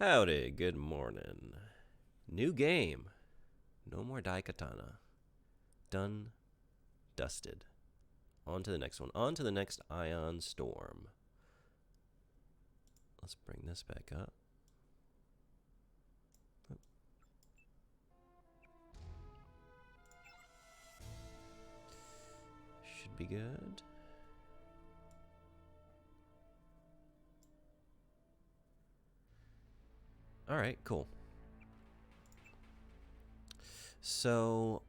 Howdy, good morning. New game. No more Daikatana. Done. Dusted. On to the next one. On to the next Ion Storm. Let's bring this back up. Should be good. Alright, cool. So,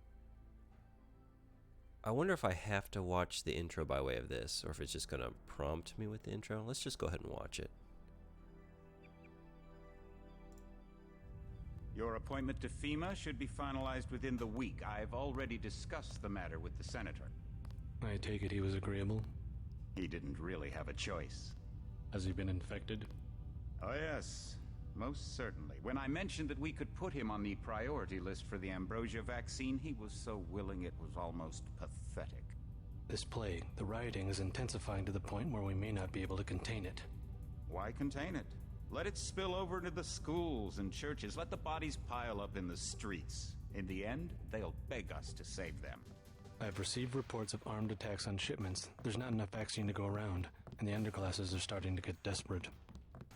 I wonder if I have to watch the intro by way of this, or if it's just going to prompt me with the intro. Let's just go ahead and watch it. Your appointment to FEMA should be finalized within the week. I've already discussed the matter with the senator. I take it he was agreeable? He didn't really have a choice. Has he been infected? Oh yes, most certainly. When I mentioned that we could put him on the priority list for the ambrosia vaccine, he was so willing it was almost pathetic. This plague, the rioting is intensifying to the point where we may not be able to contain it. Why contain it? Let it spill over into the schools and churches. Let the bodies pile up in the streets. In the end, they'll beg us to save them. I've received reports of armed attacks on shipments. There's not enough vaccine to go around, and the underclasses are starting to get desperate.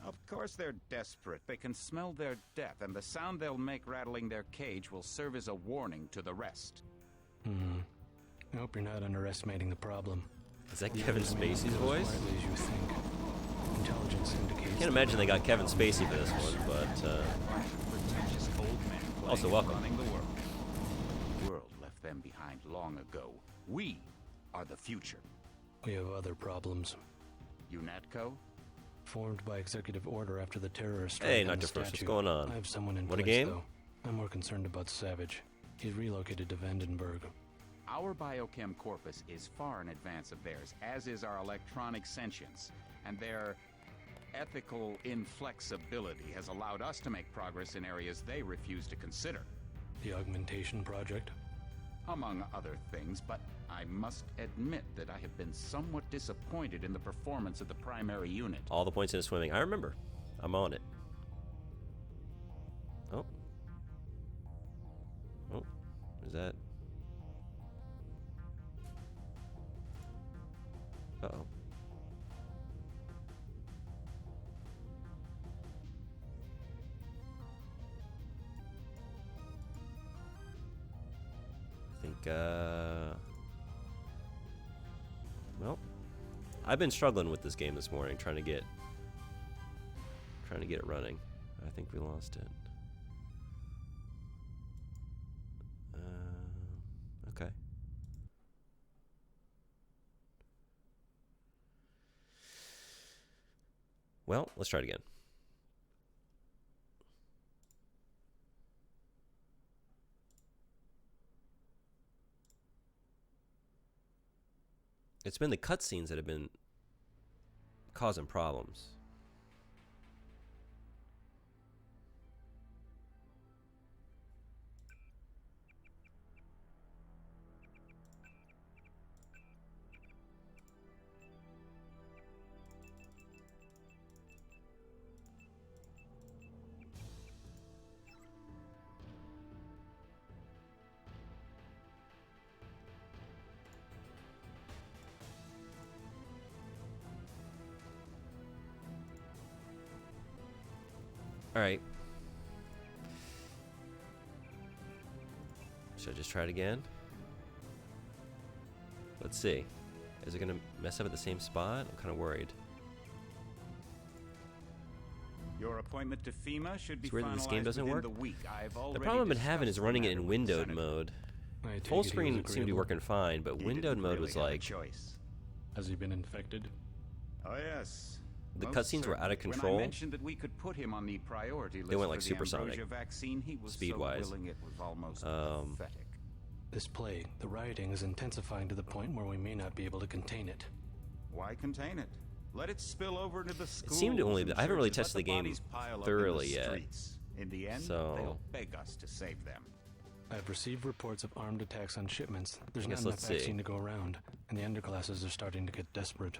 Of course they're desperate. They can smell their death, and the sound they'll make rattling their cage will serve as a warning to the rest. I hope you're not underestimating the problem. Is that Kevin Spacey's voice? As quietly as you think. Intelligence indicates. Can't imagine they got Kevin Spacey for this one, but Pretentious old men also welcome. running the world. The world left them behind long ago. We are the future. We have other problems. UNATCO? Formed by executive order after the terrorist strike Hey, on not the your first. What's statue. going on? I have someone in What a place, game? though. I'm more concerned about Savage. He's relocated to Vandenberg. Our biochem corpus is far in advance of theirs, as is our electronic sentience, and their ethical inflexibility has allowed us to make progress in areas they refuse to consider. The augmentation project. Among other things, but I must admit that I have been somewhat disappointed in the performance of the primary unit. all the points in swimming. I remember. I'm on it. Oh. Oh. Is that? Uh-oh. I think, well, I've been struggling with this game this morning, trying to get it running. I think we lost it. Okay. Well, let's try it again. It's been the cutscenes that have been causing problems. All right. Should I just try it again? Let's see. Is it going to mess up at the same spot? I'm kind of worried. Your appointment to FEMA should be It's weird that this game finalized doesn't within work. the week. I've The already problem I've been having is discussed the running it matter in with the windowed senator. mode. I take Full it he screen was seemed to be agreeable. working fine, but He windowed didn't mode really was have a like choice. Has he been infected? Oh yes. the Most cutscenes were out of certainly. control. When I mentioned that we could put him on the priority list went like for the supersonic, ambrosia vaccine, he was speed-wise. so willing it was almost Um, pathetic. This plague, the rioting is intensifying to the point where we may not be able to contain it. Why contain it? Let it spill over into the schools. seemed to only and I haven't really churches. tested Let the game bodies pile up thoroughly in the yet. streets. In the end, So- they'll beg us to save them. I've received reports of armed attacks on shipments. There's I not guess enough let's see. vaccine to go around, and the underclasses are starting to get desperate.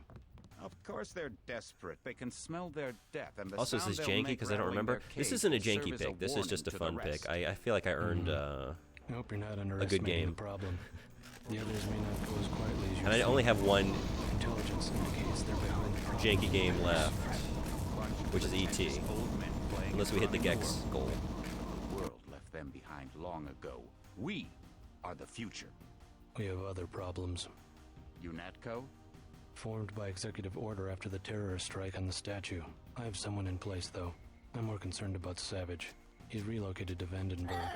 Of course they're desperate. They can smell their death, and the Also, this sound is they'll janky make because I don't rattling remember. their This cage isn't a will serve janky as pick. This is warning just a to the fun pick. rest. I feel like I earned I hope you're not underestimating game. the problem. The others may not go as quietly as you and I think. only have one Intelligence indicates they're behind the problem. janky game left, which is E.T. Old men playing Unless we hit the in Gex front of goal. The world left them behind long ago. We are the future. We have other problems. UNATCO? Formed by executive order after the terrorist strike on the statue. I have someone in place, though. I'm more concerned about Savage. He's relocated to Vandenberg.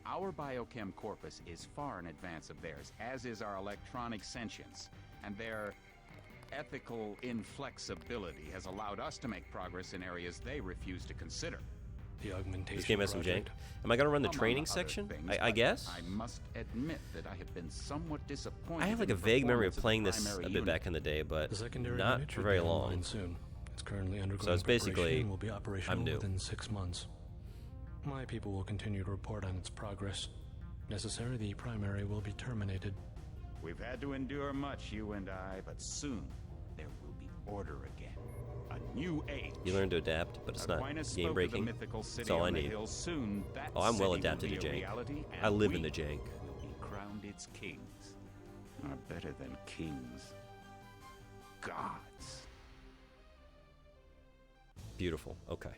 Our biochem corpus is far in advance of theirs, as is our electronic sentience. And their ethical inflexibility has allowed us to make progress in areas they refuse to consider. The augmentation This game has some jank. project. Am I going to run the Among training other section? things, I but guess? I must admit that I have been somewhat disappointed. I have like in a the vague memory of performance playing the this primary a bit unit. back in the day, but The secondary not unit for should very be long. online soon. It's currently undergoing So it's basically, preparation and will be operational I'm new. within 6 months. My people will continue to report on its progress. Necessary, the primary will be terminated. We've had to endure much, you and I, but soon there will be order again. A new age. You learn to adapt, but it's not Aquinas spoke game of breaking. the mythical city That's all I on the need. hill. Soon, that Oh, I'm well city will adapted be to a jank. reality, I and live we in the jank. will be crowned its kings. Are better than kings. Gods. Beautiful. Okay.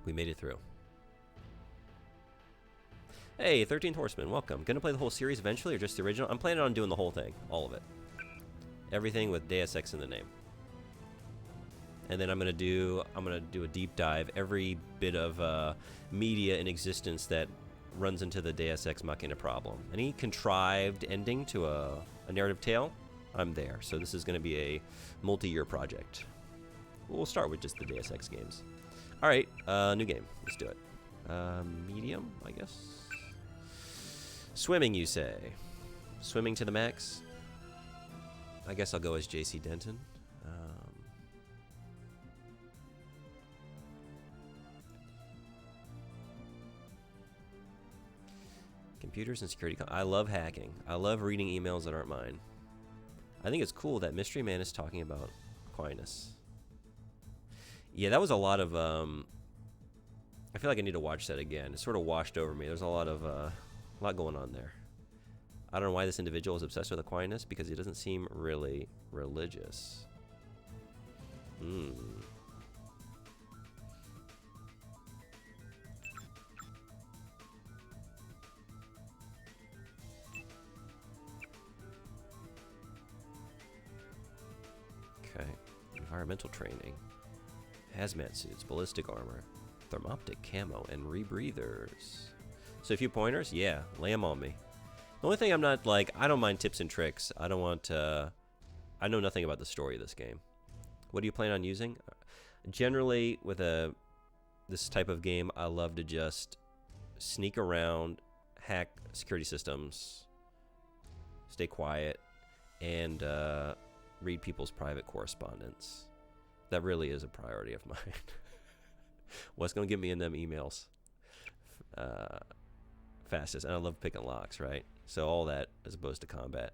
We made it through. Hey, 13th Horseman, welcome. Gonna play the whole series eventually, or just the original? I'm planning on doing the whole thing, all of it. Everything with Deus Ex in the name. And then I'm gonna do a deep dive every bit of media in existence that runs into the Deus Ex Machina problem. Any contrived ending to a narrative tale, I'm there. So this is gonna be a multi-year project. We'll start with just the Deus Ex games. All right, new game. Let's do it. Medium, I guess. Swimming, you say? Swimming to the max? I guess I'll go as JC Denton. Computers and security. I love hacking. I love reading emails that aren't mine. I think it's cool that Mystery Man is talking about Aquinas. Yeah, that was a lot of. I feel like I need to watch that again. It sort of washed over me. There's a lot going on there. I don't know why this individual is obsessed with Aquinas, because he doesn't seem really religious. Okay. Environmental training. Hazmat suits, ballistic armor, thermoptic camo, and rebreathers. So a few pointers? Yeah, lay them on me. The only thing I'm not like, I don't mind tips and tricks. I don't want to... I know nothing about the story of this game. What do you plan on using? Generally, with this type of game, I love to just sneak around, hack security systems, stay quiet, and read people's private correspondence. That really is a priority of mine. What's going to get me in them emails fastest? And I love picking locks, right? So all that as opposed to combat.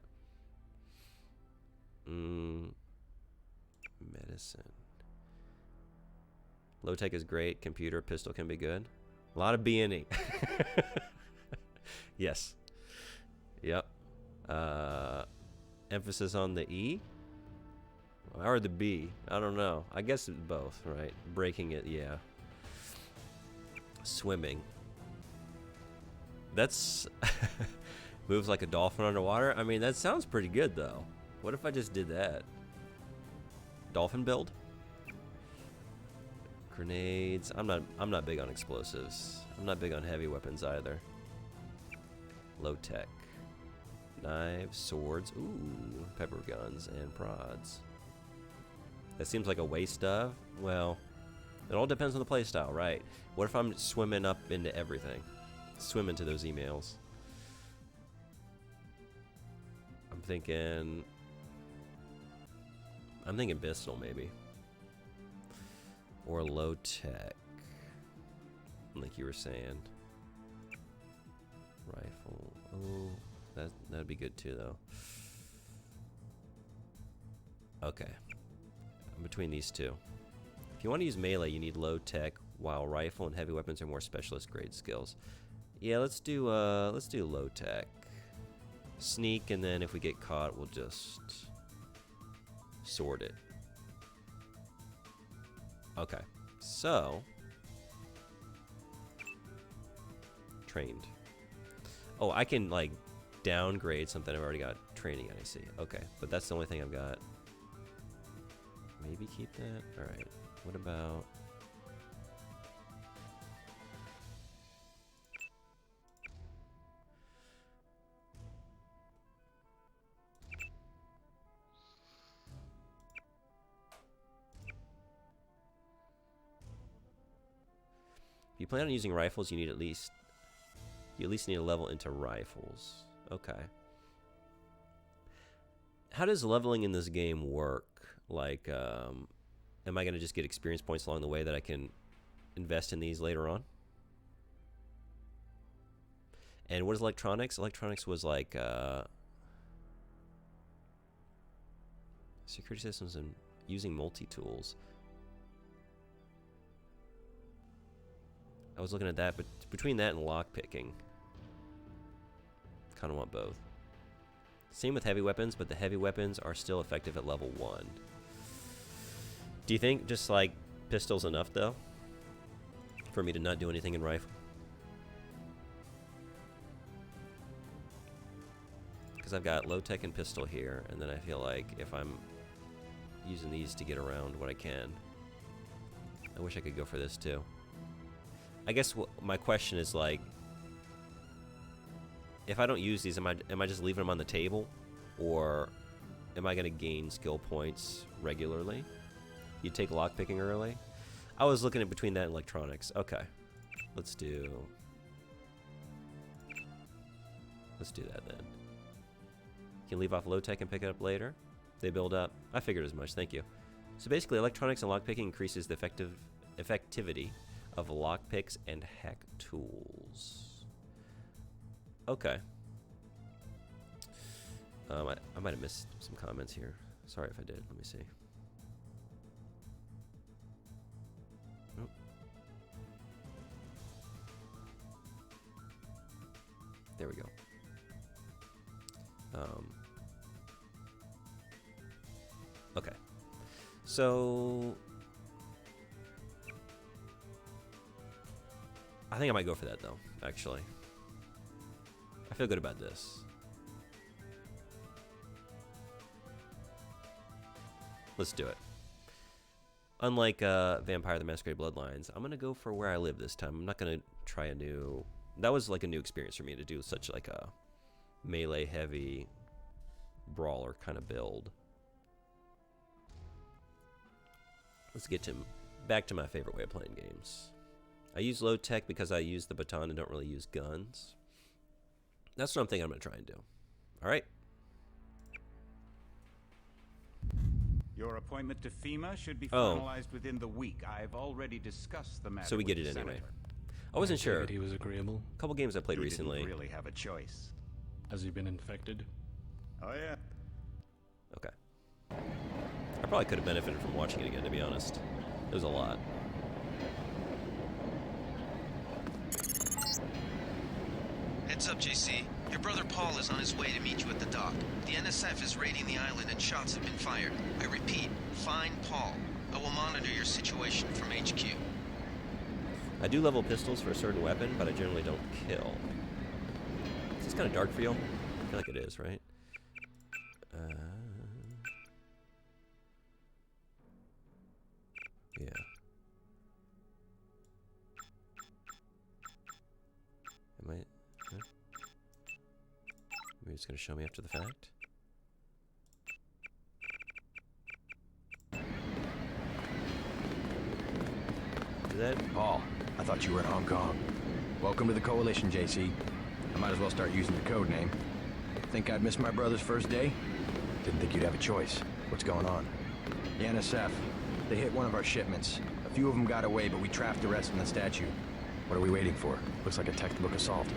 Medicine. Low tech is great. Computer, pistol can be good. A lot of B and E. Yes. Yep. Emphasis on the E? Or the B? I don't know. I guess it's both, right? Breaking it, yeah. Swimming. That's... moves like a dolphin underwater? I mean, that sounds pretty good, though. What if I just did that? Dolphin build? Grenades. I'm not big on explosives. I'm not big on heavy weapons either. Low tech. Knives, swords, ooh, pepper guns, and prods. That seems like a waste of. Well, it all depends on the playstyle, right? What if I'm swimming up into everything? Swim into those emails. I'm thinking pistol maybe. Or low tech. Like you were saying. Rifle. Oh, that'd be good too though. Okay. Between these two. If you want to use melee, you need low tech, while rifle and heavy weapons are more specialist grade skills. Yeah, let's do low tech. Sneak, and then if we get caught, we'll just sword it. Okay. So trained. Oh, I can like downgrade something I've already got training at, I see. Okay, but that's the only thing I've got. Maybe keep that? Alright. What about... If you plan on using rifles, you at least need a level into rifles. Okay. How does leveling in this game work? Like, am I going to just get experience points along the way that I can invest in these later on? And what is electronics? Electronics was like security systems and using multi-tools. I was looking at that, but between that and lockpicking, kind of want both. Same with heavy weapons, but the heavy weapons are still effective at level 1. Do you think just like pistols enough though for me to not do anything in rifle? Because I've got low tech and pistol here, and then I feel like if I'm using these to get around what I can, I wish I could go for this too. I guess my question is like, if I don't use these, am I just leaving them on the table, or am I going to gain skill points regularly? You take lockpicking early. I was looking at between that and electronics. Okay, let's do that then. You can leave off low tech and pick it up later. They build up. I figured as much. Thank you. So basically, electronics and lockpicking increases the effectivity of lockpicks and hack tools. Okay. I might have missed some comments here. Sorry if I did. Let me see. Nope. There we go. Okay. So I think I might go for that though, actually. I feel good about this. Let's do it. Unlike Vampire the Masquerade Bloodlines, I'm gonna go for where I live this time. I'm not gonna try a new... That was like a new experience for me to do such like a melee heavy brawler kind of build. Let's get back to my favorite way of playing games. I use low tech because I use the baton and don't really use guns. That's what I'm thinking I'm going to try and do. All right. Your appointment to FEMA should be finalized within the week. I've already discussed the matter. So we get it anyway. I wasn't sure. He was agreeable. A couple games I played recently. Didn't really have a choice. Has he been infected? Oh yeah. Okay. I probably could have benefited from watching it again, to be honest. It was a lot. Heads up, JC. Your brother Paul is on his way to meet you at the dock. The NSF is raiding the island and shots have been fired. I repeat, find Paul. I will monitor your situation from HQ. I do level pistols for a certain weapon, but I generally don't kill. Is this kind of dark for you? I feel like it is, right? Yeah. Am I... Huh? Maybe it's going to show me after the fact? Do that? Paul, I thought you were in Hong Kong. Welcome to the Coalition, JC. I might as well start using the code name. Think I'd miss my brother's first day? Didn't think you'd have a choice. What's going on? The NSF. They hit one of our shipments. A few of them got away, but we trapped the rest in the statue. What are we waiting for? Looks like a textbook assault.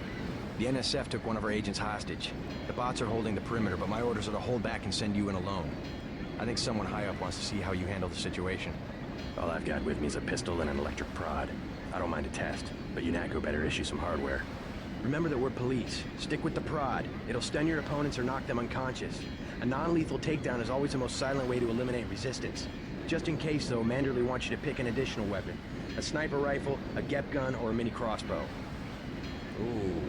The NSF took one of our agents hostage. The bots are holding the perimeter, but my orders are to hold back and send you in alone. I think someone high up wants to see how you handle the situation. All I've got with me is a pistol and an electric prod. I don't mind a test, but UNATCO better issue some hardware. Remember that we're police. Stick with the prod. It'll stun your opponents or knock them unconscious. A non-lethal takedown is always the most silent way to eliminate resistance. Just in case, though, Manderley wants you to pick an additional weapon. A sniper rifle, a GEP gun, or a mini crossbow. Ooh.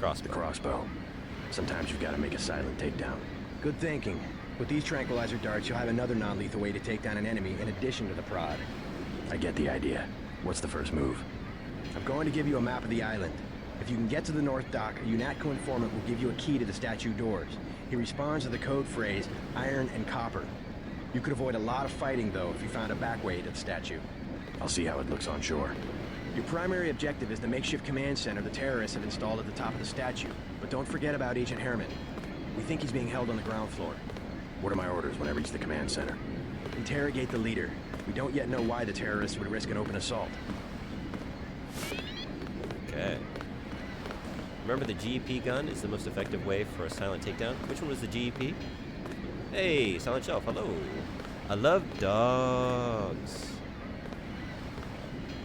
Crossbow. The crossbow. Sometimes you've got to make a silent takedown. Good thinking. With these tranquilizer darts, you'll have another non-lethal way to take down an enemy in addition to the prod. I get the idea. What's the first move? I'm going to give you a map of the island. If you can get to the north dock, a UNATCO informant will give you a key to the statue doors. He responds to the code phrase, iron and copper. You could avoid a lot of fighting, though, if you found a back way to the statue. I'll see how it looks on shore. Your primary objective is the makeshift command center the terrorists have installed at the top of the statue. But don't forget about Agent Herman. We think he's being held on the ground floor. What are my orders when I reach the command center? Interrogate the leader. We don't yet know why the terrorists would risk an open assault. Okay. Remember, the GEP gun is the most effective way for a silent takedown. Which one was the GEP? Hey, Silent Shelf, hello. I love dogs.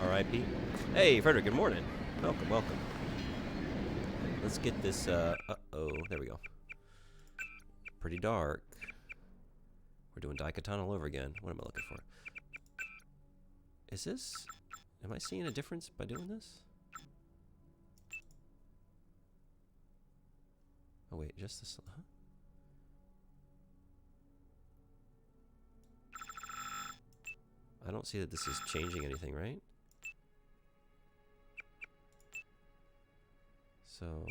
R.I.P. Hey, Frederick, good morning. Welcome, welcome. Let's get this, uh-oh, there we go. Pretty dark. We're doing Daikatan all over again. What am I looking for? Is this... Am I seeing a difference by doing this? Oh wait, just this... Huh? I don't see that this is changing anything, right? So...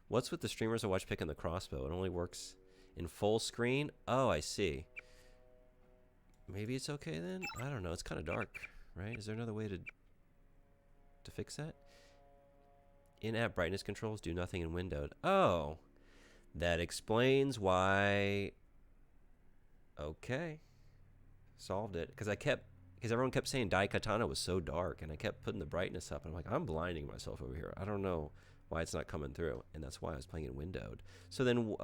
What's with the streamers I watch picking the crossbow? It only works in full screen? Oh, I see. Maybe it's okay then? I don't know. It's kind of dark, right? Is there another way to fix that? In-app brightness controls do nothing in windowed. Oh, that explains why. Okay, solved it. Because everyone kept saying Daikatana was so dark, and I kept putting the brightness up. And I'm like, I'm blinding myself over here. I don't know why it's not coming through, and that's why I was playing in windowed. So then,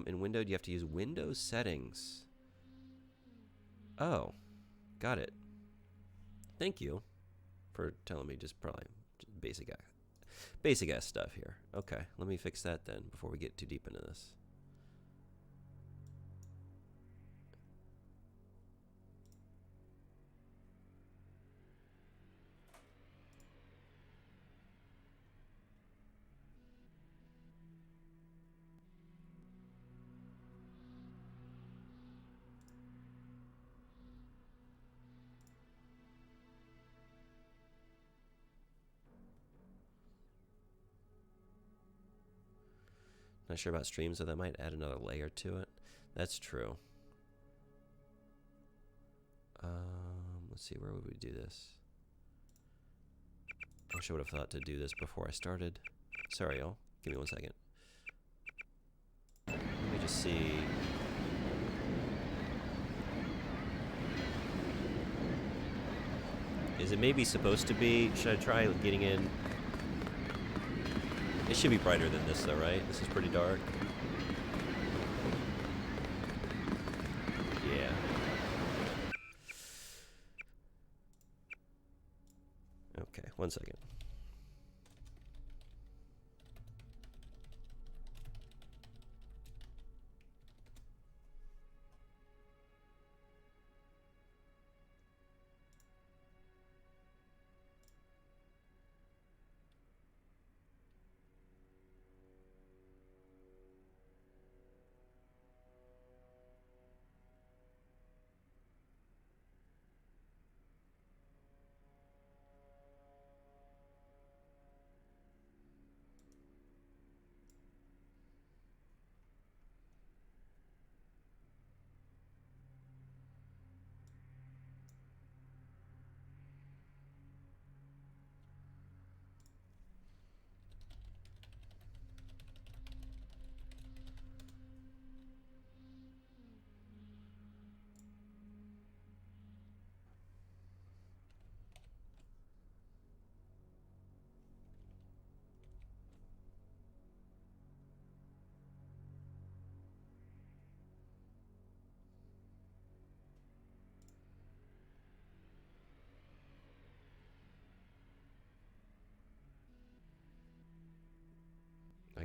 in windowed, you have to use Windows settings. Oh, got it. Thank you for telling me. Just probably basic ass stuff here. Okay, let me fix that then before we get too deep into this. Not sure about streams, so that might add another layer to it. That's true. Let's see, where would we do this? I wish I would have thought to do this before I started. Sorry, y'all. Give me 1 second. Let me just see. Is it maybe supposed to be? Should I try getting in? It should be brighter than this, though, right? This is pretty dark. Yeah. Okay, 1 second.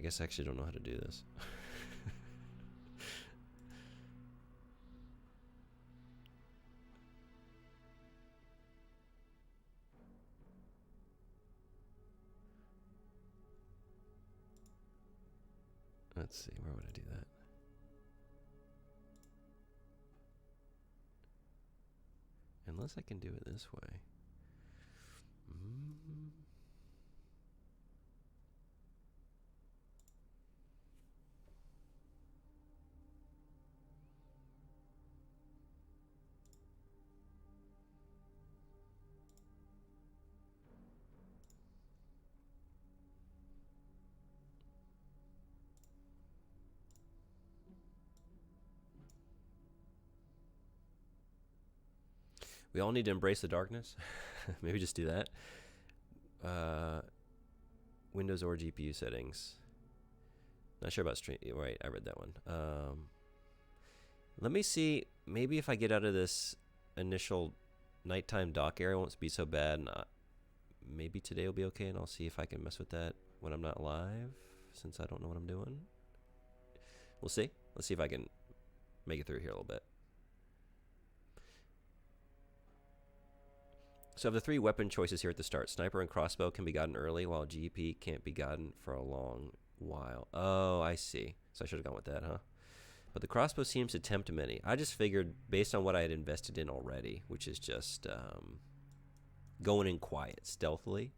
guess I actually don't know how to do this. Let's see, where would I do that? Unless I can do it this way. We all need to embrace the darkness. Maybe just do that. Windows or GPU settings. Not sure about stream. Right, I read that one. Let me see. Maybe if I get out of this initial nighttime dock area, it won't be so bad. Maybe today will be okay, and I'll see if I can mess with that when I'm not live, since I don't know what I'm doing. We'll see. Let's see if I can make it through here a little bit. So of the 3 weapon choices here at the start, sniper and crossbow can be gotten early, while GP can't be gotten for a long while. Oh, I see. So I should have gone with that, huh? But the crossbow seems to tempt many. I just figured, based on what I had invested in already, which is just going in quiet, stealthily,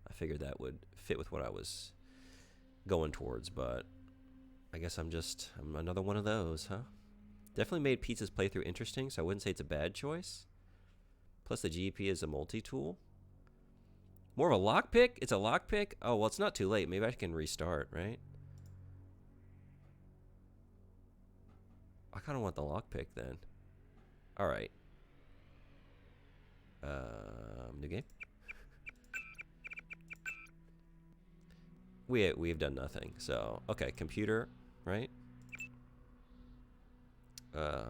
I figured that would fit with what I was going towards. But I guess I'm another one of those, huh? Definitely made Pizza's playthrough interesting, so I wouldn't say it's a bad choice. Plus the GP is a multi-tool. More of a lockpick? It's a lockpick? Oh, well, it's not too late. Maybe I can restart, right? I kind of want the lockpick then. All right. New game? We've done nothing. So, okay, computer, right? I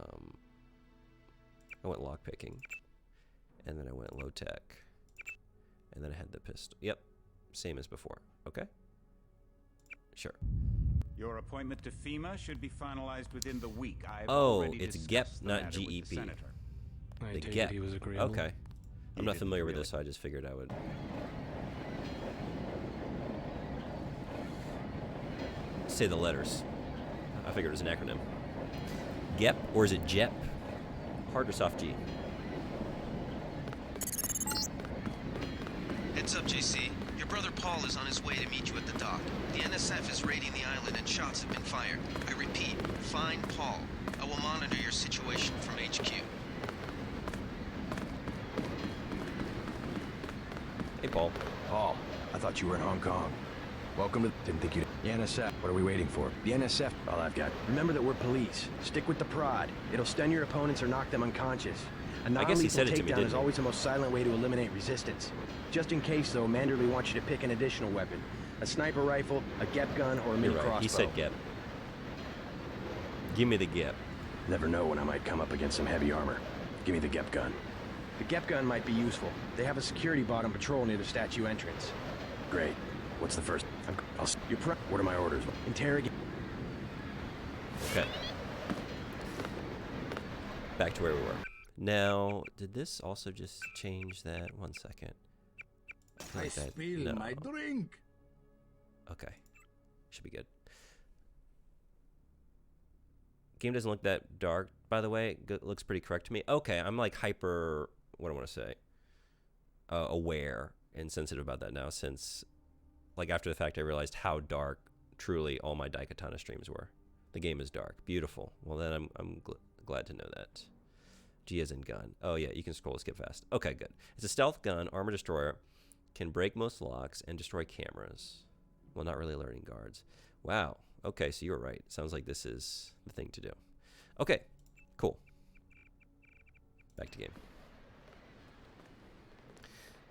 went lockpicking. And then I went low tech. And then I had the pistol. Yep. Same as before. Okay. Sure. Your appointment to FEMA should be finalized within the week. I've Oh, already it's discussed GEP, the not matter with the GEP. senator. I The take GEP. it he was agreeable. Okay. I'm He not didn't familiar with really. this, so I just figured I would say the letters. I figured it was an acronym. GEP, or is it JEP? Hard or soft G? Heads up, JC. Your brother Paul is on his way to meet you at the dock. The NSF is raiding the island and shots have been fired. I repeat, find Paul. I will monitor your situation from HQ. Hey, Paul. Paul, I thought you were in Hong Kong. Welcome to... Didn't think you'd... The NSF. What are we waiting for? The NSF. All I've got. Remember that we're police. Stick with the prod. It'll stun your opponents or knock them unconscious. A I guess he non-lethal said it to me, takedown didn't is he? always the most silent way to eliminate resistance. Just in case, though, Manderley wants you to pick an additional weapon. A sniper rifle, a GEP gun, or a mini You're right. crossbow. He said GEP. Give me the GEP. Never know when I might come up against some heavy armor. Give me the GEP gun. The GEP gun might be useful. They have a security bot on patrol near the statue entrance. Great. What's the first? What are my orders? Interrogate. Okay. Back to where we were. Now, did this also just change that? 1 second. feel I like that- spill no. my drink. Okay. Should be good. Game doesn't look that dark, by the way. It looks pretty correct to me. Okay, I'm like hyper, what do I want to say? Aware and sensitive about that now, since like after the fact I realized how dark truly all my Daikatana streams were. The game is dark. Beautiful. Well, then I'm glad to know that. G as in gun. Oh yeah, you can scroll and skip fast. Okay, good. It's a stealth gun, armor destroyer, can break most locks and destroy cameras. Well, not really alerting guards. Wow. Okay, so you were right. Sounds like this is the thing to do. Okay, cool. Back to game.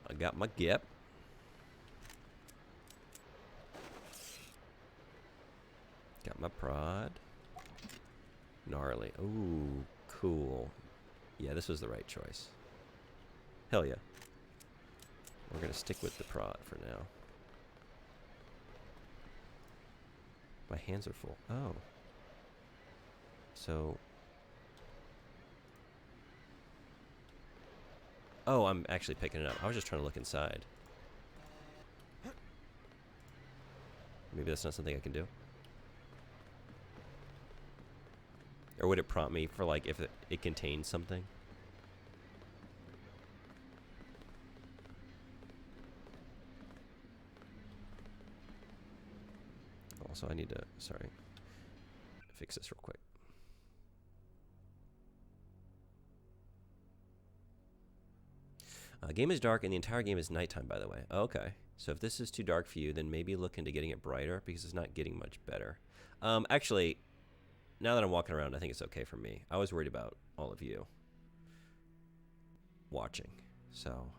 I got my GEP. Got my prod. Gnarly. Ooh, cool. Yeah, this was the right choice. Hell yeah. We're going to stick with the prod for now. My hands are full. Oh. So... Oh, I'm actually picking it up. I was just trying to look inside. Maybe that's not something I can do. Or would it prompt me for, like, if it contains something? Also, I need to, sorry, fix this real quick. Game is dark and the entire game is nighttime, by the way. Okay. So if this is too dark for you, then maybe look into getting it brighter because it's not getting much better. Actually, now that I'm walking around, I think it's okay for me. I was worried about all of you watching. So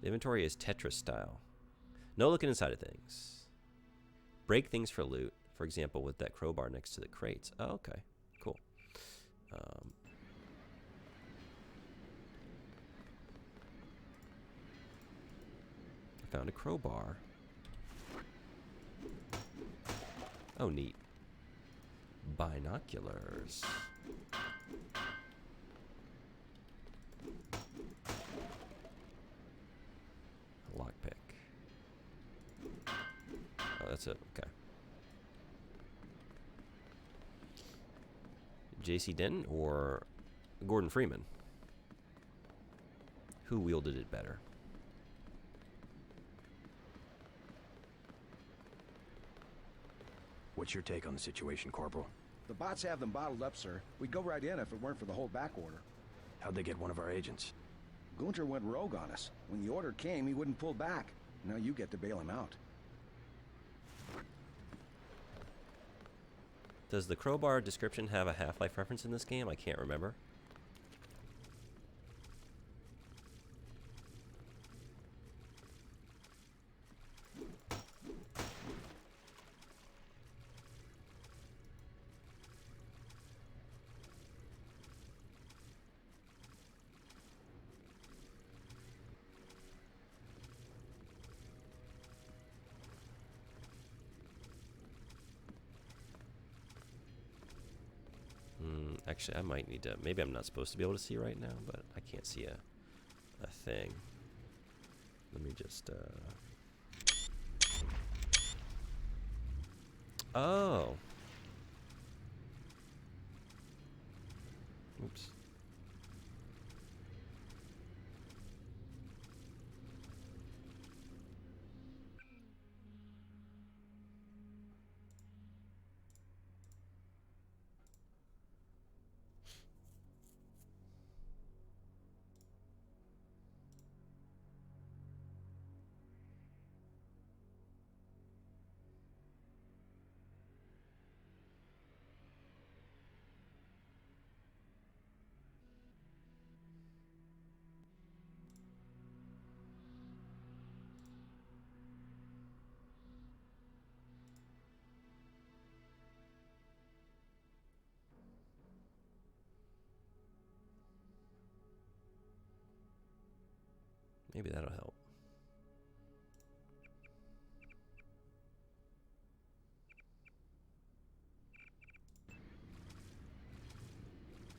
the inventory is Tetris style. No looking inside of things. Break things for loot. For example, with that crowbar next to the crates. Oh, okay. Cool. I found a crowbar. Oh, neat. Binoculars. Lockpick. Oh, that's it. Okay. J.C. Denton or Gordon Freeman? Who wielded it better? What's your take on the situation, Corporal? The bots have them bottled up, sir. We'd go right in if it weren't for the whole back order. How'd they get one of our agents? Gunter went rogue on us. When the order came, he wouldn't pull back. Now you get to bail him out. Does the crowbar description have a Half-Life reference in this game? I can't remember. Actually, I might need to... Maybe I'm not supposed to be able to see right now, but I can't see a thing. Let me just... Oh! Oops. Maybe that'll help.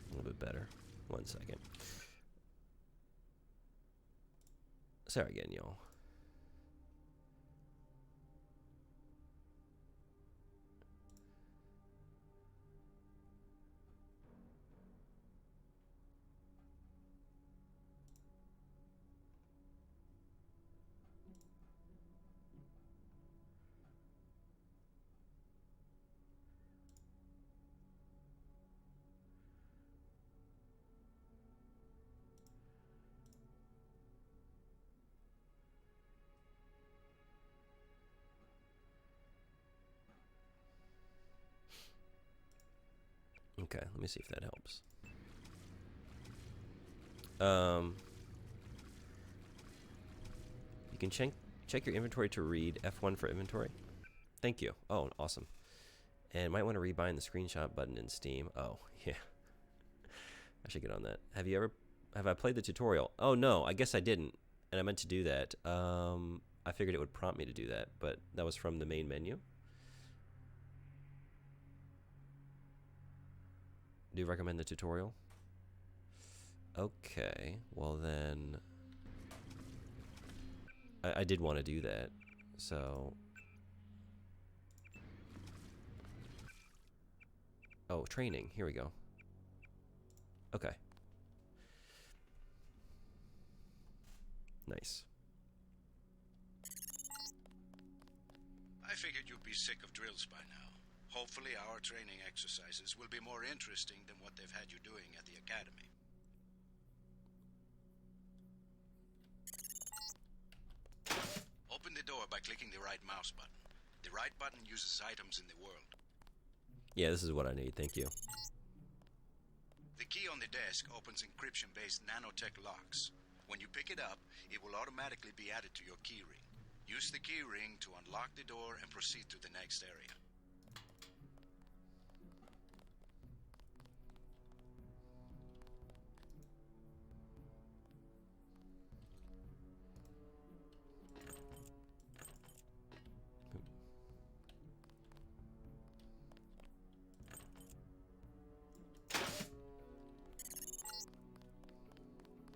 A little bit better. 1 second. Sorry again, y'all. Okay, let me see if that helps. You can check your inventory to read F1 for inventory. Thank you. Oh, awesome. And might want to rebind the screenshot button in Steam. Oh, yeah. I should get on that. Have I played the tutorial? Oh, no, I guess I didn't. And I meant to do that. I figured it would prompt me to do that, but that was from the main menu. Do you recommend the tutorial? Okay, well then... I did want to do that, so... Oh, training. Here we go. Okay. Nice. I figured you'd be sick of drills by now. Hopefully our training exercises will be more interesting than what they've had you doing at the academy. Open the door by clicking the right mouse button. The right button uses items in the world. Yeah, this is what I need. Thank you. The key on the desk opens encryption-based nanotech locks. When you pick it up, it will automatically be added to your keyring. Use the keyring to unlock the door and proceed to the next area.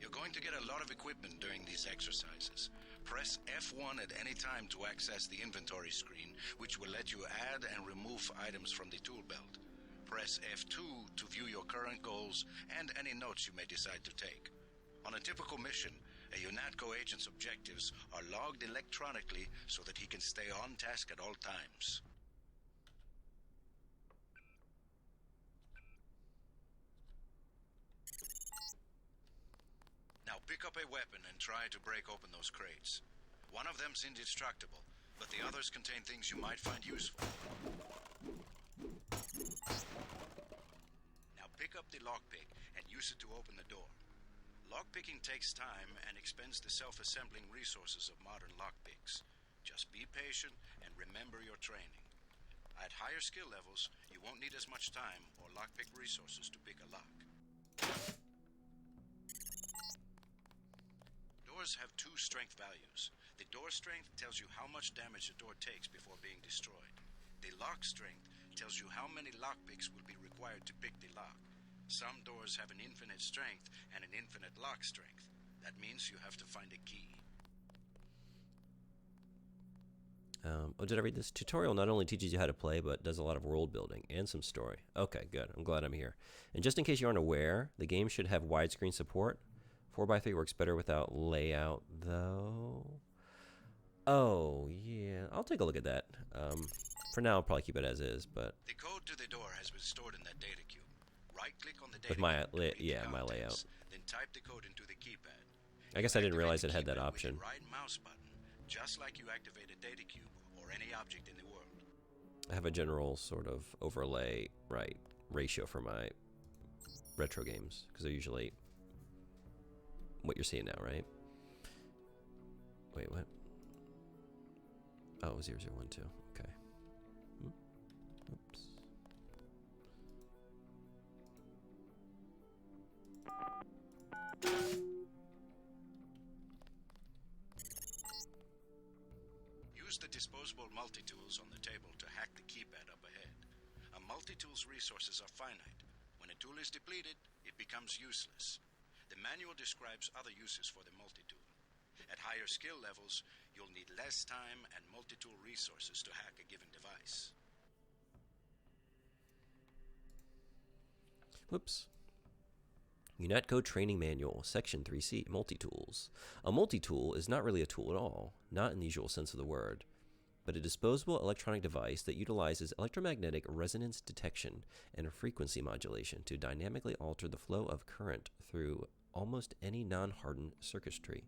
You're going to get a lot of equipment during these exercises. Press F1 at any time to access the inventory screen, which will let you add and remove items from the tool belt. Press F2 to view your current goals and any notes you may decide to take. On a typical mission, a UNATCO agent's objectives are logged electronically so that he can stay on task at all times. Now pick up a weapon and try to break open those crates. One of them's indestructible, but the others contain things you might find useful. Now pick up the lockpick and use it to open the door. Lockpicking takes time and expends the self-assembling resources of modern lockpicks. Just be patient and remember your training. At higher skill levels, you won't need as much time or lockpick resources to pick a lock. Doors have two strength values. The door strength tells you how much damage a door takes before being destroyed. The lock strength tells you how many lockpicks will be required to pick the lock. Some doors have an infinite strength and an infinite lock strength. That means you have to find a key. Oh, did I read this? Tutorial not only teaches you how to play, but does a lot of world building and some story. Okay, good. I'm glad I'm here. And just in case you aren't aware, the game should have widescreen support. 4x3 works better without layout, though. Oh, yeah. I'll take a look at that. For now, I'll probably keep it as is, but... The code to the door has been stored in that data cube. Right-click on the data with my, cube to read the my contents, layout. then type the code into the keypad. I guess I didn't realize it Activate had the that keypad option. with the right mouse button, just like you activate a data cube or any object in the world. I have a general sort of overlay, ratio for my retro games, because they're usually what you're seeing now, right? Wait, what? Oh, 0012. Okay. Oops. Use the disposable multi-tools on the table to hack the keypad up ahead. A multi-tool's resources are finite. When a tool is depleted, it becomes useless. The manual describes other uses for the multi-tool. At higher skill levels, you'll need less time and multi-tool resources to hack a given device. Whoops. UNATCO Training Manual, Section 3C, Multi-Tools. A multi-tool is not really a tool at all, not in the usual sense of the word, but a disposable electronic device that utilizes electromagnetic resonance detection and frequency modulation to dynamically alter the flow of current through almost any non-hardened circuitry.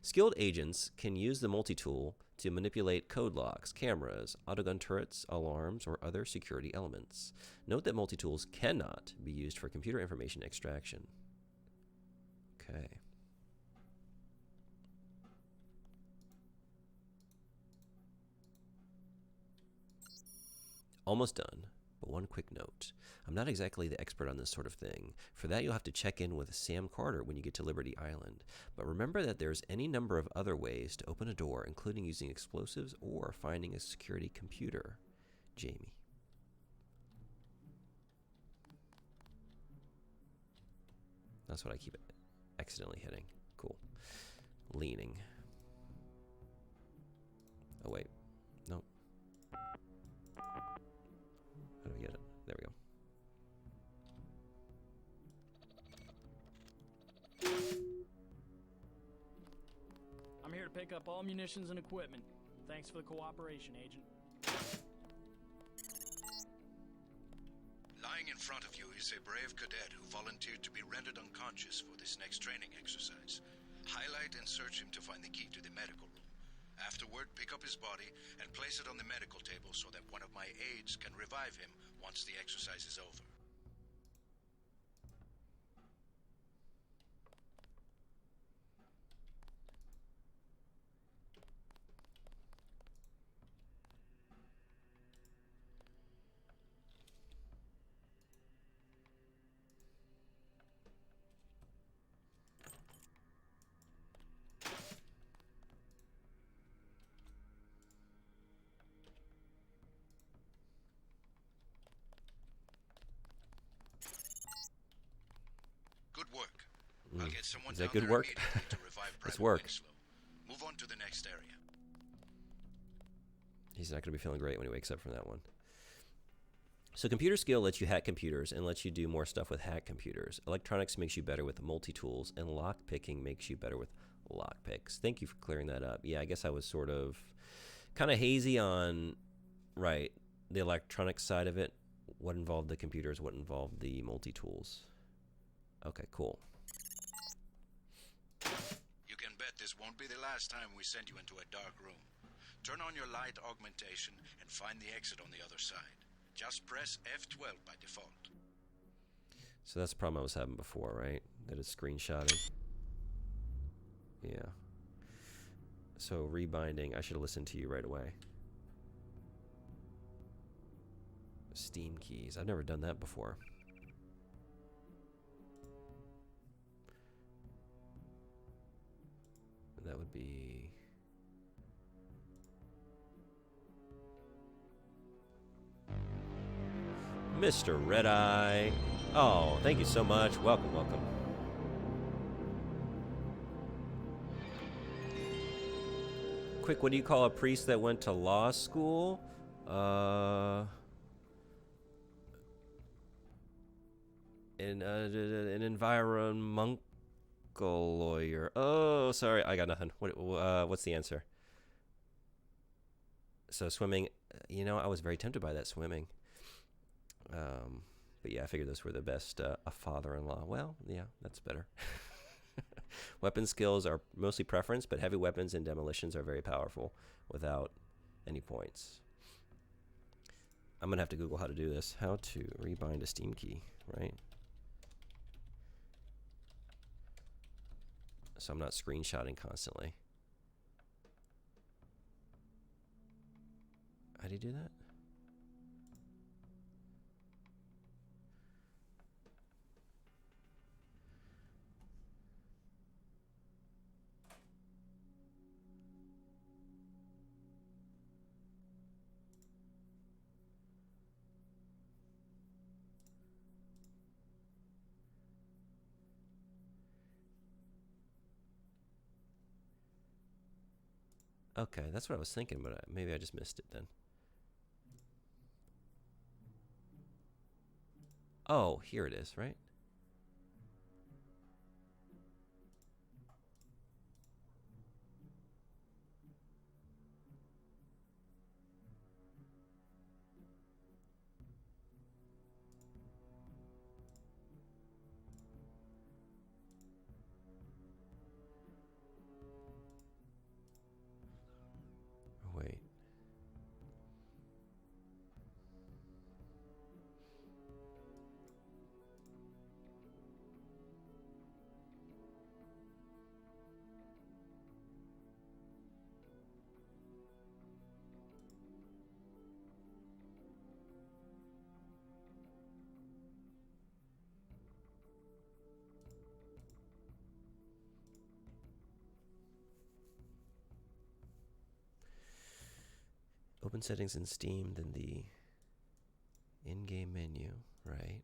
Skilled agents can use the multi-tool to manipulate code locks, cameras, autogun turrets, alarms, or other security elements. Note that multi-tools cannot be used for computer information extraction. Okay. Almost done, but one quick note. I'm not exactly the expert on this sort of thing. For that, you'll have to check in with Sam Carter when you get to Liberty Island. But remember that there's any number of other ways to open a door, including using explosives or finding a security computer. Jamie. That's what I keep accidentally hitting. Cool. Leaning. Oh, wait. Nope. How do we get it? There we go. I'm here to pick up all munitions and equipment. Thanks for the cooperation, Agent. Lying in front of you is a brave cadet who volunteered to be rendered unconscious for this next training exercise. Highlight and search him to find the key to the medical room. Afterward, pick up his body and place it on the medical table so that one of my aides can revive him once the exercise is over. Good work. I'll get someone Is that down good there work? immediately to revive It's Private work. Winslow. Move on to the next area. He's not going to be feeling great when he wakes up from that one. So computer skill lets you hack computers and lets you do more stuff with hack computers. Electronics makes you better with multi-tools, and lock-picking makes you better with lockpicks. Thank you for clearing that up. Yeah, I guess I was sort of kind of hazy on, right, the electronic side of it, what involved the computers, what involved the multi-tools. Okay, cool. You can bet this won't be the last time we send you into a dark room. Turn on your light augmentation and find the exit on the other side. Just press F12 by default. So that's the problem I was having before, right? That it's screenshotting. Yeah. So rebinding, I should have listened to you right away. Steam keys. I've never done that before. That would be... Mr. Red-Eye. Oh, thank you so much. Welcome, welcome. Quick, what do you call a priest that went to law school? An environmental lawyer. Oh, sorry, I got nothing. What's the answer? So swimming, you know, I was very tempted by that swimming. But yeah, I figured those were the best. A father-in-law. Well, yeah, that's better. Weapon skills are mostly preference, but heavy weapons and demolitions are very powerful without any points. I'm going to have to Google how to do this. How to rebind a Steam key, right? So I'm not screenshotting constantly. How do you do that? Okay, that's what I was thinking, but maybe I just missed it then. Oh, here it is, right? Wait. Open settings in Steam, then the in-game menu, right?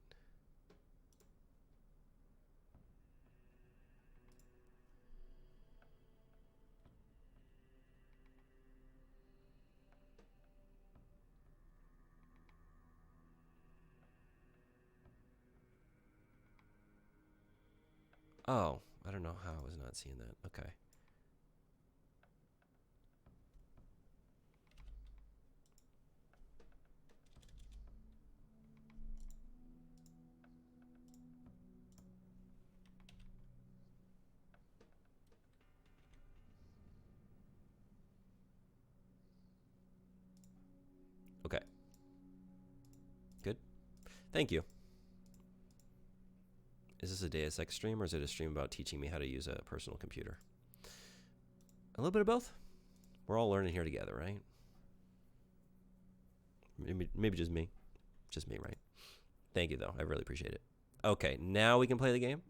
Oh, I don't know how I was not seeing that. Okay. Okay. Good. Thank you. Is this a Deus Ex stream, or is it a stream about teaching me how to use a personal computer? A little bit of both. We're all learning here together, right? Maybe just me. Just me, right? Thank you, though. I really appreciate it. Okay, now we can play the game.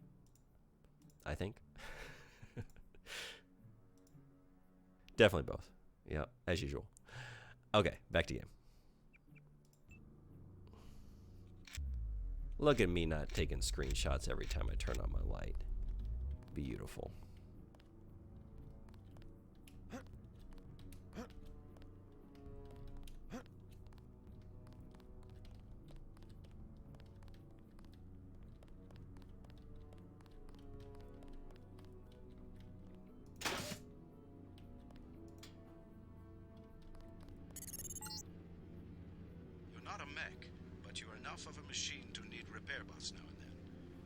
I think. Definitely both. Yeah, as usual. Okay, back to game. Look at me not taking screenshots every time I turn on my light. Beautiful. You're not a mech, but you're enough of a machine to need repair bots now and then.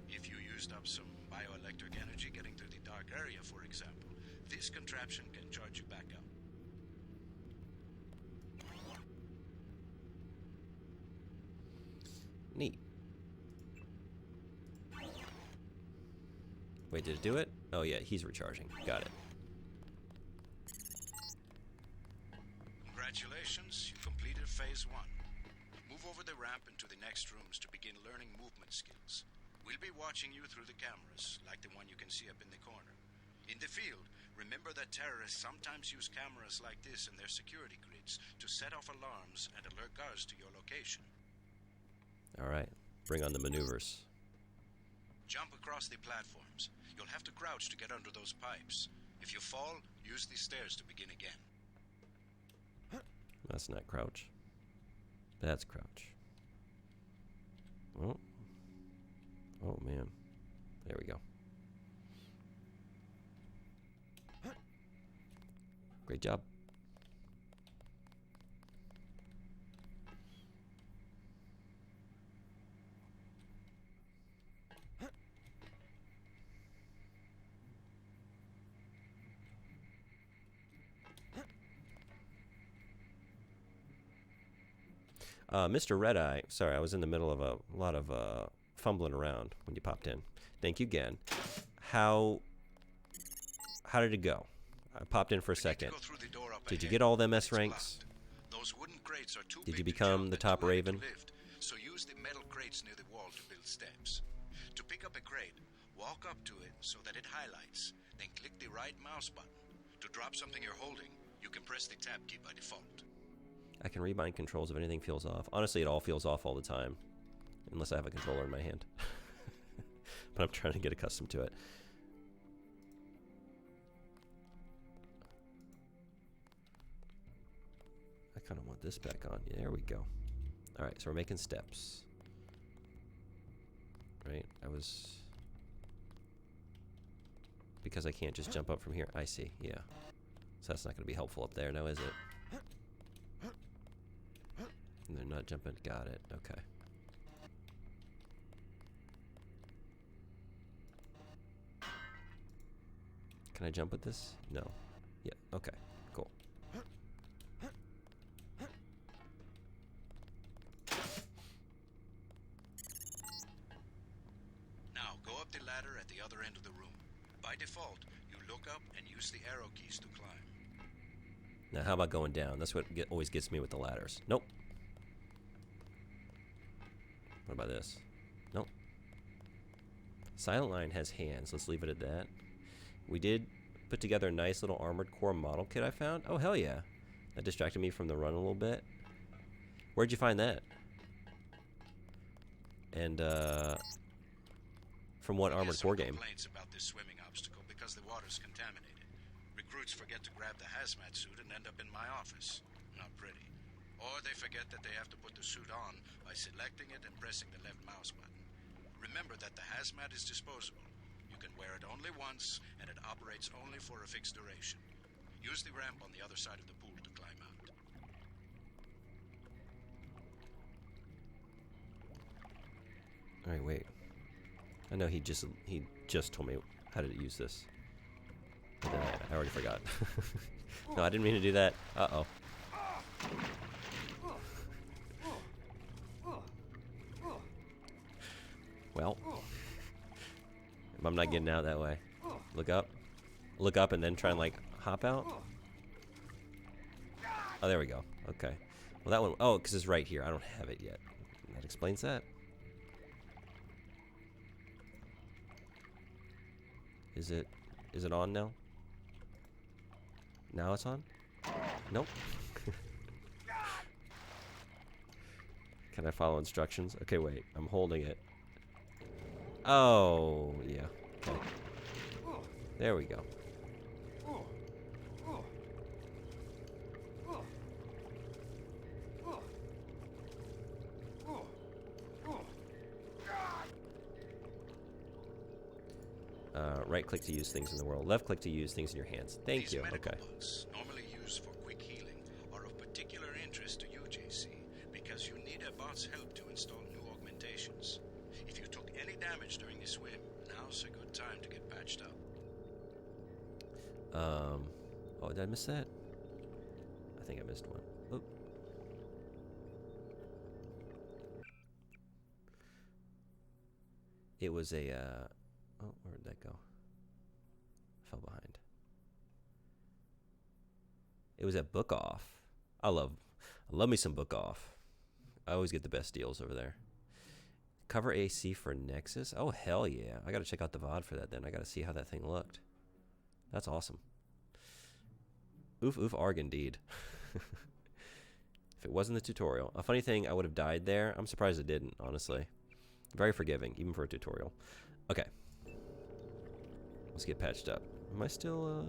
If you used up some bioelectric energy getting through the dark area, for example, this contraption can charge you back up. Neat. Wait, did it do it? Oh yeah, he's recharging. Got it. Congratulations, you completed phase 1. Move over the ramp into the next rooms to begin learning movement skills. We'll be watching you through the cameras, like the one you can see up in the corner. In the field, remember that terrorists sometimes use cameras like this in their security grids to set off alarms and alert guards to your location. All right, bring on the maneuvers. Jump across the platforms. You'll have to crouch to get under those pipes. If you fall, use the stairs to begin again. That's not crouch. That's crouch. Oh. Oh, man. There we go. Great job. Mr. Redeye, sorry, I was in the middle of a lot of fumbling around when you popped in. Thank you again. How did it go? I popped in for a second. Did you get all them S ranks? Those wooden crates are too Did big you to become jump the and top too heavy to raven? lift, so use the metal crates near the wall to build steps. To pick up a crate, walk up to it so that it highlights, then click the right mouse button. To drop something you're holding, you can press the tab key by default. I can rebind controls if anything feels off. Honestly, it all feels off all the time. Unless I have a controller in my hand. But I'm trying to get accustomed to it. I kind of want this back on. Yeah, there we go. Alright, so we're making steps. Right? Because I can't just jump up from here. I see, yeah. So that's not going to be helpful up there now, is it? And they're not jumping. Got it. Okay. Can I jump with this? No. Yeah. Okay. Cool. Now, go up the ladder at the other end of the room. By default, you look up and use the arrow keys to climb. Now, how about going down? That's what always gets me with the ladders. Nope. What about this? Nope. Silent Line has hands. Let's leave it at that. We did put together a nice little Armored Core model kit I found. Oh, hell yeah. That distracted me from the run a little bit. Where'd you find that? And, from what Armored Core game? Complaints about this swimming obstacle because the water's contaminated. Recruits forget to grab the hazmat suit and end up in my office. Not pretty. Or they forget that they have to put the suit on by selecting it and pressing the left mouse button. Remember that the hazmat is disposable. You can wear it only once, and it operates only for a fixed duration. Use the ramp on the other side of the pool to climb out. All right, wait. I know he just told me how to use this. But then I already forgot. No, I didn't mean to do that. Uh-oh. Well, I'm not getting out that way. Look up. Look up and then try and, like, hop out. Oh, there we go. Okay. Well, that one... Oh, because it's right here. I don't have it yet. That explains that. Is it on now? Now it's on? Nope. Can I follow instructions? Okay, wait. I'm holding it. Oh, yeah. Okay. There we go. Right click to use things in the world. Left click to use things in your hands. Thank These you. medical Okay. books, normally used for quick healing, are of particular interest to you, JC, because you need a bot's help to install new augmentations. If you took any damage during the swim, now's a good time to get patched up. Oh, did I miss that? I think I missed one. Oop. It was a, oh, where'd that go? Fell behind. It was at Book Off. I love me some Book Off. I always get the best deals over there. Cover AC for Nexus? Oh, hell yeah. I gotta check out the VOD for that then. I gotta see how that thing looked. That's awesome. Oof, oof, arg indeed. If it wasn't the tutorial. A funny thing, I would have died there. I'm surprised it didn't, honestly. Very forgiving, even for a tutorial. Okay. Let's get patched up. Am I still,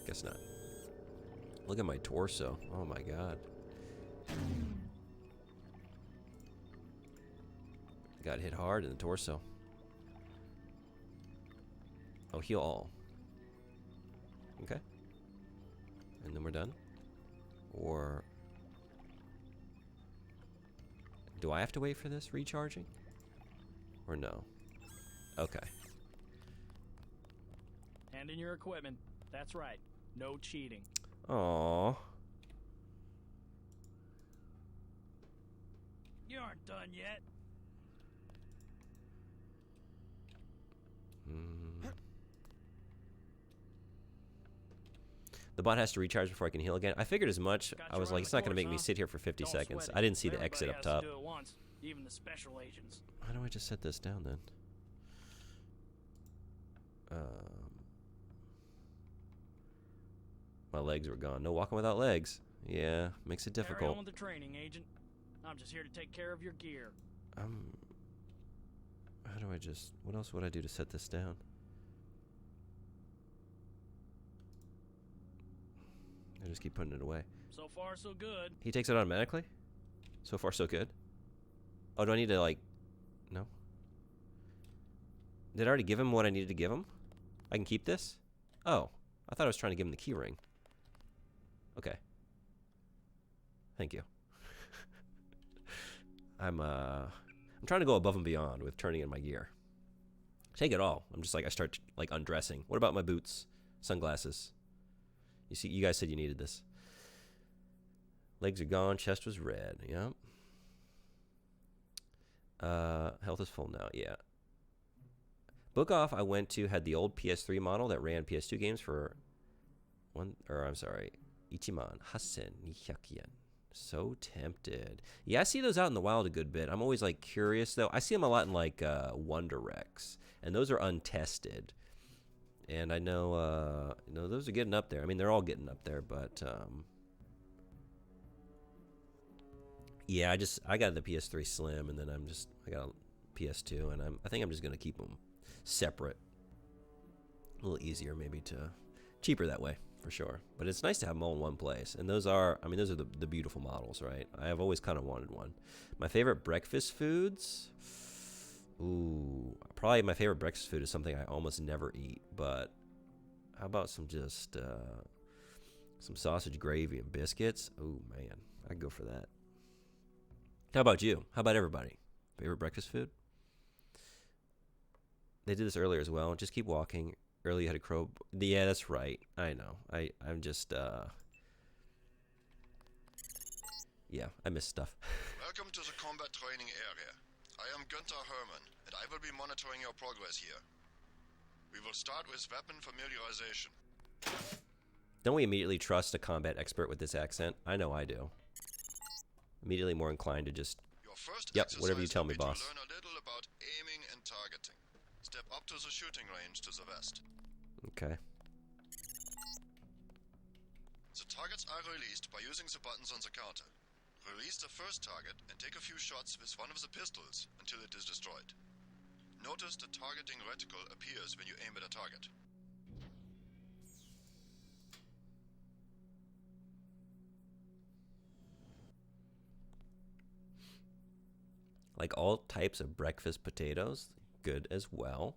Guess not. Look at my torso. Oh my god. Got hit hard in the torso. Oh, heal all. Okay. And then we're done? Or... do I have to wait for this recharging? Or no? Okay. Hand in your equipment. That's right. No cheating. Aww. You aren't done yet. The bot has to recharge before I can heal again. I figured as much. Got I you was right like, on it's the not going to make course, me huh? sit here for 50 Don't seconds. sweat I it. didn't see the Everybody exit up has top. to do it once, even the special agents. How do I just set this down then? My legs were gone. No walking without legs. Yeah, makes it Carry difficult. on with the training, Agent. I'm just here to take care of your gear. How do I just... what else would I do to set this down? I just keep putting it away. So far, so good. He takes it automatically? So far, so good? Oh, do I need to, like... no? Did I already give him what I needed to give him? I can keep this? Oh, I thought I was trying to give him the key ring. Okay. Thank you. I'm trying to go above and beyond with turning in my gear. Take it all. I'm just like, I start like undressing. What about my boots? Sunglasses. You see, you guys said you needed this. Legs are gone. Chest was red. Yep. Health is full now. Yeah. Book Off I went to had the old PS3 model that ran PS2 games for Ichiman Hasen 200 yen. So tempted. Yeah, I see those out in the wild a good bit. I'm always like curious though. I see them a lot in like Wonder Rex, and those are untested. And I know, those are getting up there. I mean, they're all getting up there, but yeah, I got the PS3 Slim, and then I got a PS2, and I think I'm just gonna keep them separate. A little easier, maybe cheaper that way. for sure. But it's nice to have them all in one place. And those are, I mean, those are the beautiful models, right? I have always kind of wanted one. My favorite breakfast foods? Ooh, probably my favorite breakfast food is something I almost never eat. But how about some sausage gravy and biscuits? Oh, man, I'd go for that. How about you? How about everybody? Favorite breakfast food? They did this earlier as well. Just keep walking. Earlier you had a crow. Yeah, that's right. I know. I'm just, yeah, I miss stuff. Welcome to the combat training area. I am Günther Hermann, and I will be monitoring your progress here. We will start with weapon familiarization. Don't we immediately trust a combat expert with this accent? I know I do. Immediately more inclined to just, Your first yep, whatever you exercise tell will me, be boss. to learn a little about aiming and targeting. Step up to the shooting range to the west. Okay. The targets are released by using the buttons on the counter. Release the first target and take a few shots with one of the pistols until it is destroyed. Notice the targeting reticle appears when you aim at a target. Like all types of breakfast potatoes, good as well.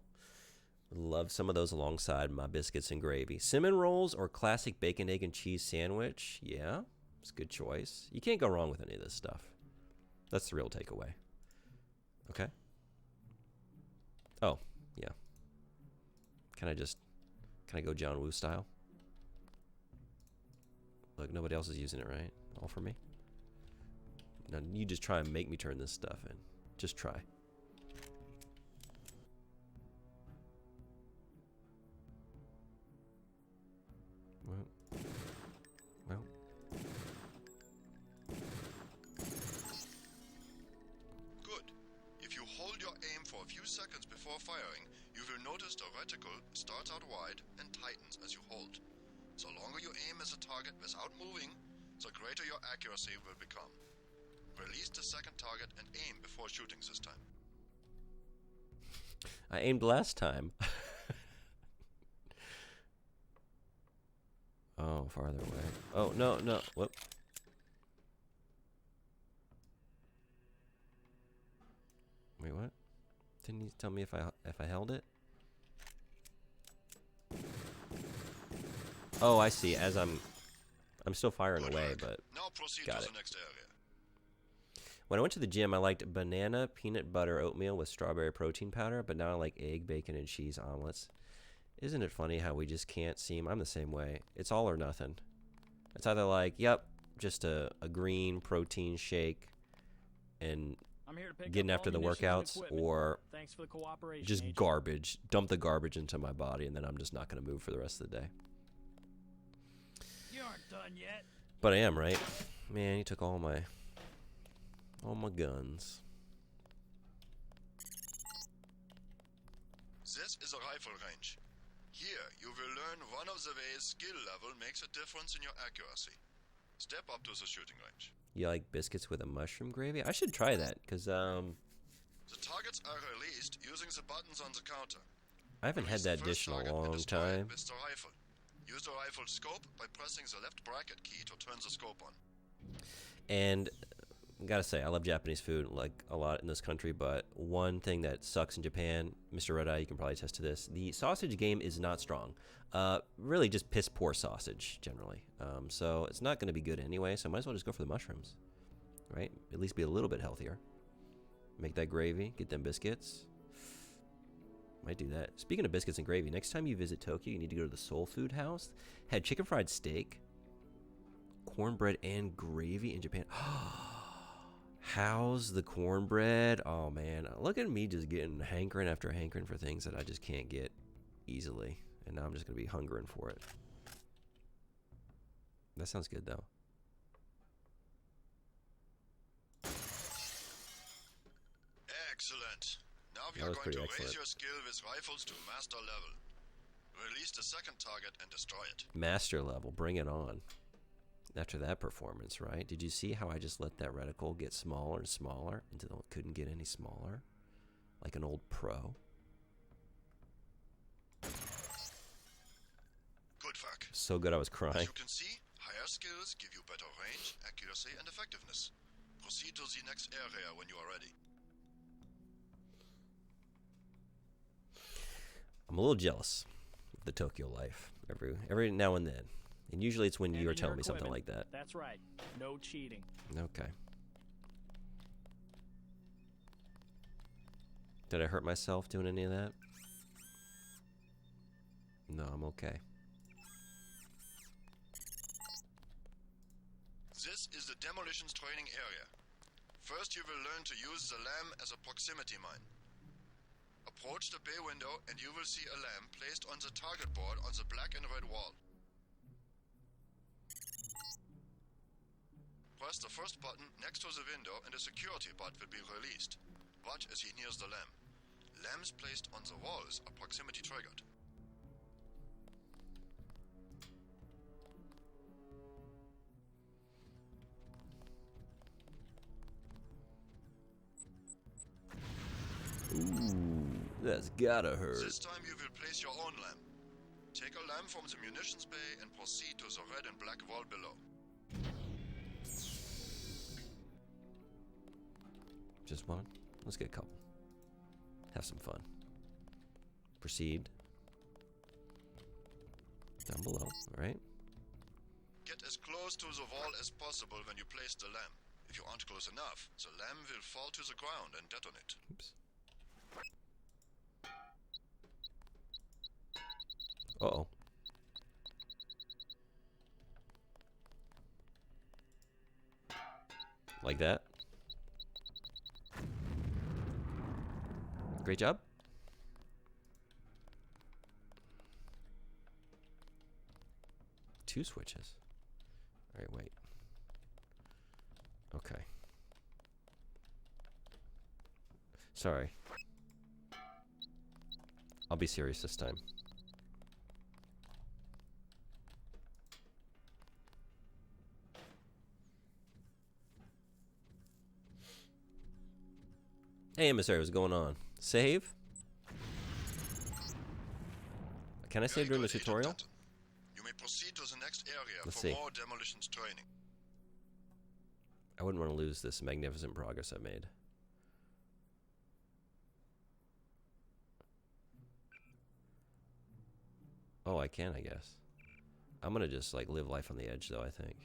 Love some of those alongside my biscuits and gravy. Cinnamon rolls or classic bacon, egg, and cheese sandwich. Yeah, it's a good choice. You can't go wrong with any of this stuff. That's the real takeaway. Okay. Oh, yeah. Can I go John Woo style? Look, nobody else is using it, right? All for me? Now, you just try and make me turn this stuff in. Just try. Well. Good. If you hold your aim for a few seconds before firing, you will notice the reticle starts out wide and tightens as you hold. The longer you aim as a target without moving, the greater your accuracy will become. Release the second target and aim before shooting this time. I aimed last time. Oh, farther away. Oh, no. Whoop. Wait, what? Didn't you tell me if I held it? Oh, I see. As I'm still firing Good away, work. but Now proceed got to it. the next area. When I went to the gym, I liked banana peanut butter oatmeal with strawberry protein powder, but now I like egg, bacon, and cheese omelets. Isn't it funny how we just can't seem? I'm the same way. It's all or nothing. It's either like, yep, just a green protein shake and I'm here to pick getting up after all the munitions and workouts, equipment. or Thanks for the cooperation, just Agent. garbage. Dump the garbage into my body, and then I'm just not going to move for the rest of the day. You aren't done yet. But I am, right? Man, he took all my guns. This is a rifle range. Here, you will learn one of the ways skill level makes a difference in your accuracy. Step up to the shooting range. You like biscuits with a mushroom gravy? I should try that, because The targets are released using the buttons on the counter. I haven't had Release the that first dish in a target and long destroy it time. with the rifle. Use the rifle scope by pressing the left bracket key to turn the scope on. And gotta say, I love Japanese food like a lot in this country, but one thing that sucks in Japan, Mr. Red Eye, you can probably attest to this, the sausage game is not strong. Really just piss poor sausage, generally. So it's not going to be good anyway, so I might as well just go for the mushrooms, right? At least be a little bit healthier. Make that gravy, get them biscuits. Might do that. Speaking of biscuits and gravy, next time you visit Tokyo, you need to go to the Soul Food House. Had chicken fried steak, cornbread, and gravy in Japan. How's the cornbread? Oh, man. Look at me just getting hankering after hankering for things that I just can't get easily. And now I'm just going to be hungering for it. That sounds good, though. Excellent. Now we That are was going to pretty excellent. raise your skill with rifles to master level. Release the second target and destroy it. Master level. Bring it on. After that performance, right? Did you see how I just let that reticle get smaller and smaller until it couldn't get any smaller? Like an old pro. Good work. back. So good I was As crying. you can see, higher skills give you better range, accuracy, and effectiveness. Proceed to the next area when you are ready. I'm a little jealous of the Tokyo life every now and then. And usually it's when And you're in your telling me something equipment. like that. That's right. No cheating. Okay. Did I hurt myself doing any of that? No, I'm okay. This is the demolitions training area. First you will learn to use the lamp as a proximity mine. Approach the bay window and you will see a lamp placed on the target board on the black and red wall. Press the first button next to the window and a security bot will be released. Watch as he nears the lamp. Lamps placed on the walls are proximity triggered. Ooh, that's gotta hurt. This time you will place your own lamp. Take a lamp from the munitions bay and proceed to the red and black wall below. Just one? Let's get a couple. Have some fun. Proceed. Down below, alright? Get as close to the wall as possible when you place the lamp. If you aren't close enough, the lamp will fall to the ground and detonate. Oops. Uh-oh. Like that. Great job. Two switches. All right, wait. Okay. Sorry. I'll be serious this time. Hey, emissary, what's going on? Save? Can I save during the tutorial? You may proceed to the next area Let's for see. more demolitions training. I wouldn't want to lose this magnificent progress I made. Oh, I can, I guess. I'm gonna just like live life on the edge, though, I think.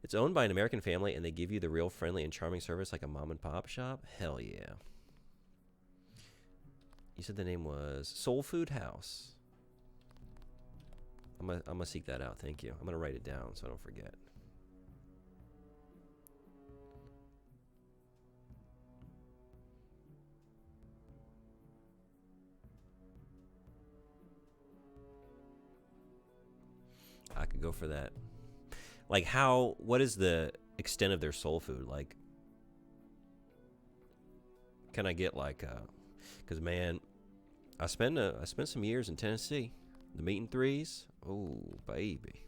It's owned by an American family, and they give you the real friendly and charming service like a mom and pop shop? Hell yeah. You said the name was Soul Food House. I'm gonna seek that out, thank you. I'm gonna write it down so I don't forget. I could go for that. Like what is the extent of their soul food? Like, can I get like, cause man, I spent some years in Tennessee. The meat and threes, oh baby.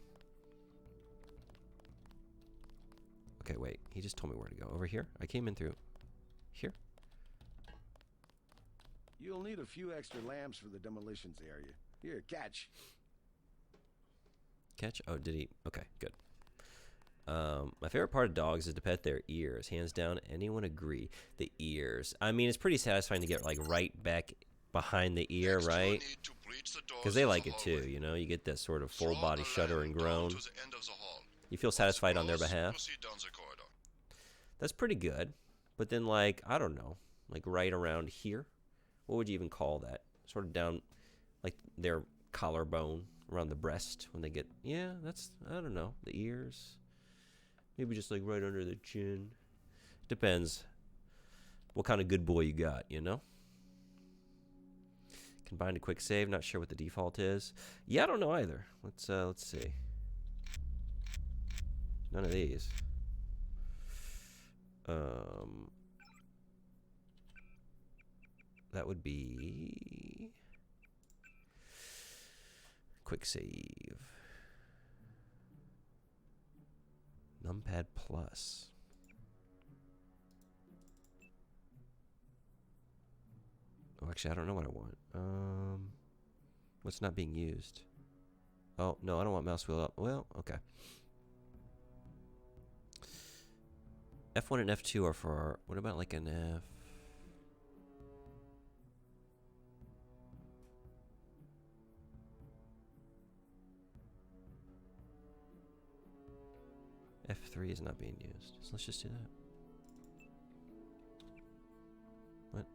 Okay, wait, he just told me where to go. Over here? I came in through here. You'll need a few extra lamps for the demolitions area. Here, catch. Catch? Oh, did he? Okay, good. My favorite part of dogs is to pet their ears. Hands down, anyone agree? The ears. I mean, it's pretty satisfying to get like right back behind the ear, Next, you'll right? need to breach the doors Because they of the like it too, hallway. you know? You get that sort of full Draw body a shudder lamp and down groan. to the end of the hall. You feel Once satisfied on their closed, behalf. proceed down the corridor. That's pretty good. But then, like, I don't know, like right around here, what would you even call that? Sort of down, like their collarbone, around the breast when they get, yeah, that's, I don't know, the ears. Maybe just like right under the chin. Depends what kind of good boy you got, you know? Combined to quick save, not sure what the default is. Yeah, I don't know either. Let's see. None of these. That would be quick save. Numpad plus. Oh, actually, I don't know what I want. What's not being used? Oh, no, I don't want mouse wheel up. Well, okay. F1 and F2 are for... What about like an F... F3 is not being used. So let's just do that. What?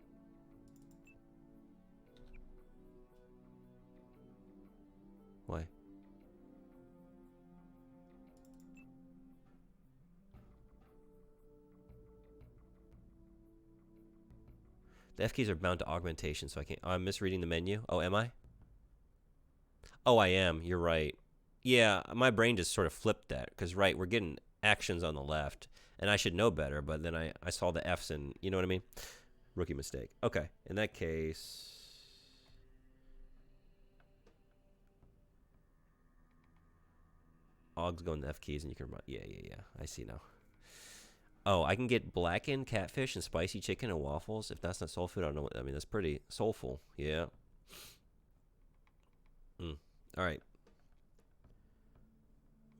Why? The F keys are bound to augmentation, so I can't... I'm misreading the menu. Oh, am I? Oh, I am. You're right. Yeah, my brain just sort of flipped that. Because, right, we're getting actions on the left. And I should know better, but then I saw the Fs and... You know what I mean? Rookie mistake. Okay, in that case... Aug's going to F keys and you can... Yeah. I see now. Oh, I can get blackened catfish and spicy chicken and waffles. If that's not soul food, I don't know what... I mean, that's pretty soulful. Yeah. All right.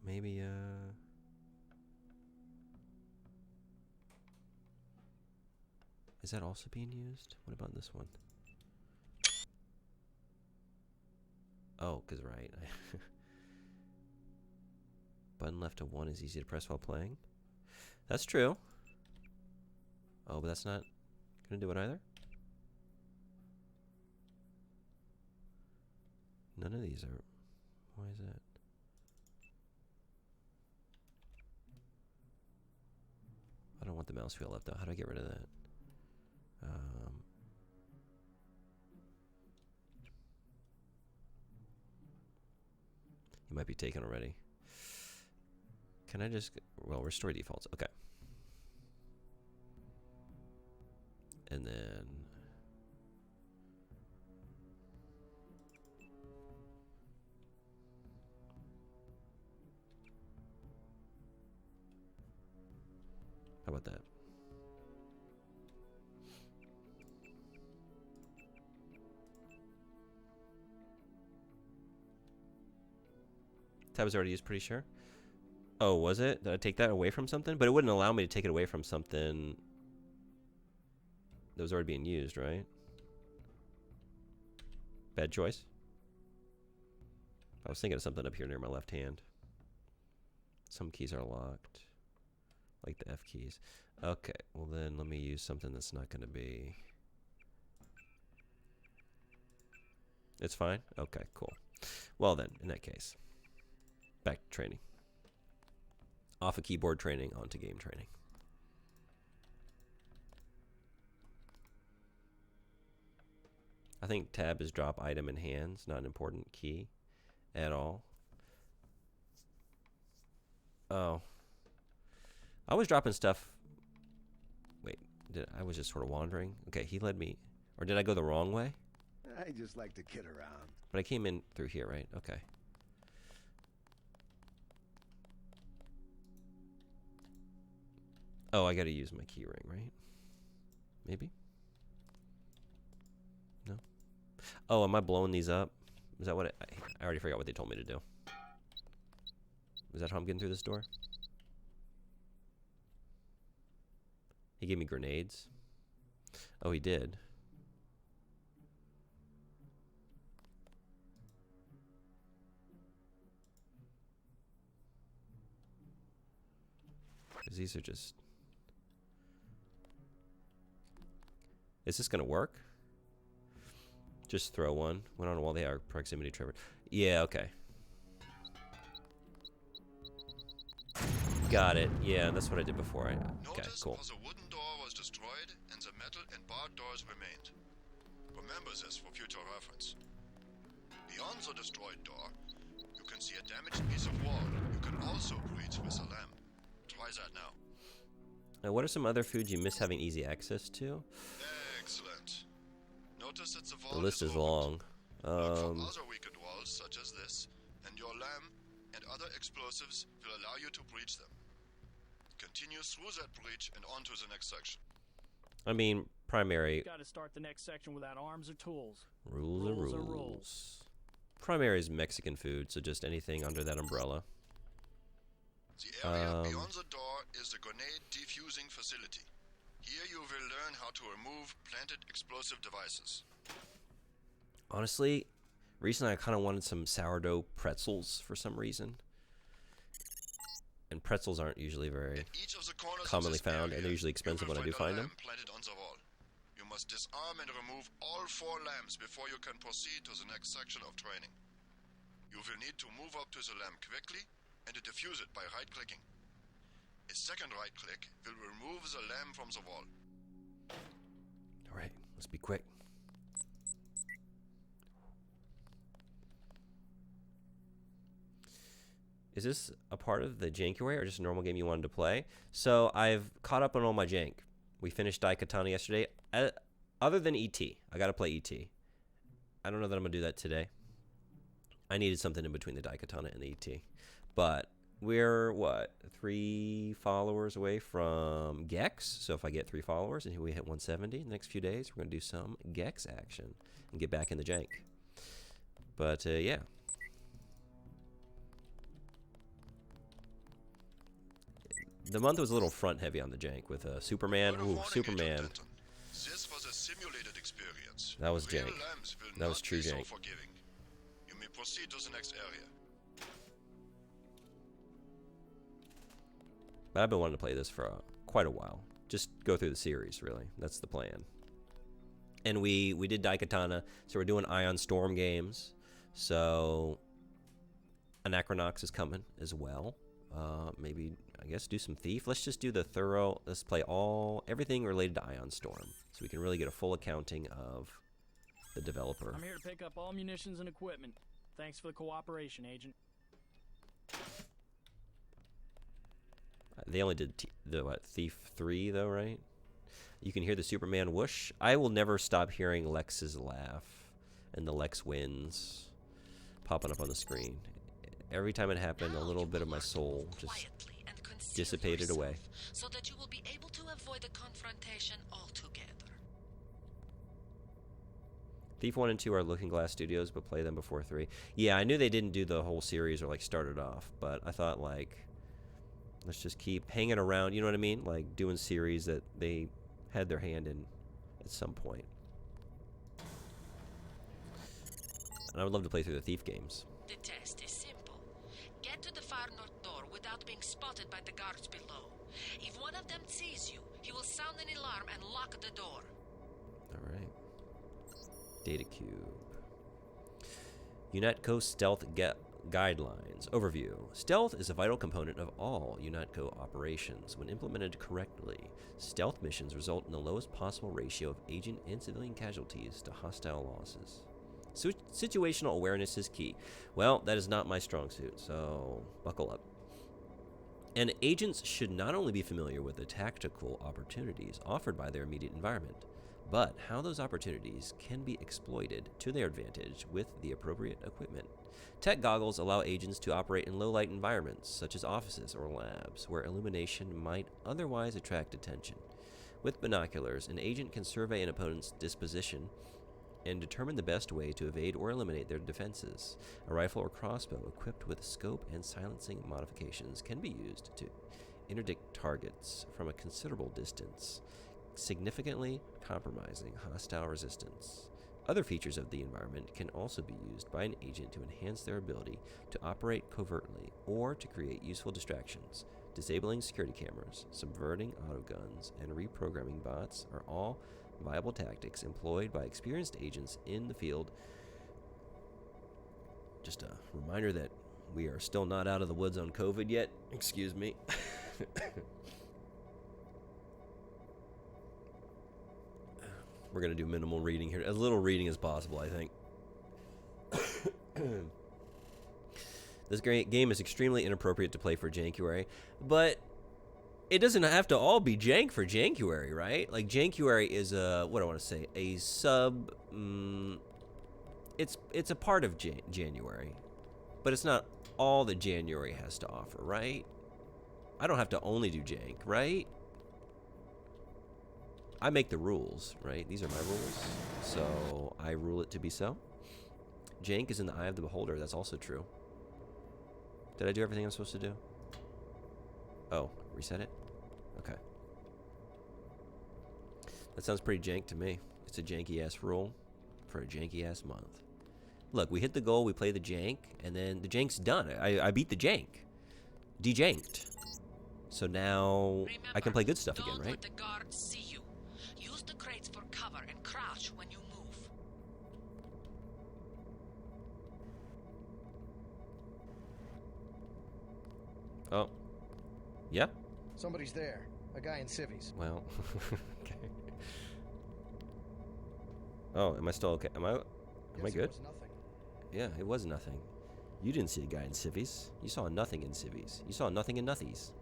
Maybe, is that also being used? What about this one? Oh, because, right. Button left to 1 is easy to press while playing. That's true. Oh, but that's not going to do it either? None of these are... Why is that? I don't want the mouse wheel up, though. How do I get rid of that? You might be taken already. Can I just... Well, restore defaults. Okay. And then... How about that? Tab was already used, pretty sure. Oh, was it? Did I take that away from something? But it wouldn't allow me to take it away from something that was already being used, right? Bad choice. I was thinking of something up here near my left hand. Some keys are locked. Like the F keys. Okay, well then let me use something that's not going to be... It's fine? Okay, cool. Well then, in that case. Back to training. Off of keyboard training, onto game training. I think tab is drop item in hands, not an important key at all. Oh. I was dropping stuff. Wait, I was just sort of wandering. Okay, he led me. Or did I go the wrong way? I just like to kid around. But I came in through here, right? Okay. Oh, I gotta use my key ring, right? Maybe? No? Oh, am I blowing these up? Is that what I already forgot what they told me to do. Is that how I'm getting through this door? He gave me grenades. Oh, he did. Because these are just... Is this gonna work? Just throw one. Went on a wall. They are proximity trigger. Yeah, okay. Got it. Yeah, that's what I did before. Okay, cool. Notice how the wooden door was destroyed and the metal and barred doors remained. Remember this for future reference. Beyond the destroyed door, you can see a damaged piece of wall. You can also breach with a lamp. Try that now. Now, what are some other foods you miss having easy access to? Excellent. Notice that the The wall list is opened. long. Look for other weakened walls such as this, and your lamp and other explosives will allow you to breach them. Continue through that breach and on to the next section. I mean, primary Got to start the next section without arms or tools. rules are Rules are rules. rules. primary is Mexican food, so just anything under that umbrella. The area beyond the door is the grenade defusing facility. Here you will learn how to remove planted explosive devices. Honestly, recently I kind of wanted some sourdough pretzels for some reason. And pretzels aren't usually very commonly found, and they're usually expensive when I do find them. Planted on the wall. You must disarm and remove all 4 lamps before you can proceed to the next section of training. You will need to move up to the lamp quickly and to defuse it by right-clicking. A second right-click will remove the lamp from the wall. Alright, let's be quick. Is this a part of the Jankuary or just a normal game you wanted to play? So I've caught up on all my Jank. We finished Daikatana yesterday. Other than ET, I gotta play ET. I don't know that I'm gonna do that today. I needed something in between the Daikatana and the ET. But we're, what, 3 followers away from Gex. So if I get 3 followers and we hit 170 in the next few days, we're gonna do some Gex action and get back in the Jank. But yeah. The month was a little front heavy on the jank with Superman. Ooh, Superman. This was a simulated experience. That was Real jank. lamps will That was not true be so jank. forgiving. You may proceed to the next area. But I've been wanting to play this for quite a while. Just go through the series, really. That's the plan. And we did Daikatana, so we're doing Ion Storm games. So Anachronox is coming as well. Maybe, I guess, do some Thief. Let's just do the thorough. Let's play everything related to Ion Storm, so we can really get a full accounting of the developer. I'm here to pick up all munitions and equipment. Thanks for the cooperation, Agent. They only did Thief 3 though, right? You can hear the Superman whoosh. I will never stop hearing Lex's laugh and the Lex wins popping up on the screen. Every time it happened, a little bit of my soul just dissipated away. So that you will be able to avoid the confrontation altogether. Thief 1 and 2 are Looking Glass Studios, but play them before 3. Yeah, I knew they didn't do the whole series or like start it off, but I thought like, let's just keep hanging around, you know what I mean? Like doing series that they had their hand in at some point. And I would love to play through the Thief games. The test is simple. Get to the far north door without being spotted by the guards below. If one of them sees you, he will sound an alarm and lock the door. Alright. Data Cube. UNATCO Stealth Guidelines. Overview. Stealth is a vital component of all UNATCO operations. When implemented correctly, stealth missions result in the lowest possible ratio of agent and civilian casualties to hostile losses. Situational awareness is key. Well, that is not my strong suit, so buckle up. And agents should not only be familiar with the tactical opportunities offered by their immediate environment, but how those opportunities can be exploited to their advantage with the appropriate equipment. Tech goggles allow agents to operate in low-light environments, such as offices or labs, where illumination might otherwise attract attention. With binoculars, an agent can survey an opponent's disposition and determine the best way to evade or eliminate their defenses. A rifle or crossbow equipped with scope and silencing modifications can be used to interdict targets from a considerable distance, significantly compromising hostile resistance. Other features of the environment can also be used by an agent to enhance their ability to operate covertly or to create useful distractions. Disabling security cameras, subverting autoguns, and reprogramming bots are all viable tactics employed by experienced agents in the field. Just a reminder that we are still not out of the woods on COVID yet. Excuse me. We're going to do minimal reading here. As little reading as possible, I think. This game is extremely inappropriate to play for Jankuary, but it doesn't have to all be jank for Jankuary, right? Like, Jankuary is a, what do I want to say, a sub, it's a part of January, but it's not all that January has to offer, right? I don't have to only do jank, right? I make the rules, right? These are my rules, so I rule it to be so. Jank is in the eye of the beholder. That's also true. Did I do everything I'm supposed to do? Oh, reset it? Okay. That sounds pretty jank to me. It's a janky-ass rule for a janky-ass month. Look, we hit the goal, we play the jank, and then the jank's done. I beat the jank. De-janked. So now I can play good stuff again, right? Don't let the guards see you. Use the crates for cover and crouch when you move. Oh. Yeah? Somebody's there. A guy in civvies. Well, okay. Oh, am I still okay? Am I good? It was nothing. Yeah, it was nothing. You didn't see a guy in civvies. You saw nothing in civvies. You saw nothing in nothies.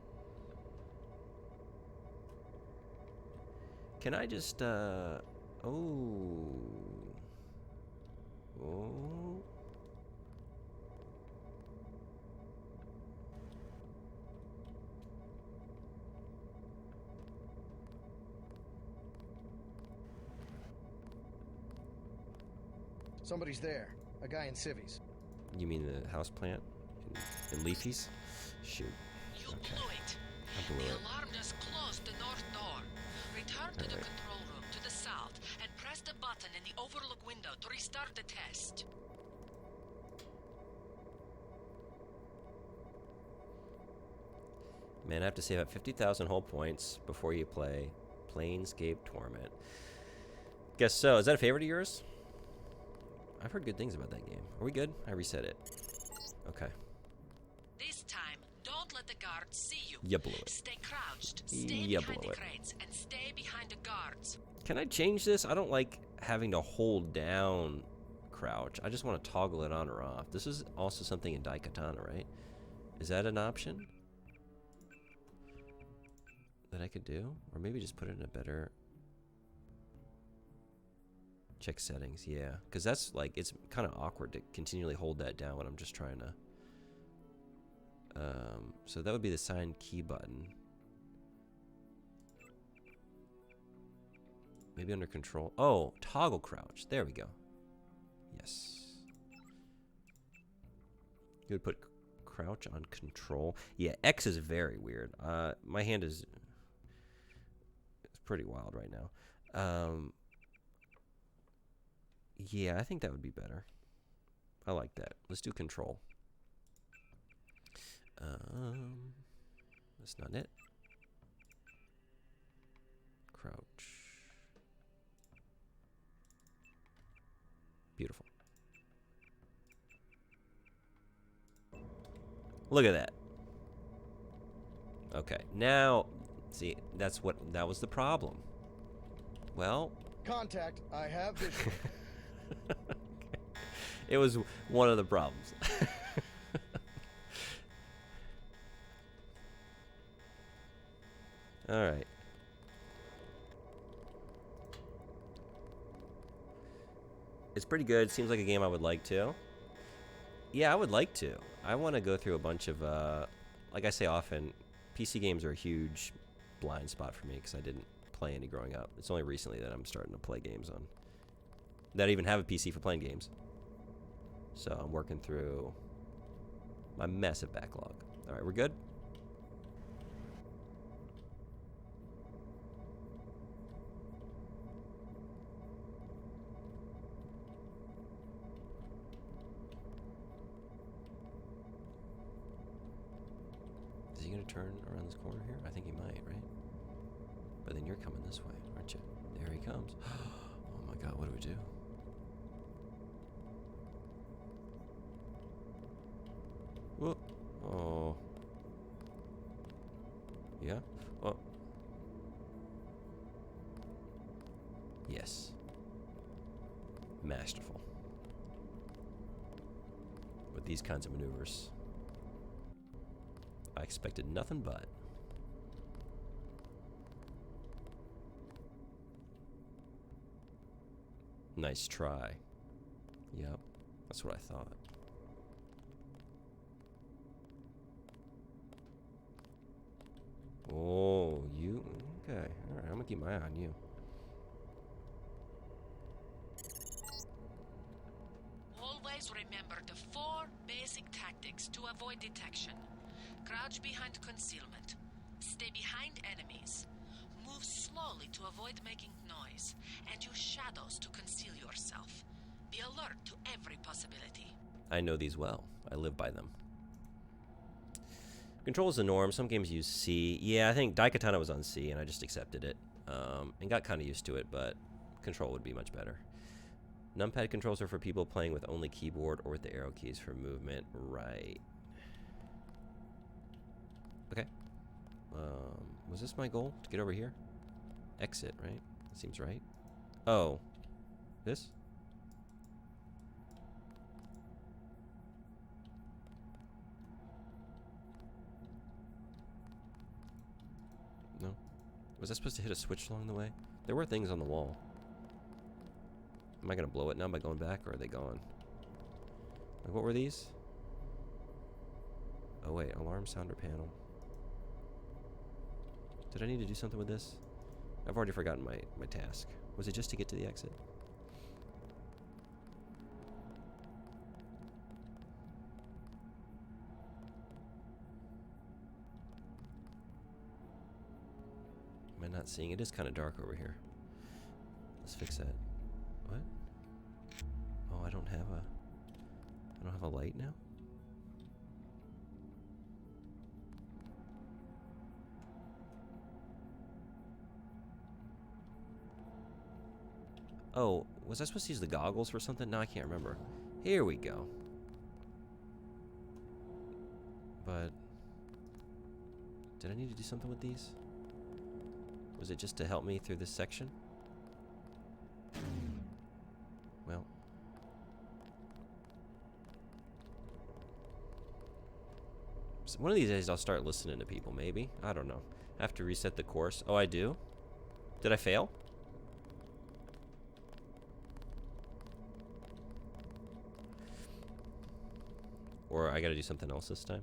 Can I just, oh. Oh. Somebody's there. A guy in civvies. You mean the houseplant in Leafy's? Shoot. You Okay. blew it. I blew The it. alarm just closed the north door. Return to the control room to the south and press the button in the overlook window to restart the test. Man, I have to save up 50,000 whole points before you play Planescape Torment. Guess so. Is that a favorite of yours? I've heard good things about that game. Are we good? I reset it. Okay. This time, don't let the guards see you. You blew it. Stay crouched. Stay You behind blew the it. crates and stay behind the guards. Can I change this? I don't like having to hold down crouch. I just want to toggle it on or off. This is also something in Daikatana, right? Is that an option that I could do? Or maybe just put it in a better... Check settings, yeah. Because that's like, it's kind of awkward to continually hold that down when I'm just trying to... so that would be the sign key button. Maybe under control. Oh, toggle crouch. There we go. Yes. You would put crouch on control. Yeah, X is very weird. My hand is... It's pretty wild right now. Yeah, I think that would be better. I like that. Let's do control. That's not it. Crouch. Beautiful. Look at that. Okay, now, see, that was the problem. Well... Contact. I have vision. Okay. It was one of the problems. All right. It's pretty good. Seems like a game I would like to. Yeah, I would like to. I want to go through a bunch of, like I say often, PC games are a huge blind spot for me because I didn't play any growing up. It's only recently that I'm starting to play games on that I even have a PC for playing games. So I'm working through my massive backlog. All right, we're good? Is he going to turn around this corner here? I think he might, right? But then you're coming this way, aren't you? There he comes. Oh my god, what do we do? Whoa. Oh. Yeah? Oh. Yes. Masterful. With these kinds of maneuvers, I expected nothing but. Nice try. Yep, that's what I thought. Oh, you? Okay, alright, I'm gonna keep my eye on you. Hallway Always remember the 4 basic tactics to avoid detection. Crouch behind concealment. Stay behind enemies. Move slowly to avoid making noise. And use shadows to conceal yourself. Be alert to every possibility. I know these well. I live by them. Control is the norm. Some games use C. Yeah, I think Daikatana was on C, and I just accepted it. And got kind of used to it, but control would be much better. Numpad controls are for people playing with only keyboard or with the arrow keys for movement. Right. Okay. Was this my goal? To get over here? Exit, right? That seems right. Oh. This? No. Was I supposed to hit a switch along the way? There were things on the wall. Am I going to blow it now by going back, or are they gone? Like, what were these? Oh, wait. Alarm sounder panel. Did I need to do something with this? I've already forgotten my task. Was it just to get to the exit? Am I not seeing? It is kind of dark over here. Let's fix that. What? Oh, I don't have a light now? Oh, was I supposed to use the goggles for something? No, I can't remember. Here we go. But did I need to do something with these? Was it just to help me through this section? Well. So one of these days I'll start listening to people, maybe. I don't know. I have to reset the course. Oh, I do? Did I fail? Or I gotta do something else this time?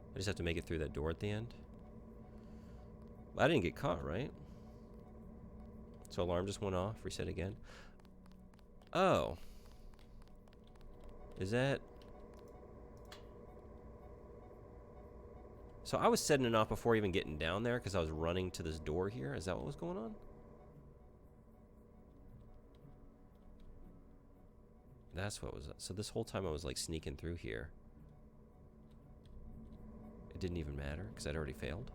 I just have to make it through that door at the end. I didn't get caught, right? So alarm just went off. Reset again. Oh. Is that... So I was setting it off before even getting down there because I was running to this door here. Is that what was going on? That's what was... So this whole time I was like sneaking through here. It didn't even matter because I'd already failed.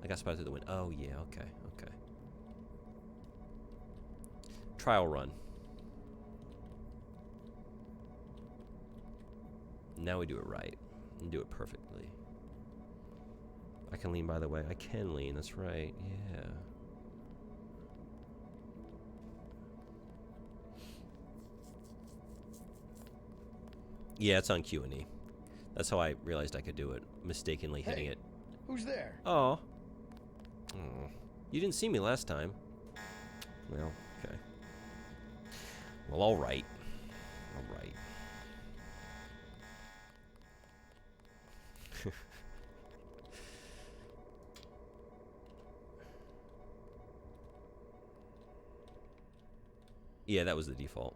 I got spotted through the window. Oh, yeah, okay, okay. Trial run. Now we do it right. And do it perfectly. I can lean, by the way. I can lean, that's right, yeah. Yeah, it's on Q&E. That's how I realized I could do it. Mistakenly hitting it. Who's there? Oh. Oh. You didn't see me last time. Well, okay. Well, alright. Alright. Yeah, that was the default.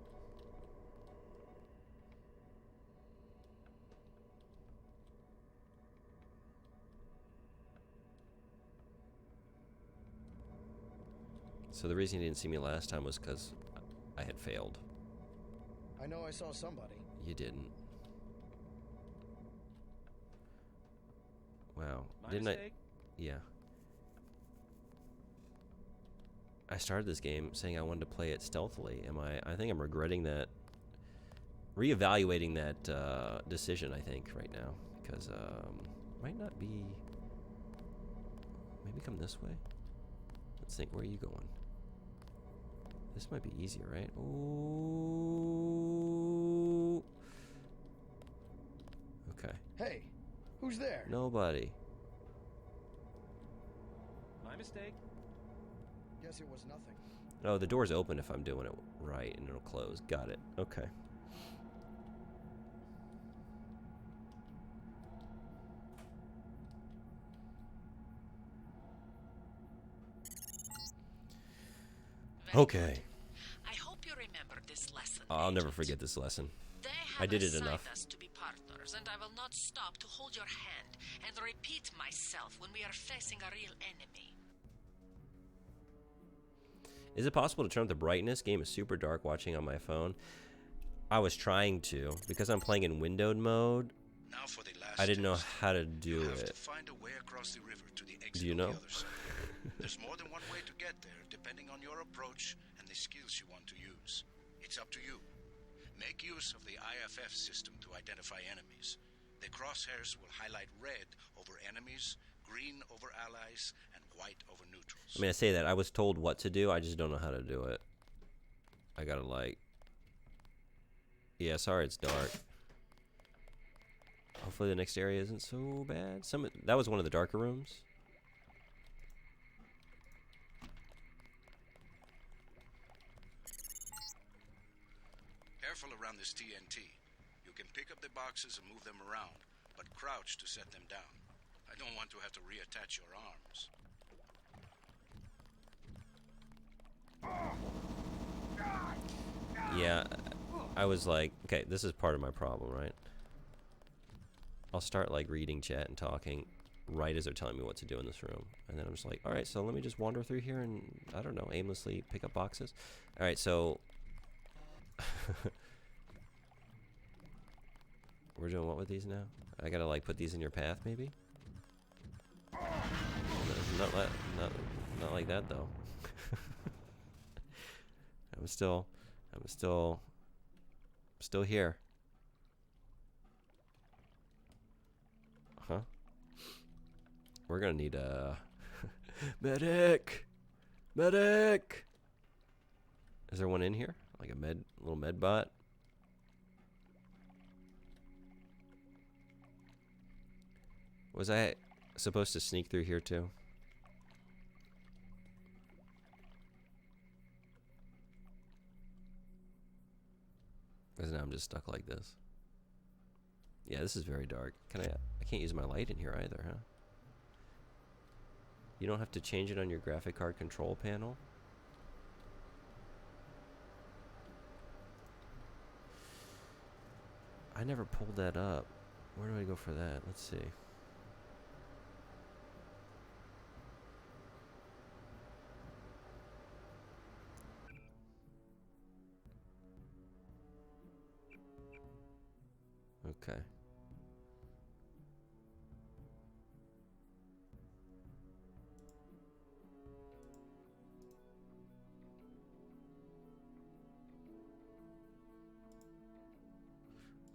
So the reason you didn't see me last time was because I had failed. I know I saw somebody. You didn't. Wow. Didn't mistake? Yeah. I started this game saying I wanted to play it stealthily. I think I'm regretting that. Reevaluating that decision, I think, right now. Because might not be... Maybe come this way? Let's think, where are you going? This might be easier, right? Ooh. Okay. Hey, who's there? Nobody. My mistake. Guess it was nothing. Oh, the door's open if I'm doing it right, and it'll close. Got it. Okay. Okay. I hope you remember this lesson. I'll never Agent. forget this lesson. They I have did it assigned enough. us to be partners, and I will not stop to hold your hand and repeat myself when we are facing a real enemy. Is it possible to turn up the brightness? Game is super dark watching on my phone. I was trying to, because I'm playing in windowed mode. Now for the last I didn't know test. how to do You have it. to find a way across the river to the exit Do you on know? the other side. There's more than one way to get there, depending on your approach and the skills you want to use. It's up to you. Make use of the IFF system to identify enemies. The crosshairs will highlight red over enemies, green over allies, and white over neutrals. I mean, I say that. I was told what to do. I just don't know how to do it. I gotta, like... Yeah, sorry it's dark. Hopefully the next area isn't so bad. That was one of the darker rooms. Careful around this TNT. You can pick up the boxes and move them around, but crouch to set them down. I don't want to have to reattach your arms. Yeah, I was like, okay, this is part of my problem, right? I'll start like reading chat and talking right as they're telling me what to do in this room. And then I'm just like, all right, so let me just wander through here and, I don't know, aimlessly pick up boxes. All right, so... We're doing what with these now? I gotta like put these in your path, maybe? Not like that, though. I'm still here. Huh? We're gonna need a medic. Medic. Is there one in here? Like a little med bot? Was I supposed to sneak through here too? Because now I'm just stuck like this. Yeah, this is very dark. I can't use my light in here either, huh? You don't have to change it on your graphic card control panel? I never pulled that up. Where do I go for that? Let's see. Okay.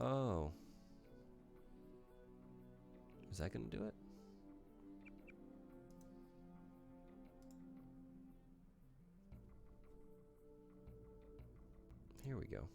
Oh. Is that gonna do it? Here we go.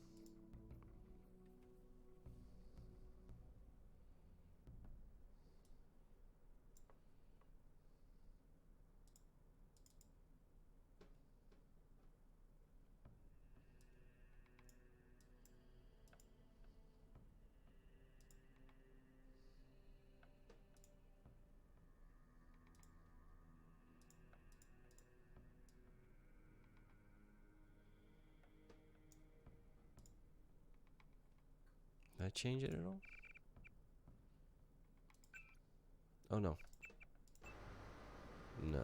Did I change it at all? Oh no. No.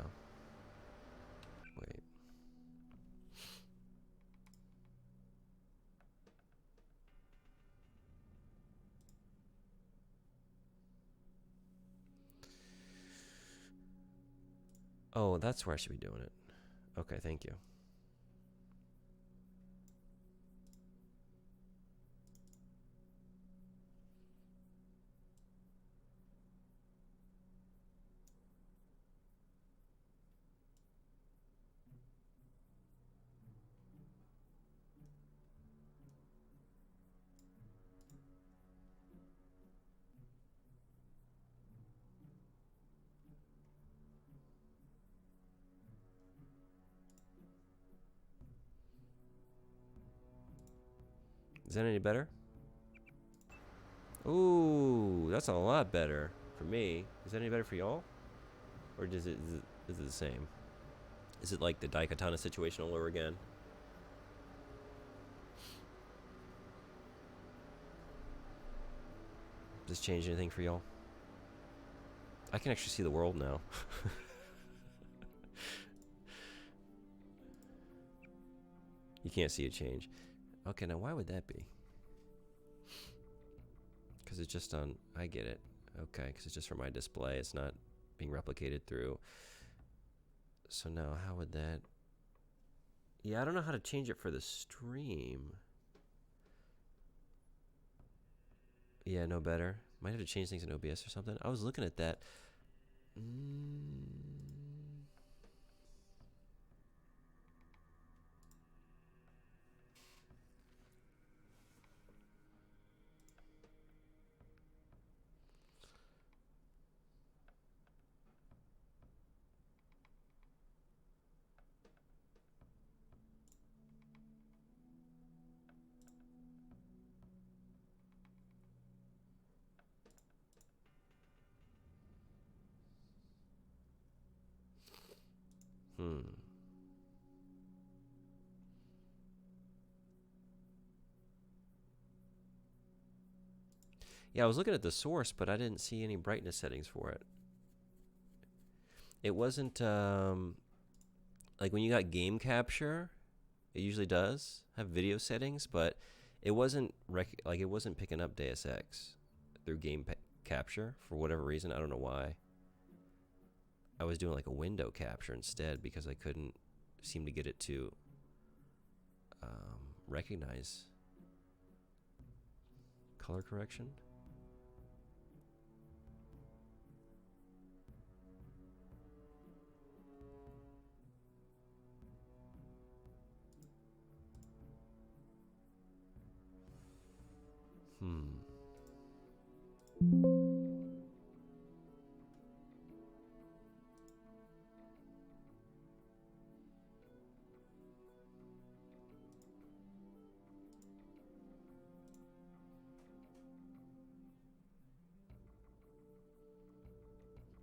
Wait. Oh, that's where I should be doing it. Okay, thank you. Is that any better? Ooh, that's a lot better for me. Is that any better for y'all? Or is it the same? Is it like the Daikatana situation all over again? Does this change anything for y'all? I can actually see the world now. You can't see a change. Okay, now why would that be? Because it's just on... I get it. Okay, because it's just for my display. It's not being replicated through. So now, how would that... Yeah, I don't know how to change it for the stream. Yeah, no better. Might have to change things in OBS or something. I was looking at that. Yeah, I was looking at the source, but I didn't see any brightness settings for it. It wasn't, like when you got game capture, it usually does have video settings, but it wasn't, it wasn't picking up Deus Ex through game capture for whatever reason. I don't know why. I was doing like a window capture instead because I couldn't seem to get it to recognize color correction.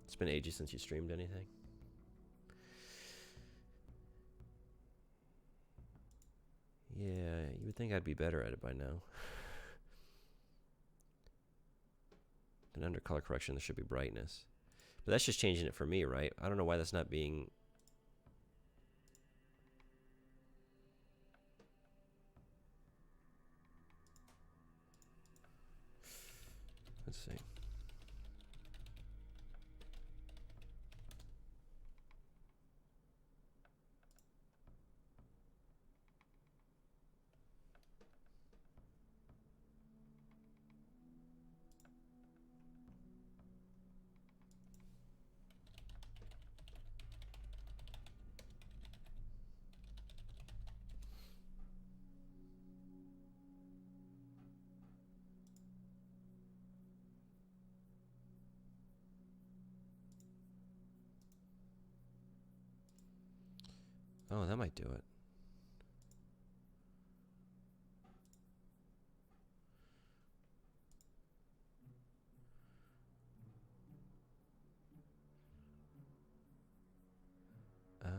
It's been ages since you streamed anything. Yeah, you would think I'd be better at it by now. And under color correction, there should be brightness. But that's just changing it for me, right? I don't know why that's not being... Let's see. Oh, that might do it. Oh.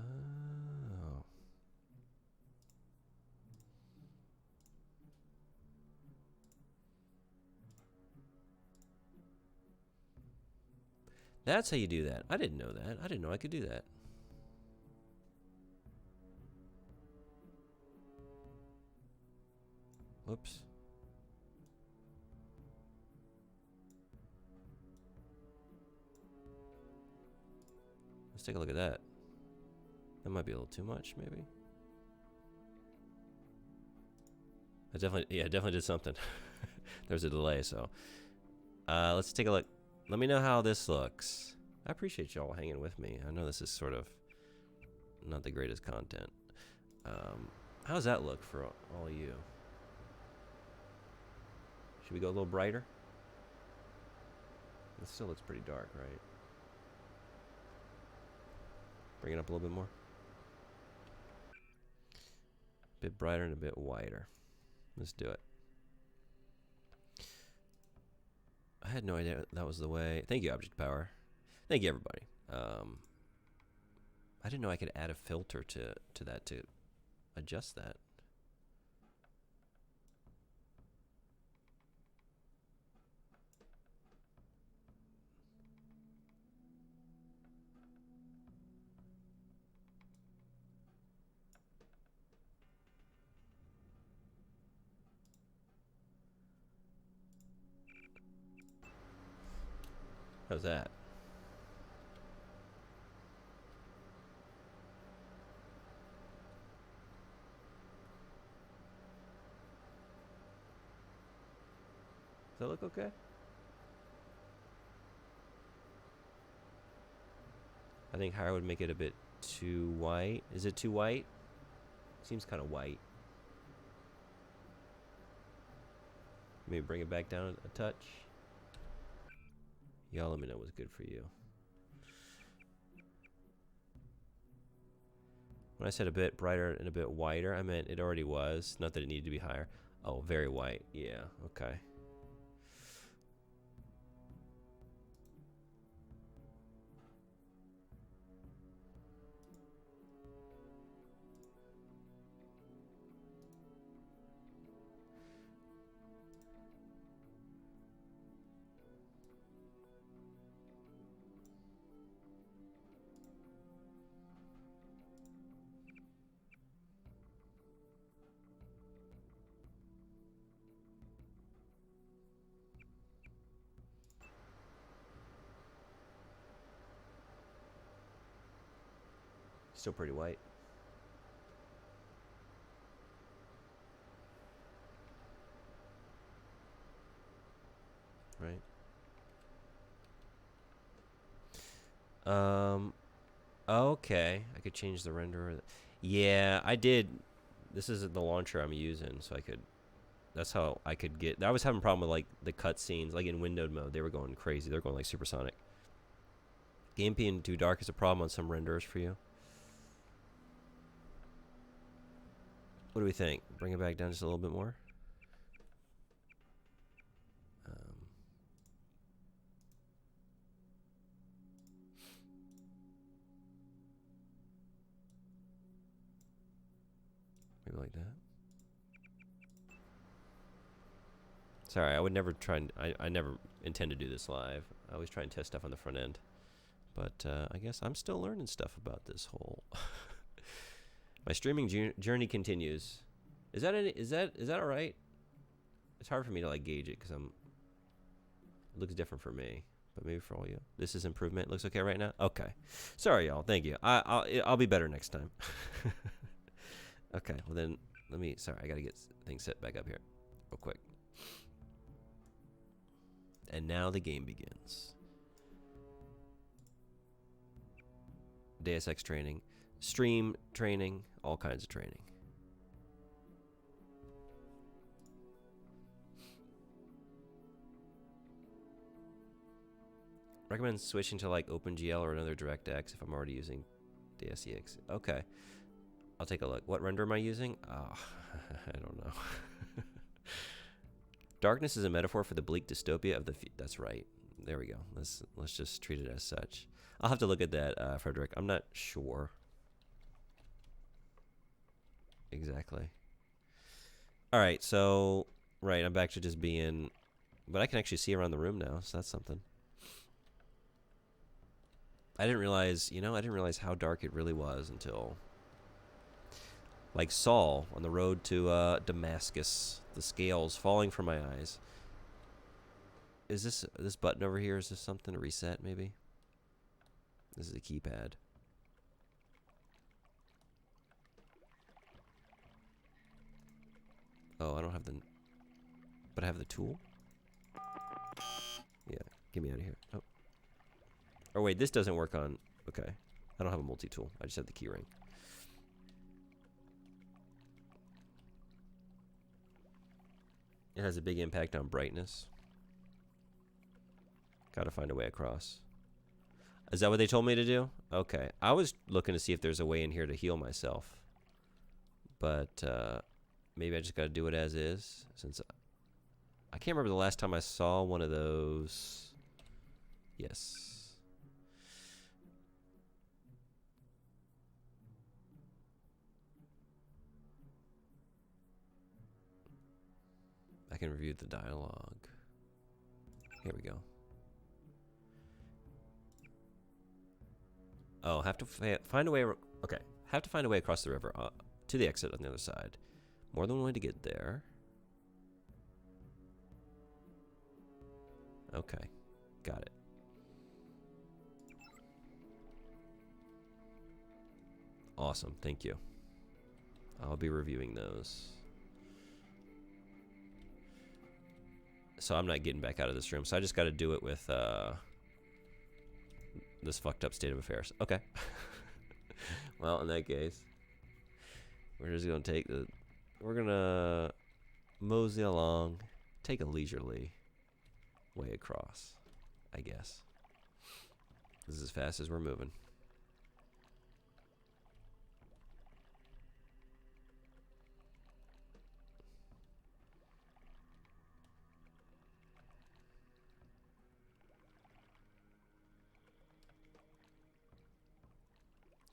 That's how you do that. I didn't know that. I didn't know I could do that. Whoops. Let's take a look at that. That might be a little too much, maybe. I definitely did something. There's a delay, so. Let's take a look. Let me know how this looks. I appreciate y'all hanging with me. I know this is sort of not the greatest content. How does that look for all of you? Should we go a little brighter? It still looks pretty dark, right? Bring it up a little bit more. A bit brighter and a bit wider. Let's do it. I had no idea that was the way. Thank you, Object Power. Thank you, everybody. I didn't know I could add a filter to that to adjust that. How's that? Does that look okay? I think higher would make it a bit too white. Is it too white? Seems kind of white. Maybe bring it back down a touch. Y'all let me know what's good for you. When I said a bit brighter and a bit whiter, I meant it already was. Not that it needed to be higher. Oh, very white. Yeah, okay. Still pretty white. Right. Okay. I could change the renderer. Yeah, I did. This isn't the launcher I'm using, so I could. That's how I could get. I was having a problem with like the cutscenes, like in windowed mode. They were going crazy. They're going like supersonic. Game being too dark is a problem on some renderers for you. What do we think? Bring it back down just a little bit more? Maybe like that. Sorry, I would never try and... I never intend to do this live. I always try and test stuff on the front end. But I guess I'm still learning stuff about this whole... My streaming journey continues. Is that all right? It's hard for me to like gauge it because it looks different for me, but maybe for all you. This is improvement. Looks okay right now. Okay, sorry y'all. Thank you. I'll be better next time. Okay, well then let me. Sorry, I gotta get things set back up here, real quick. And now the game begins. Deus Ex training. Stream training, all kinds of training. Recommend switching to like OpenGL or another DirectX if I'm already using Deus Ex. Okay, I'll take a look. What render am I using? Oh, I don't know. Darkness is a metaphor for the bleak dystopia of the. That's right. There we go. Let's just treat it as such. I'll have to look at that, Frederick. I'm not sure. Exactly. All right, so right, I'm back to just being, but I can actually see around the room now, so that's something. I didn't realize, I didn't realize how dark it really was until, like Saul on the road to Damascus, the scales falling from my eyes. Is this button over here? Is this something to reset? Maybe. This is a keypad. Oh, I don't have the... But I have the tool? Yeah, get me out of here. Oh. Or wait, this doesn't work on... Okay. I don't have a multi-tool. I just have the key ring. It has a big impact on brightness. Gotta find a way across. Is that what they told me to do? Okay. I was looking to see if there's a way in here to heal myself. But, maybe I just gotta do it as is, since I can't remember the last time I saw one of those. Yes. I can review the dialogue. Here we go. Oh, have to find a way. Okay, have to find a way across the river to the exit on the other side. More than one way to get there. Okay, got it. Awesome, thank you. I'll be reviewing those. So I'm not getting back out of this room, so I just got to do it with this fucked up state of affairs. Okay. Well, in that case, we're just gonna take the. We're gonna mosey along, take a leisurely way across, I guess. This is as fast as we're moving.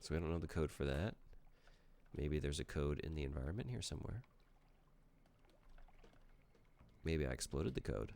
So we don't know the code for that. Maybe there's a code in the environment here somewhere. Maybe I exploded the code.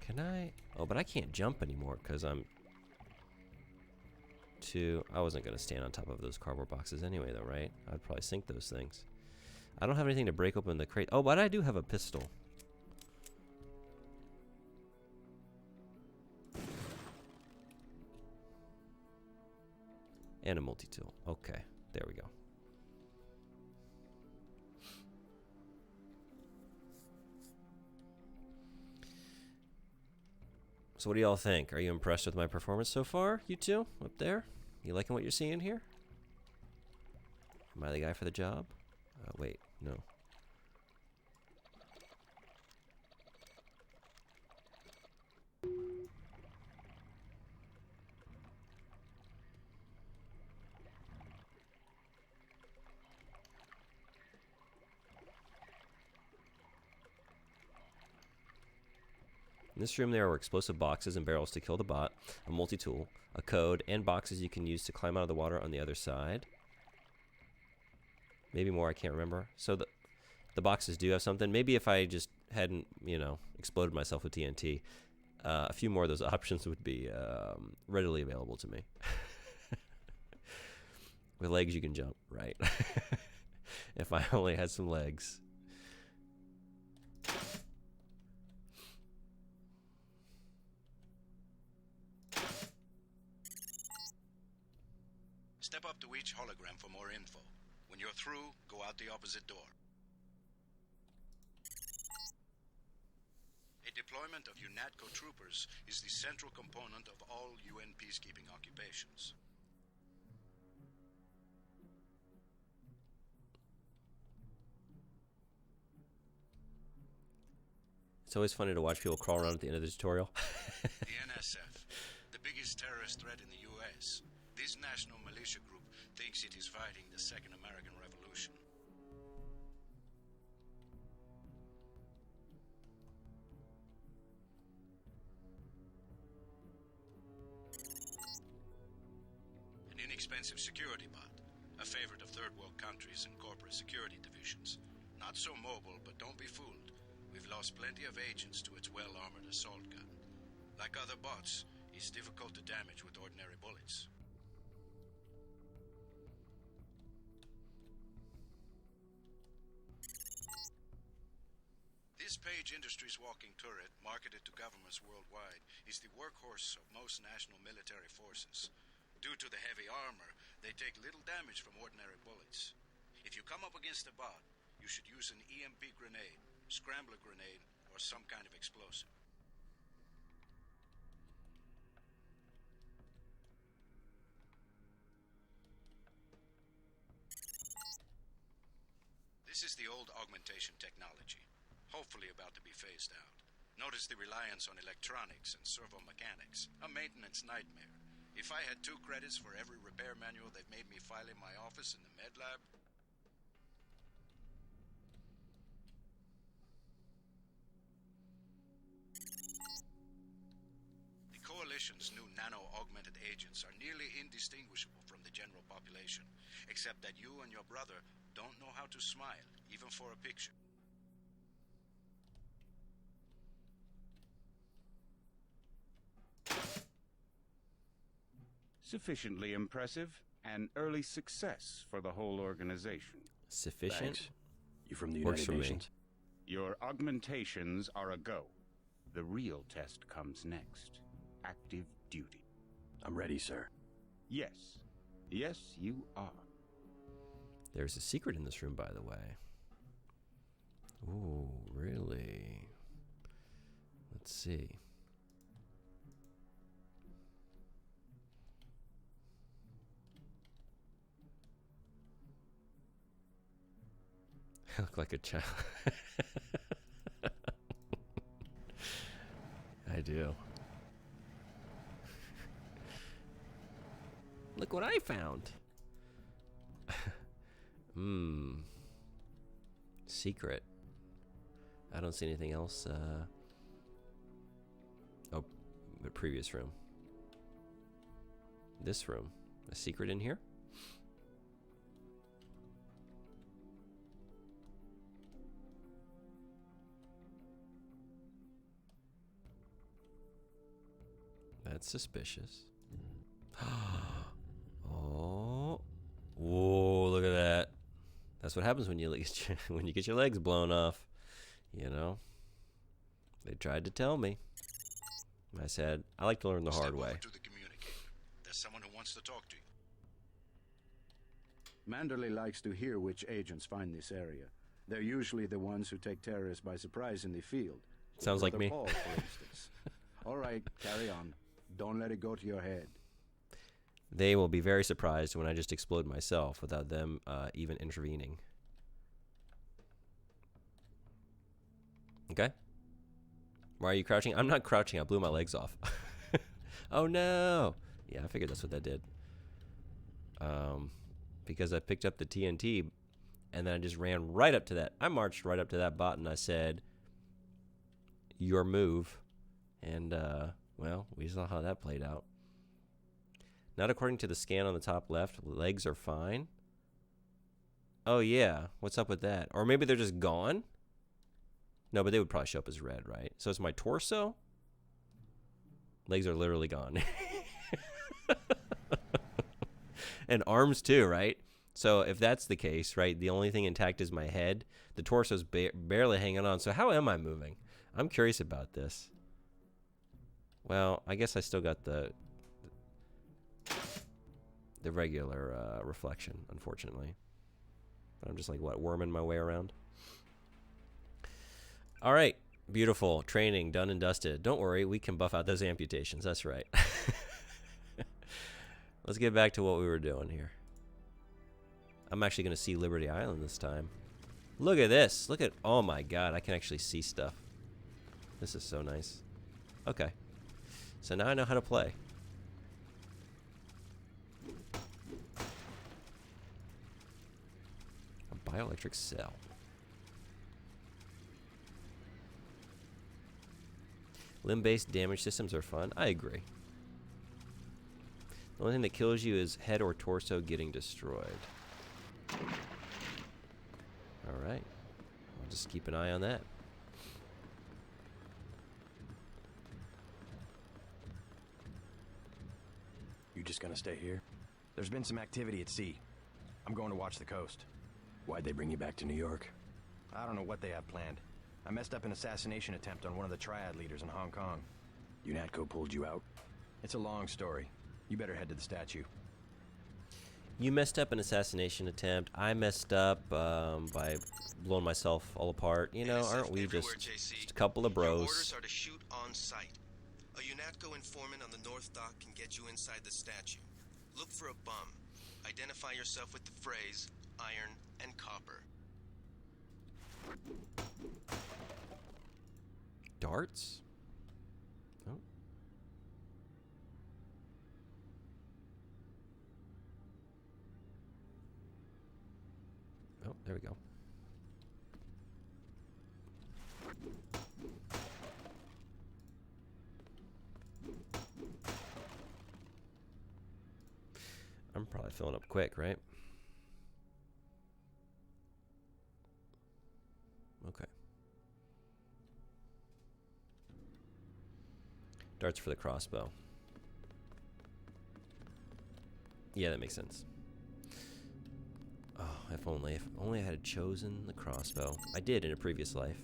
Can I? Oh, but I can't jump anymore because I'm too. I wasn't going to stand on top of those cardboard boxes anyway, though, right? I'd probably sink those things. I don't have anything to break open the crate. Oh, but I do have a pistol. And a multi-tool. Okay, there we go. So what do y'all think? Are you impressed with my performance so far, you two, up there? You liking what you're seeing here? Am I the guy for the job? Wait, no. In this room there are explosive boxes and barrels to kill the bot, a multi-tool, a code, and boxes you can use to climb out of the water on the other side. Maybe more, I can't remember. So the boxes do have something. Maybe if I just hadn't, you know, exploded myself with TNT, a few more of those options would be readily available to me. With legs you can jump, right? If I only had some legs. Step up to each hologram for more info. When you're through, go out the opposite door. A deployment of UNATCO troopers is the central component of all UN peacekeeping occupations. It's always funny to watch people crawl around at the end of the tutorial. The NSF, the biggest terrorist threat in the U.S. This national militia group thinks it is fighting the Second American Revolution. An inexpensive security bot, a favorite of third world countries and corporate security divisions. Not so mobile, but don't be fooled. We've lost plenty of agents to its well-armored assault gun. Like other bots, it's difficult to damage with ordinary bullets. Page Industries walking turret, marketed to governments worldwide, is the workhorse of most national military forces. Due to the heavy armor, they take little damage from ordinary bullets. If you come up against a bot, you should use an EMP grenade, scrambler grenade, or some kind of explosive. This is the old augmentation technology, hopefully about to be phased out. Notice the reliance on electronics and servo mechanics, a maintenance nightmare. If I had 2 credits for every repair manual they've made me file in my office in the med lab... The Coalition's new nano-augmented agents are nearly indistinguishable from the general population, except that you and your brother don't know how to smile, even for a picture. Sufficiently impressive, an early success for the whole organization. Sufficient? Thanks. You from the Works United for me. Nations? Your augmentations are a go. The real test comes next. Active duty. I'm ready, sir. Yes. Yes, you are. There's a secret in this room, by the way. Ooh, really? Let's see. I look like a child. I do. Look what I found. Secret. I don't see anything else. Oh, the previous room. This room. A secret in here? That's suspicious. Oh. Whoa, look at that. That's what happens when you get your legs blown off. You know? They tried to tell me. I said, I like to learn the hard way. Step over to the communicator. There's someone who wants to talk to you. Manderley likes to hear which agents find this area. They're usually the ones who take terrorists by surprise in the field. Sounds like me. Paul, for instance. All right, carry on. Don't let it go to your head. They will be very surprised when I just explode myself without them even intervening. Okay? Why are you crouching? I'm not crouching. I blew my legs off. Oh, no. Yeah, I figured that's what that did. Because I picked up the TNT, and then I just ran right up to that. I marched right up to that bot, and I said, your move. And, well, we saw how that played out. Not according to the scan on the top left. Legs are fine. Oh, yeah. What's up with that? Or maybe they're just gone? No, but they would probably show up as red, right? So it's my torso? Legs are literally gone. And arms too, right? So if that's the case, right, the only thing intact is my head. The torso's barely hanging on. So how am I moving? I'm curious about this. Well, I guess I still got the regular reflection, unfortunately. But I'm just like, what, worming my way around? All right, beautiful. Training done and dusted. Don't worry, we can buff out those amputations. That's right. Let's get back to what we were doing here. I'm actually going to see Liberty Island this time. Look at this. Look at, oh my God, I can actually see stuff. This is so nice. Okay. So now I know how to play. A bioelectric cell. Limb-based damage systems are fun. I agree. The only thing that kills you is head or torso getting destroyed. Alright. I'll just keep an eye on that. You just gonna stay here? There's been some activity at sea. I'm going to watch the coast. Why'd they bring you back to New York? I don't know what they have planned. I messed up an assassination attempt on one of the triad leaders in Hong Kong. UNATCO pulled you out? It's a long story. You better head to the statue. You messed up an assassination attempt. I messed up by blowing myself all apart. You know, aren't we just a couple of bros? Your orders are to shoot on sight. A UNATCO informant on the North Dock can get you inside the statue. Look for a bum. Identify yourself with the phrase, iron and copper. Darts? Oh. Oh, there we go. I'm probably filling up quick, right? Okay. Darts for the crossbow. Yeah, that makes sense. Oh, if only I had chosen the crossbow. I did in a previous life.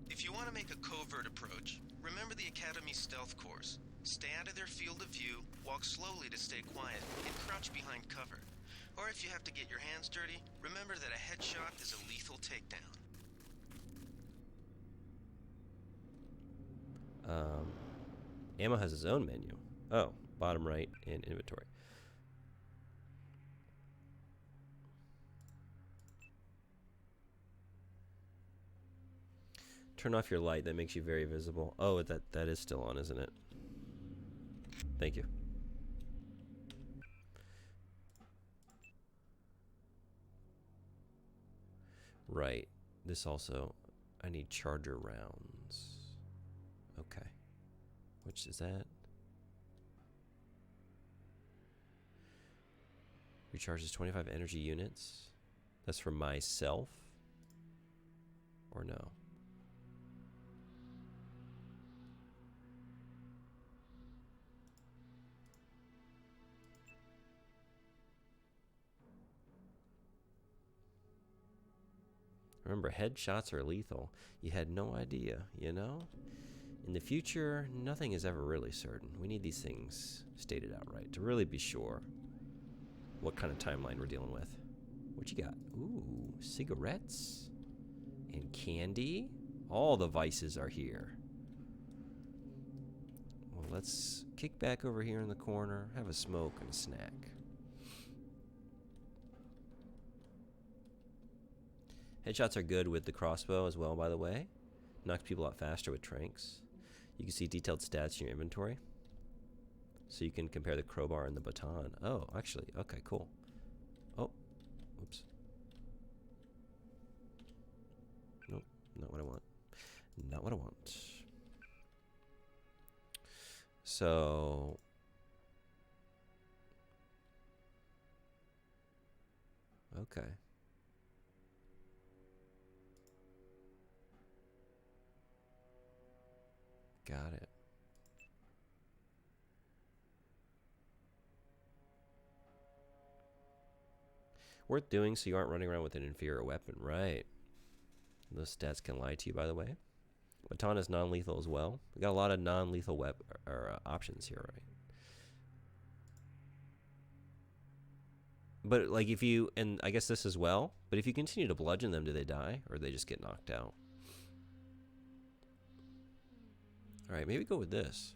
If you want to make a covert approach, remember the Academy stealth course. Stay out of their field of view, walk slowly to stay quiet, and crouch behind cover. Or if you have to get your hands dirty, remember that a headshot is a lethal takedown. Ammo has its own menu. Oh, bottom right in inventory. Turn off your light. That makes you very visible. Oh, that is still on, isn't it? Thank you. Right. This also, I need charger rounds. Okay. Which is that? Recharges 25 energy units. That's for myself? Or no? Remember, headshots are lethal. You had no idea, you know? In the future, nothing is ever really certain. We need these things stated outright to really be sure what kind of timeline we're dealing with. What you got? Ooh, cigarettes and candy. All the vices are here. Well, let's kick back over here in the corner, have a smoke and a snack. Headshots are good with the crossbow as well, by the way. Knocks people out faster with tranks. You can see detailed stats in your inventory. So you can compare the crowbar and the baton. Oh, actually, okay, cool. Oh, whoops. Nope, not what I want. Not what I want. So... okay. Got it. Worth doing so you aren't running around with an inferior weapon, right? Those stats can lie to you, by the way. Baton is non-lethal as well. We got a lot of non-lethal weapon options here, right? But like if you, and I guess this as well, but if you continue to bludgeon them, do they die or they just get knocked out? All right, maybe go with this.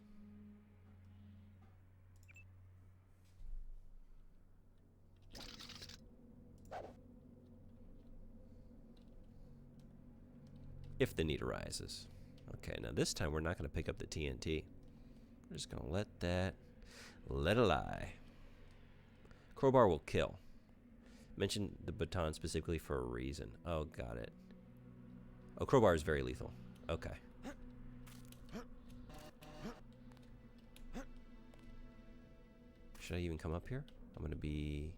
If the need arises. Okay, now this time we're not going to pick up the TNT. We're just going to let it lie. Crowbar will kill. Mention the baton specifically for a reason. Oh, got it. Oh, crowbar is very lethal. Okay. Should I even come up here? I'm going to be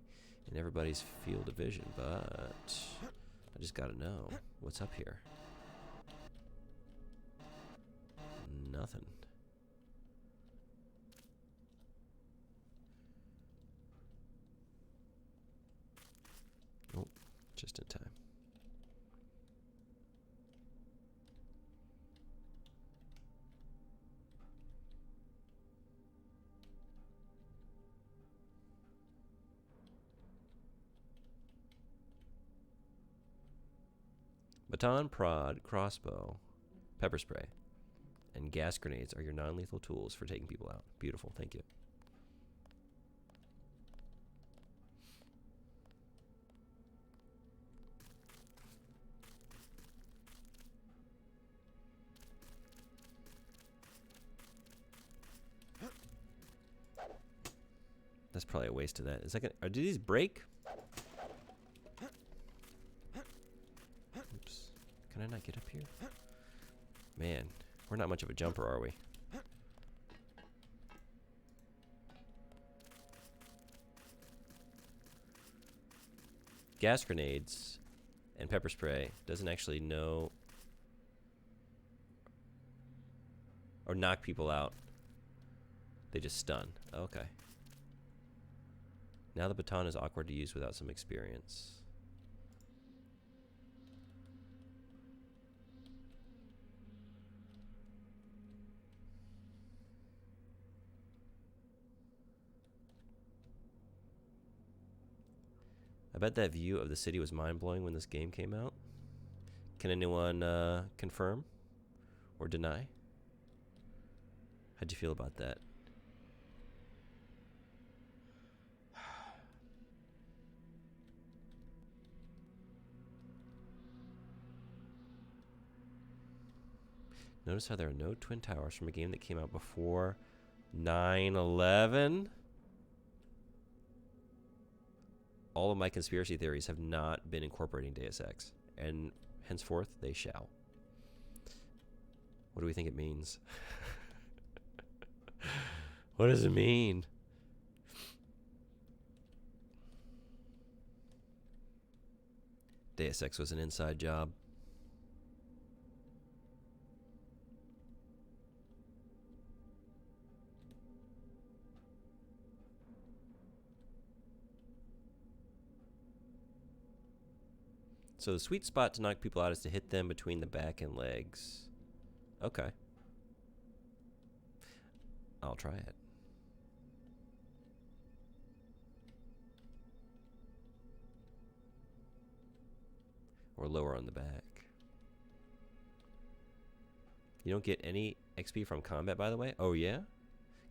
in everybody's field of vision, but I just got to know what's up here. Nothing. Oh, just in time. Baton, prod, crossbow, pepper spray, and gas grenades are your non-lethal tools for taking people out. Beautiful, thank you. That's probably a waste of that. Is that gonna, do these break? Oops. Can I not get up here? Man, we're not much of a jumper, are we? Gas grenades and pepper spray doesn't actually know or knock people out. They just stun. Okay. Now the baton is awkward to use without some experience. I bet that view of the city was mind-blowing when this game came out. Can anyone confirm or deny? How'd you feel about that? Notice how there are no twin towers from a game that came out before 9/11? All of my conspiracy theories have not been incorporating Deus Ex, and henceforth they shall. What do we think it means? What does it mean? Deus Ex was an inside job. So the sweet spot to knock people out is to hit them between the back and legs. Okay. I'll try it. Or lower on the back. You don't get any XP from combat, by the way? Oh, yeah?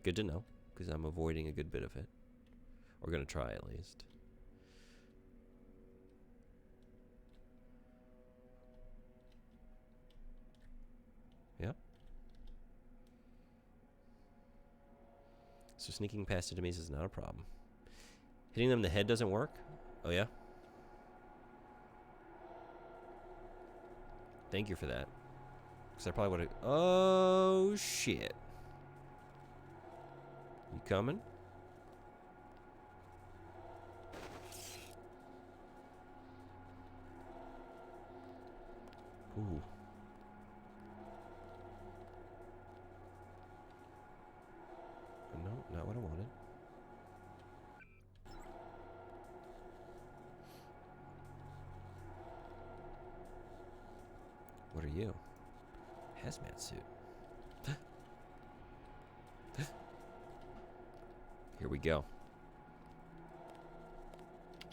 Good to know, because I'm avoiding a good bit of it. We're going to try at least. Yeah. So sneaking past enemies is not a problem. Hitting them in the head doesn't work? Oh, yeah? Thank you for that. Because I probably would have... Oh, shit. You coming? Ooh. No, not what I wanted. What are you? Hazmat suit. Here we go.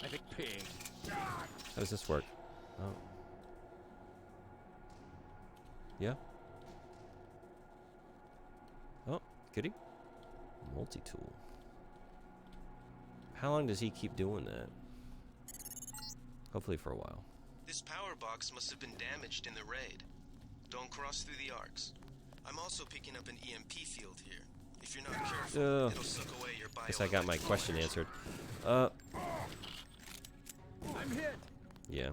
I think pig. How does this work? Oh. Yeah? Oh, goody. Multi-tool. How long does he keep doing that? Hopefully for a while. This power box must have been damaged in the raid. Don't cross through the arcs. I'm also picking up an EMP field here. If you're not careful, it'll suck away your bio. Guess I got my question answered. I'm hit. Yeah.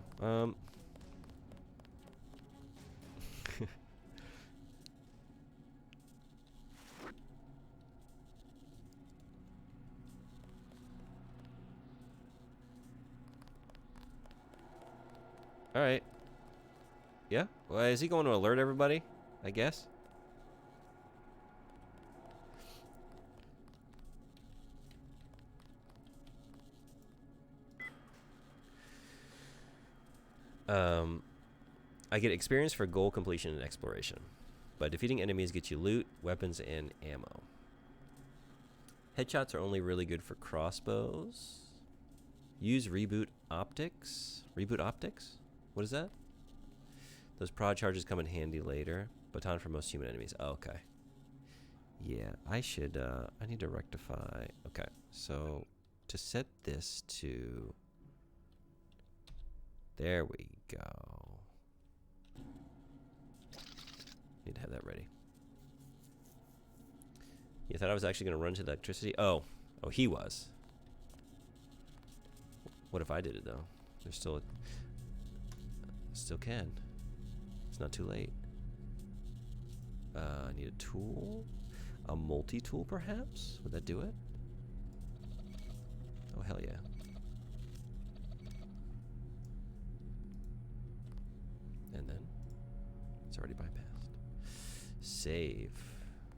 All right. Yeah? Well, is he going to alert everybody? I guess. I get experience for goal completion and exploration, but defeating enemies gets you loot, weapons, and ammo. Headshots are only really good for crossbows. Use reboot optics. Reboot optics? What is that? Those prod charges come in handy later. Baton for most human enemies. Oh, okay. Yeah, I should, I need to rectify. Okay, so to set this to... There we go. Need to have that ready. You thought I was actually going to run to the electricity? Oh. Oh, he was. What if I did it, though? There's still a... Still can. It's not too late. I need a tool. A multi-tool, perhaps? Would that do it? Oh, hell yeah. And then... It's already bypassed. Save.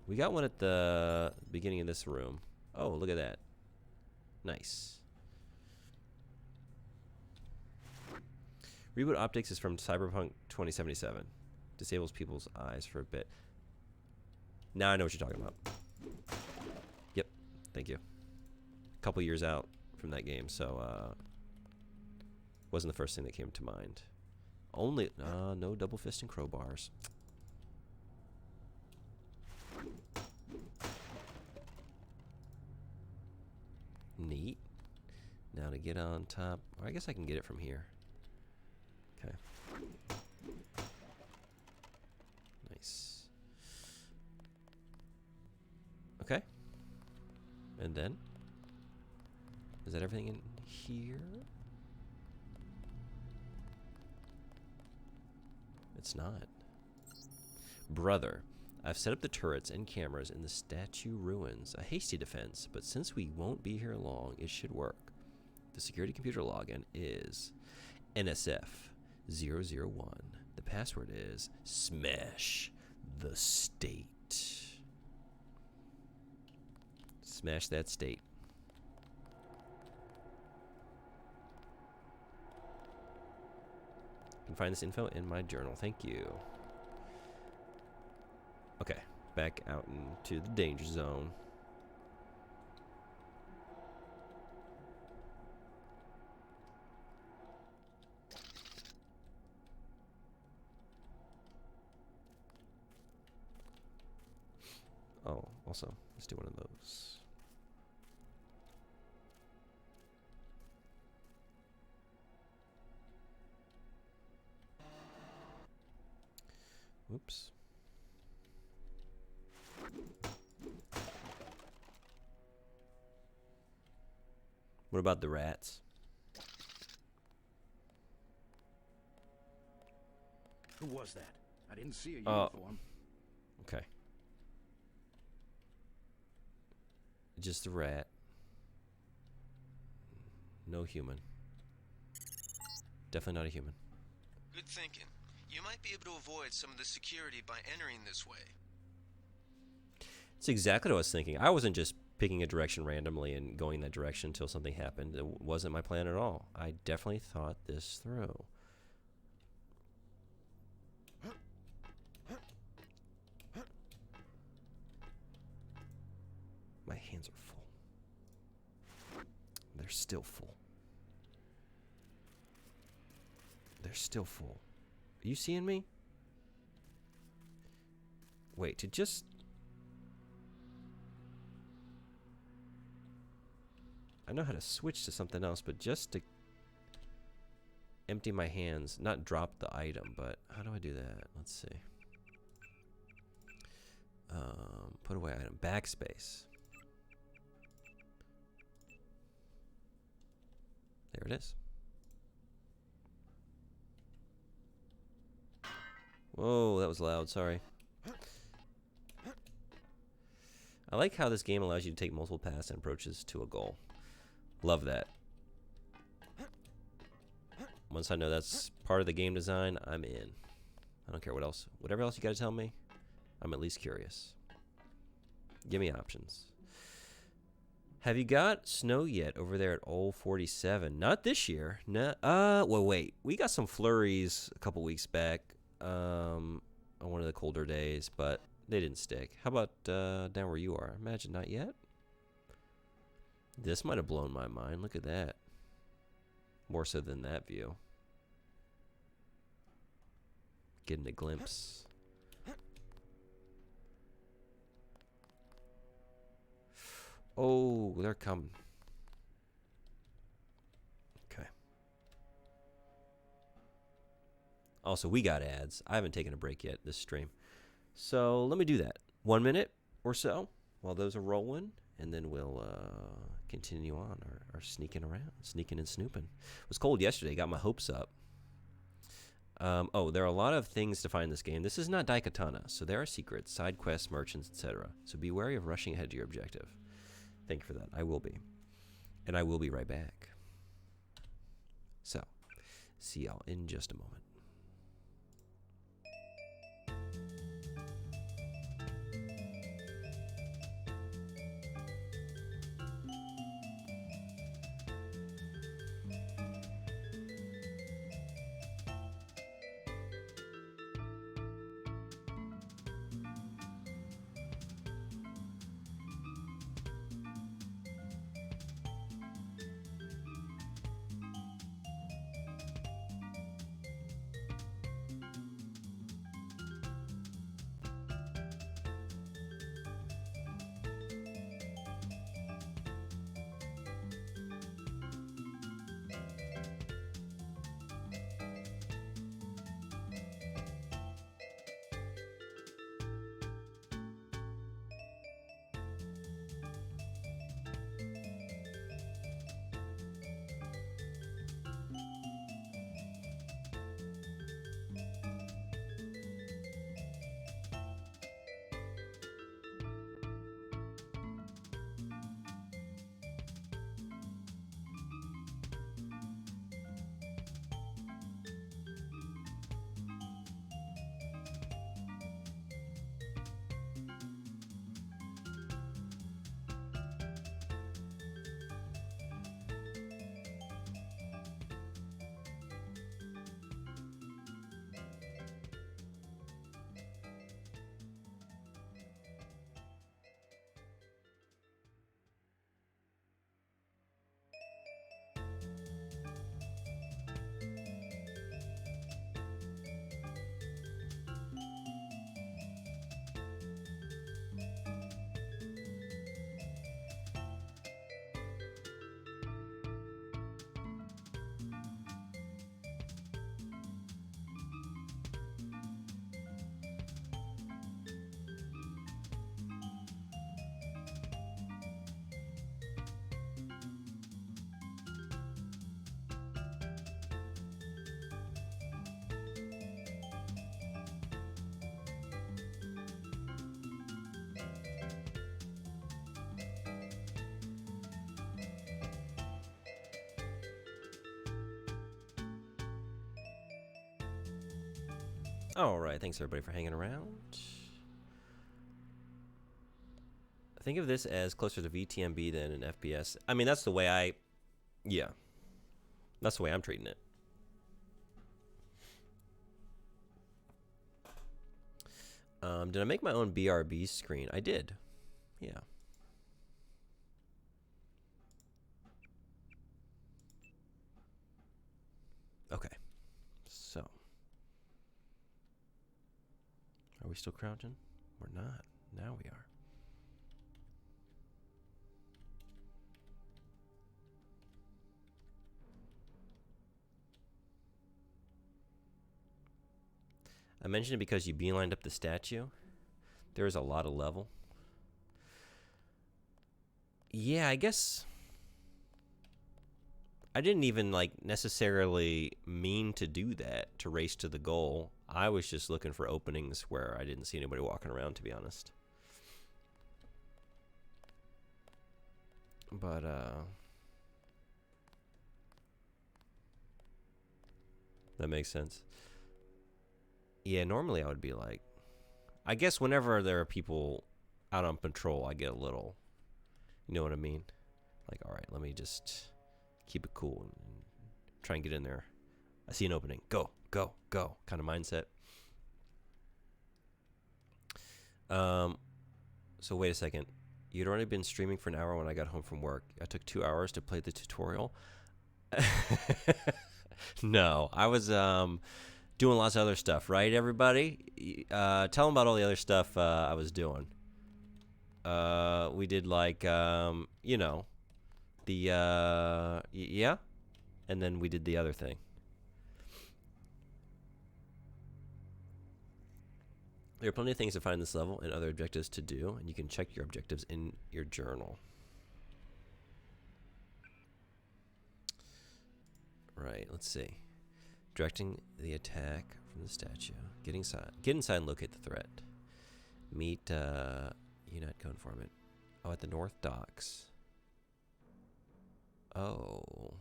We got one at the beginning of this room. Oh, look at that. Nice. Reboot optics is from Cyberpunk 2077. Disables people's eyes for a bit. Now I know what you're talking about. Yep. Thank you. A couple years out from that game, so wasn't the first thing that came to mind. Only no double fist and crowbars. Neat. Now to get on top, or I guess I can get it from here. Okay. Nice. Okay. And then? Is that everything in here? It's not. Brother, I've set up the turrets and cameras in the statue ruins. A hasty defense, but since we won't be here long, it should work. The security computer login is NSF001. The password is smash the state. Smash that state. You can find this info in my journal. Thank you. Okay, back out into the danger zone. Oh, also, let's do one of those. Oops. What about the rats? Who was that? I didn't see a uniform. Okay. Just a rat. No human. Definitely not a human. Good thinking. You might be able to avoid some of the security by entering this way. It's exactly what I was thinking. I wasn't just picking a direction randomly and going that direction until something happened. It wasn't my plan at all. I definitely thought this through. My hands are full. They're still full. They're still full. Are you seeing me? Wait, to just... I know how to switch to something else, but just to empty my hands, not drop the item, but how do I do that? Let's see. Put away item, backspace. There it is. Whoa, that was loud, sorry. I like how this game allows you to take multiple paths and approaches to a goal. Love that. Once I know that's part of the game design, I'm in. I don't care what else. Whatever else you gotta tell me, I'm at least curious. Give me options. Have you got snow yet over there at Old 47? Not this year. No. Well, wait. We got some flurries a couple weeks back on one of the colder days, but they didn't stick. How about down where you are? Imagine not yet. This might have blown my mind. Look at that. More so than that view. getting a glimpse. Oh, they're coming. Okay. Also, we got ads. I haven't taken a break yet this stream. So let me do that. 1 minute or so while those are rolling, and then we'll continue on our sneaking around, sneaking and snooping. It was cold yesterday. Got my hopes up. There are a lot of things to find in this game. This is not Daikatana, so there are secrets, side quests, merchants, etc. So be wary of rushing ahead to your objective. Thank you for that. I will be. And I will be right back. So, see y'all in just a moment. All right, thanks everybody for hanging around. Think of this as closer to VTMB than an FPS. I mean, that's the way that's the way I'm treating it. Did I make my own BRB screen? I did. Yeah. Okay. So. Are we still crouching? We're not. Now we are. I mentioned it because you beelined up the statue. There is a lot of level. Yeah, I guess I didn't even necessarily mean to do that, to race to the goal. I was just looking for openings where I didn't see anybody walking around, to be honest. But that makes sense. Yeah, normally I would be like, I guess whenever there are people out on patrol, I get a little, you know what I mean? Like, all right, let me just keep it cool and try and get in there. I see an opening. Go, go, go kind of mindset. So wait a second. You'd already been streaming for an hour when I got home from work. I took 2 hours to play the tutorial. No, I was doing lots of other stuff, right, everybody? Tell them about all the other stuff I was doing. We did like, you know, the, yeah, and then we did the other thing. There are plenty of things to find in this level and other objectives to do, and you can check your objectives in your journal. Right, let's see. Directing the attack from the statue. Get inside and locate the threat. Meet, UNAT co-informant. Oh, at the North Docks. Oh.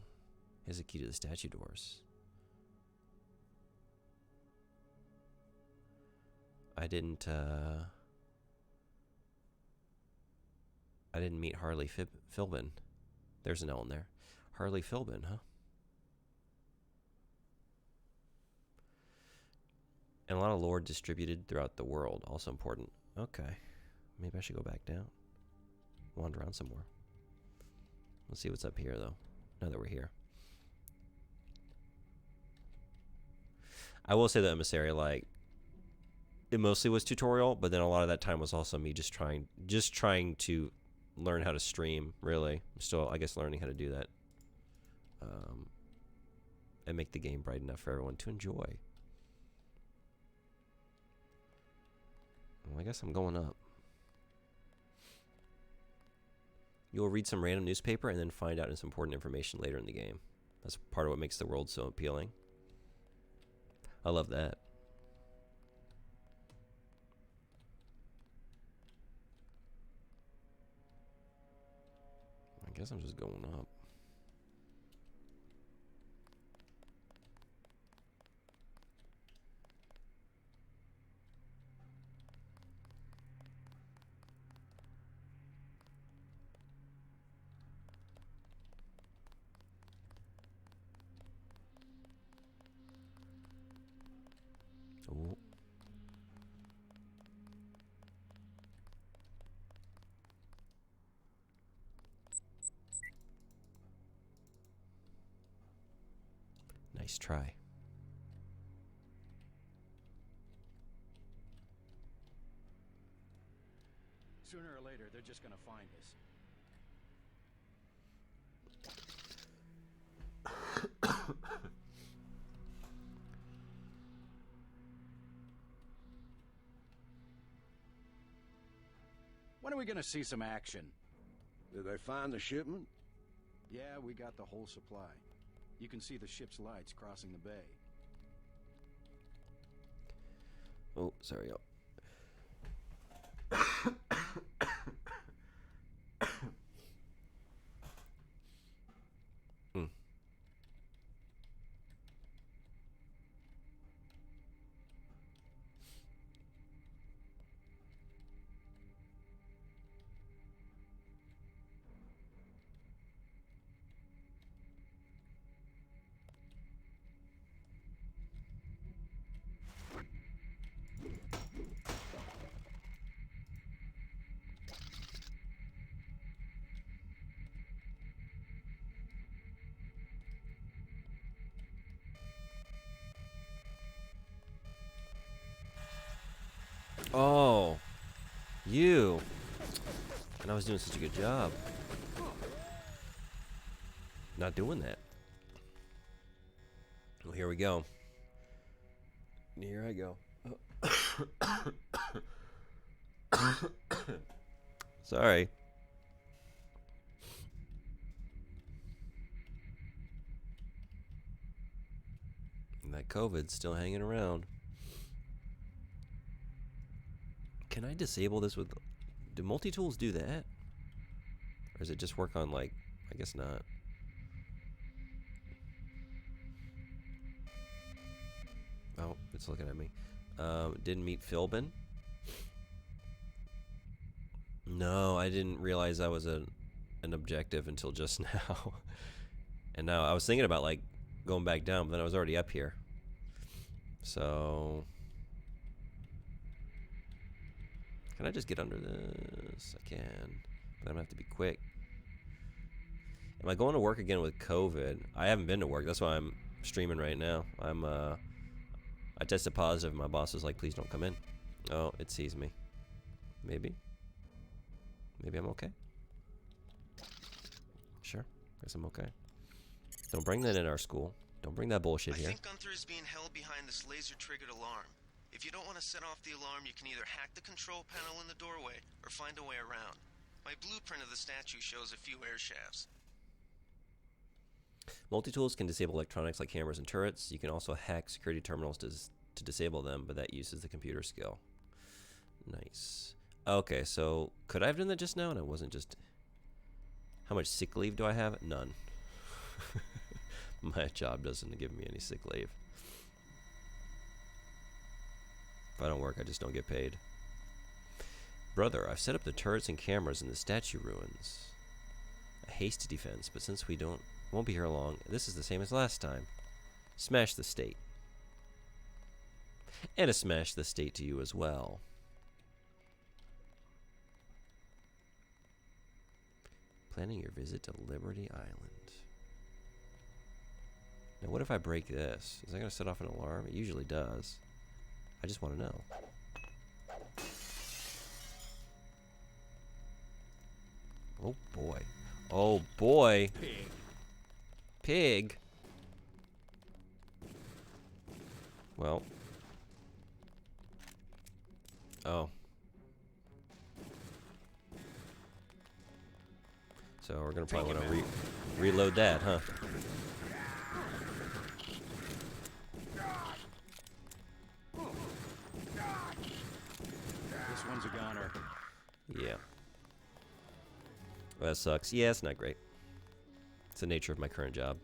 Here's a key to the statue doors. I didn't meet Harley Philbin. There's an L in there. Harley Philbin, huh? And a lot of lore distributed throughout the world. Also important. Okay. Maybe I should go back down. Wander around some more. Let's see what's up here, though, now that we're here. I will say that Emissary, like, it mostly was tutorial, but then a lot of that time was also me just trying to learn how to stream, really. I'm still, I guess, learning how to do that. And make the game bright enough for everyone to enjoy. Well, I guess I'm going up. You'll read some random newspaper and then find out some important information later in the game. That's part of what makes the world so appealing. I love that. I guess I'm just going up. Oh. Nice try. Sooner or later, they're just gonna find us. When are we gonna see some action? Did they find the shipment? Yeah, we got the whole supply. You can see the ship's lights crossing the bay. Oh, sorry, y'all. Oh, you. And I was doing such a good job. Not doing that. Well, here we go. Here I go. Sorry. And that COVID's still hanging around. Can I disable this with... Do multi-tools do that? Or does it just work on, like... I guess not. Oh, it's looking at me. Didn't meet Philbin? No, I didn't realize that was an objective until just now. And now I was thinking about, like, going back down, but then I was already up here. So... Can I just get under this? I can. But I'm gonna have to be quick. Am I going to work again with COVID? I haven't been to work. That's why I'm streaming right now. I'm I tested positive, and my boss was like, please don't come in. Oh, it sees me. Maybe. Maybe I'm okay. Sure. Guess I'm okay. Don't bring that in our school. Don't bring that bullshit here. I think Gunther is being held behind this laser-triggered alarm. If you don't want to set off the alarm, you can either hack the control panel in the doorway or find a way around. My blueprint of the statue shows a few air shafts. Multi-tools can disable electronics like cameras and turrets. You can also hack security terminals to disable them, but that uses the computer skill. Nice. Okay, so could I have done that just now? And it wasn't just... How much sick leave do I have? None. My job doesn't give me any sick leave. If I don't work, I just don't get paid. Brother, I've set up the turrets and cameras in the statue ruins. A hasty defense, but since we won't be here long, this is the same as last time. Smash the state. And a smash the state to you as well. Planning your visit to Liberty Island. Now what if I break this? Is that going to set off an alarm? It usually does. I just want to know. Oh boy. Oh boy. Pig. Pig? Well. Oh. So we're going to probably want to reload that, huh? This one's a goner. Yeah. Well, that sucks. Yeah, it's not great. It's the nature of my current job.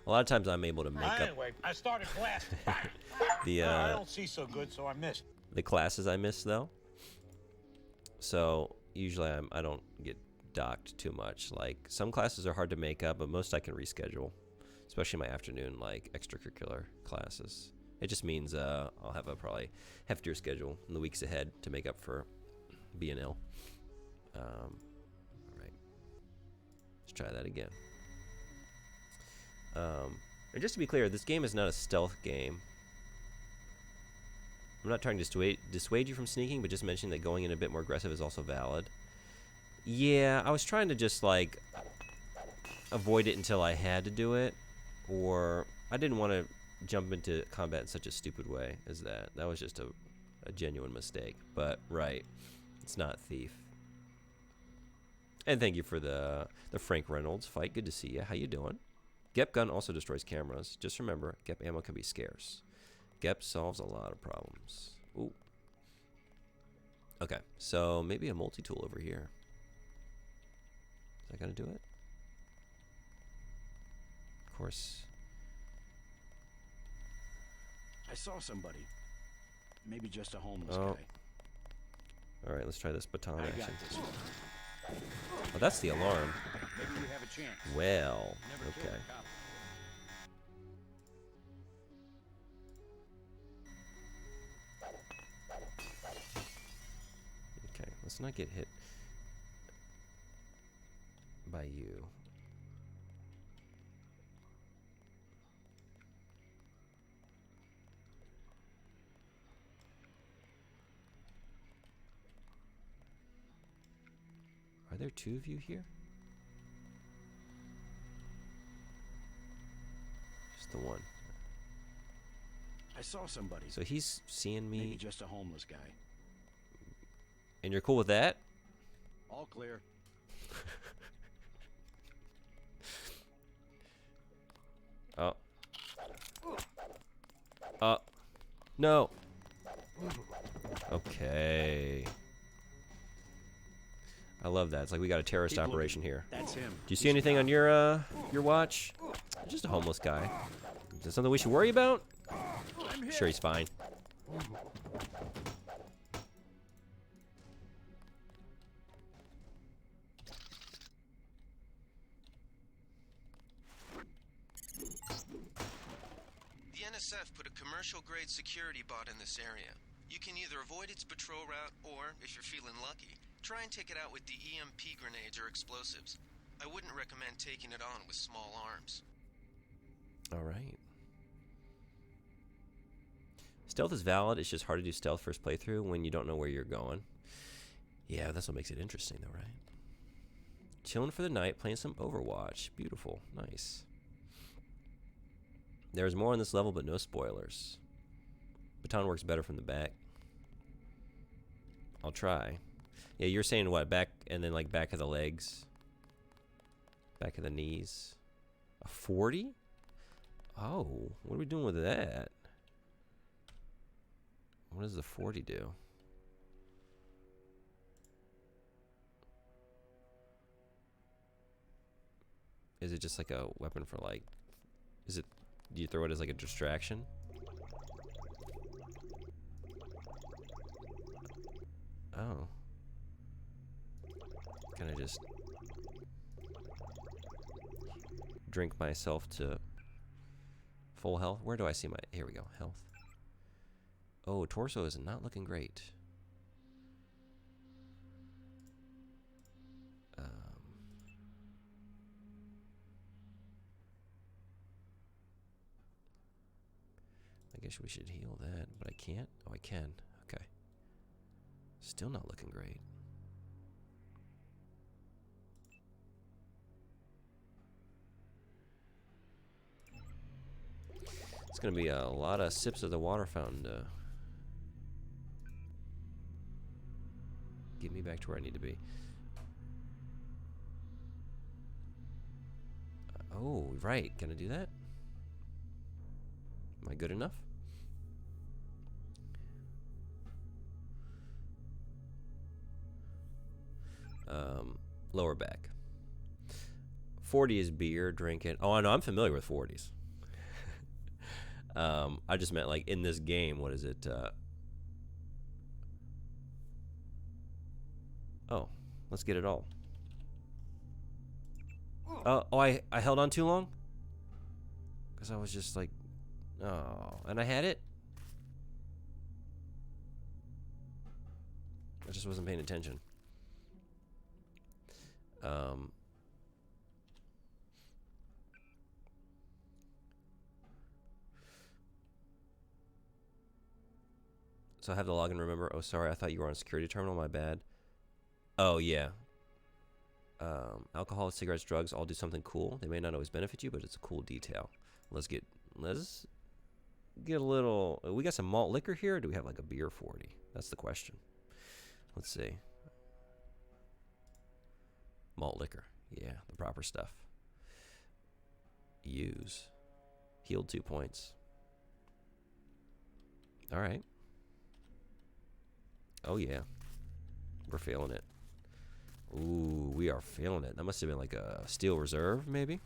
A lot of times I'm able to make up Anyway, I started blasting. the I don't see so good, so I missed. the classes I miss though. So usually I don't get docked too much. Like some classes are hard to make up, but most I can reschedule, especially my afternoon like extracurricular classes. It just means I'll have a probably heftier schedule in the weeks ahead to make up for being ill. All right, let's try that again. And just to be clear, this game is not a stealth game. I'm not trying to dissuade you from sneaking, but just mentioning that going in a bit more aggressive is also valid. Yeah, I was trying to just like avoid it until I had to do it, or I didn't want to jump into combat in such a stupid way as that. That was just a genuine mistake. But right, it's not Thief. And thank you for the Frank Reynolds fight. Good to see you. How you doing? Gep gun also destroys cameras. Just remember, Gep ammo can be scarce. Gep solves a lot of problems. Ooh. Okay, so maybe a multi-tool over here. Is that gonna do it? Of course. I saw somebody. Maybe just a homeless Oh. guy. All right, let's try this baton I got action. this one. Oh, that's the alarm. Maybe we have a chance. Well, Never killed okay. a cop. Okay, let's not get hit by you. Are there two of you here? Just the one. I saw somebody. So he's seeing me. Maybe just a homeless guy. And you're cool with that? All clear. Oh. No. Okay. I love that. It's like we got a terrorist operation here. That's him. Do you see anything on your watch? Just a homeless guy. Is that something we should worry about? Sure, he's fine. The NSF put a commercial-grade security bot in this area. You can either avoid its patrol route, or, if you're feeling lucky, try and take it out with the EMP grenades or explosives. I wouldn't recommend taking it on with small arms. All right. Stealth is valid. It's just hard to do stealth first playthrough when you don't know where you're going. Yeah, that's what makes it interesting, though, right? Chilling for the night, playing some Overwatch. Beautiful. Nice. There's more on this level, but no spoilers. Baton works better from the back. I'll try. Yeah, you're saying what? Back and then like back of the legs. Back of the knees. A 40? Oh, what are we doing with that? What does the 40 do? Is it just like a weapon for like... Is it... Do you throw it as like a distraction? Oh. Can I just... drink myself to full health? Where do I see my... Here we go. Health. Oh, torso is not looking great. I guess we should heal that, but I can't. Oh, I can. Okay. Still not looking great. It's going to be a lot of sips of the water fountain to get me back to where I need to be. Oh, right. Can I do that? Am I good enough? Lower back. 40 is beer, drinking. Oh, I know. I'm familiar with 40s. I just meant like in this game, what is it? Oh, let's get it all. Oh, I held on too long? Because I was just like, oh, and I had it? I just wasn't paying attention. So I have the login, remember? Oh, sorry, I thought you were on a security terminal, my bad. Oh, yeah. Alcohol, cigarettes, drugs all do something cool. They may not always benefit you, but it's a cool detail. Let's get a little... We got some malt liquor here, or do we have like a beer 40? That's the question. Let's see. Malt liquor. Yeah, the proper stuff. Use. Healed 2 points. All right. Oh, yeah. We're feeling it. Ooh, we are feeling it. That must have been like a steel reserve, maybe?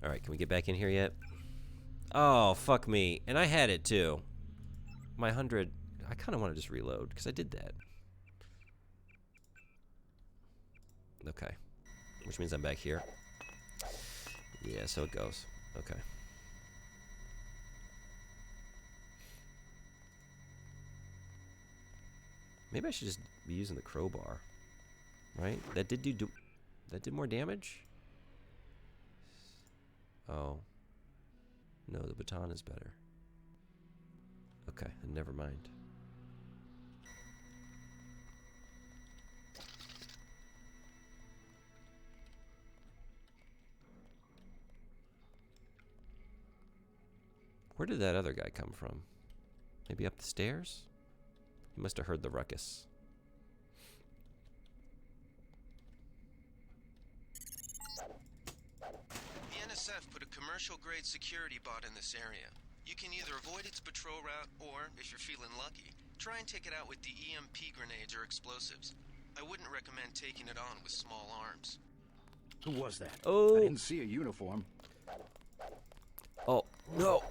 All right, can we get back in here yet? Oh, fuck me. And I had it, too. My 100... I kind of want to just reload, because I did that. Okay. Which means I'm back here. Yeah, so it goes. Okay. Maybe I should just be using the crowbar. Right? That did that did more damage? Oh. No, the baton is better. Okay, then never mind. Where did that other guy come from? Maybe up the stairs? He must have heard the ruckus. The NSF put a commercial-grade security bot in this area. You can either avoid its patrol route, or, if you're feeling lucky, try and take it out with the EMP grenades or explosives. I wouldn't recommend taking it on with small arms. Who was that? Oh. I didn't see a uniform. Oh, no.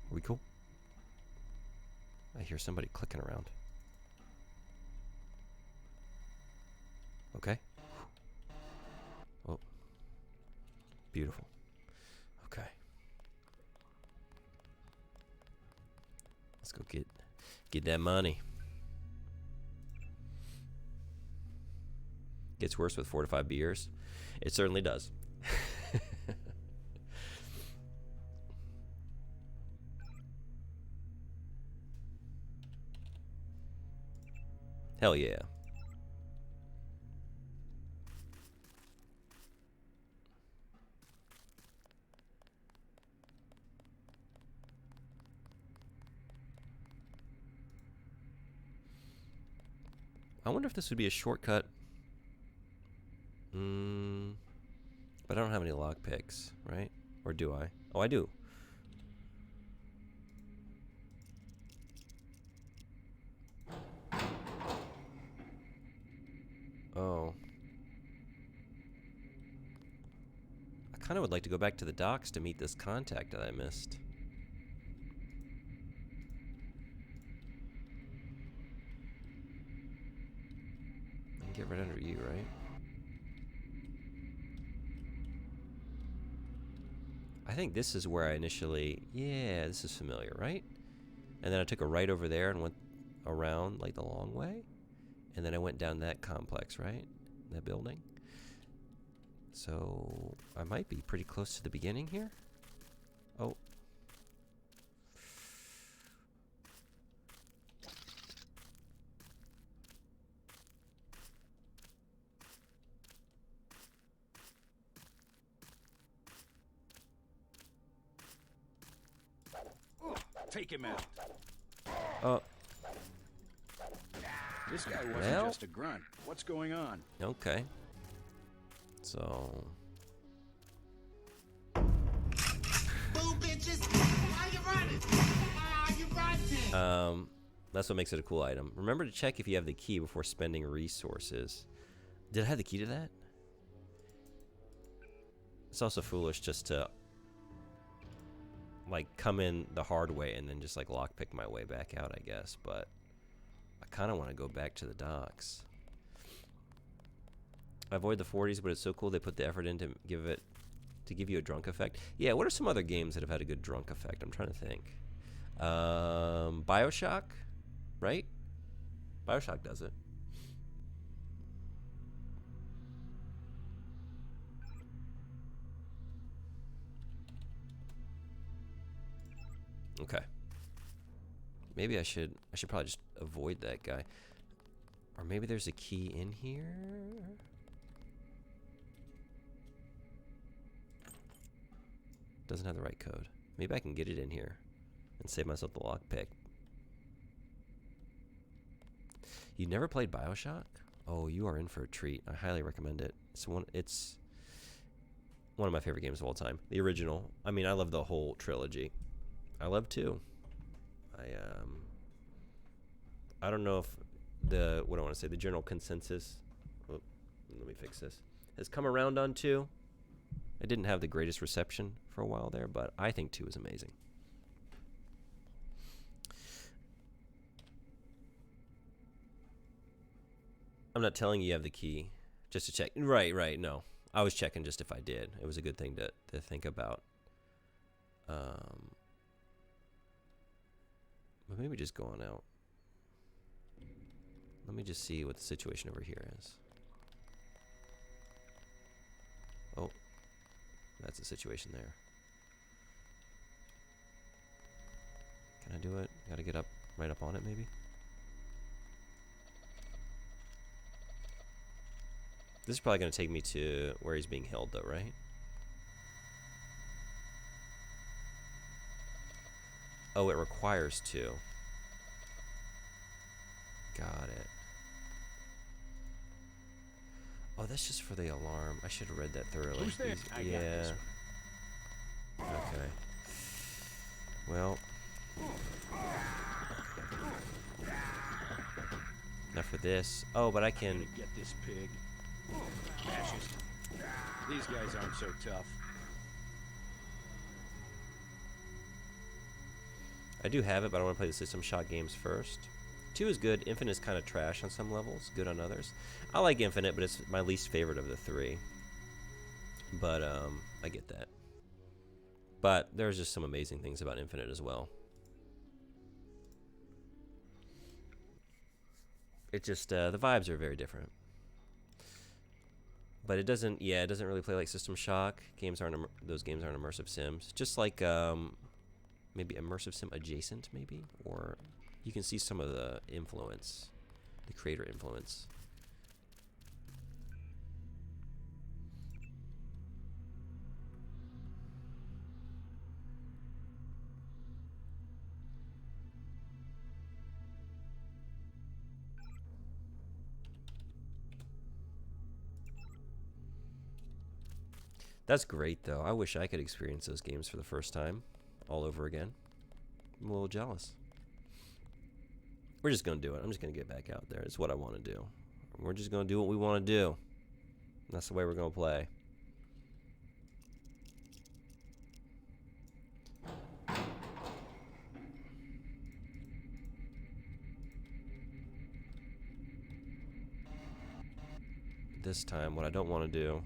Are we cool? I hear somebody clicking around. Okay. Oh. Beautiful. Okay. Let's go Get that money. Gets worse with 4 to 5 beers. It certainly does. Hell yeah. I wonder if this would be a shortcut. But I don't have any lockpicks, right? Or do I? Oh, I do. Oh. I kind of would like to go back to the docks to meet this contact that I missed. I can get right under you, right? I think this is where I initially... Yeah, this is familiar, right? And then I took a right over there and went around, like, the long way. And then I went down that complex, right? That building. So I might be pretty close to the beginning here. Oh. Take him out. Oh. This guy wasn't Well? just a grunt. What's going on? Okay. So... Boo, bitches! Why you running? Why you running? That's what makes it a cool item. Remember to check if you have the key before spending resources. Did I have the key to that? It's also foolish just to like come in the hard way and then just like lockpick my way back out, I guess, but I kind of want to go back to the docks. I avoid the 40s, but it's so cool they put the effort in to give you a drunk effect. Yeah, what are some other games that have had a good drunk effect? I'm trying to think. BioShock, right? BioShock does it. Okay. Maybe I should probably just avoid that guy. Or maybe there's a key in here? Doesn't have the right code. Maybe I can get it in here and save myself the lockpick. You never played BioShock? Oh, you are in for a treat. I highly recommend it. It's one of my favorite games of all time. The original. I mean, I love the whole trilogy. I love 2. I don't know if the general consensus, oh, let me fix this, has come around on 2. I didn't have the greatest reception for a while there, but I think 2 is amazing. I'm not telling you have the key just to check. Right, no. I was checking just if I did. It was a good thing to think about. But maybe just go on out. Let me just see what the situation over here is. Oh, that's the situation there. Can I do it? Gotta get up, right up on it maybe? This is probably gonna take me to where he's being held though, right? Oh, it requires 2. Got it. Oh, that's just for the alarm. I should have read that thoroughly. Who's there? I got this one. Okay. Well. Now for this. Oh, but I can... Get this pig. Fascist. These guys aren't so tough. I do have it, but I want to play the System Shock games first. 2 is good. Infinite is kind of trash on some levels, good on others. I like Infinite, but it's my least favorite of the 3. But I get that. But there's just some amazing things about Infinite as well. It just the vibes are very different. But it doesn't. Yeah, it doesn't really play like System Shock. Those games aren't immersive sims. Just like maybe immersive sim adjacent, maybe, or you can see some of the influence, the creator influence. That's great, though. I wish I could experience those games for the first time all over again. I'm a little jealous. We're just going to do it. I'm just going to get back out there. It's what I want to do. We're just going to do what we want to do. And that's the way we're going to play. This time, what I don't want to do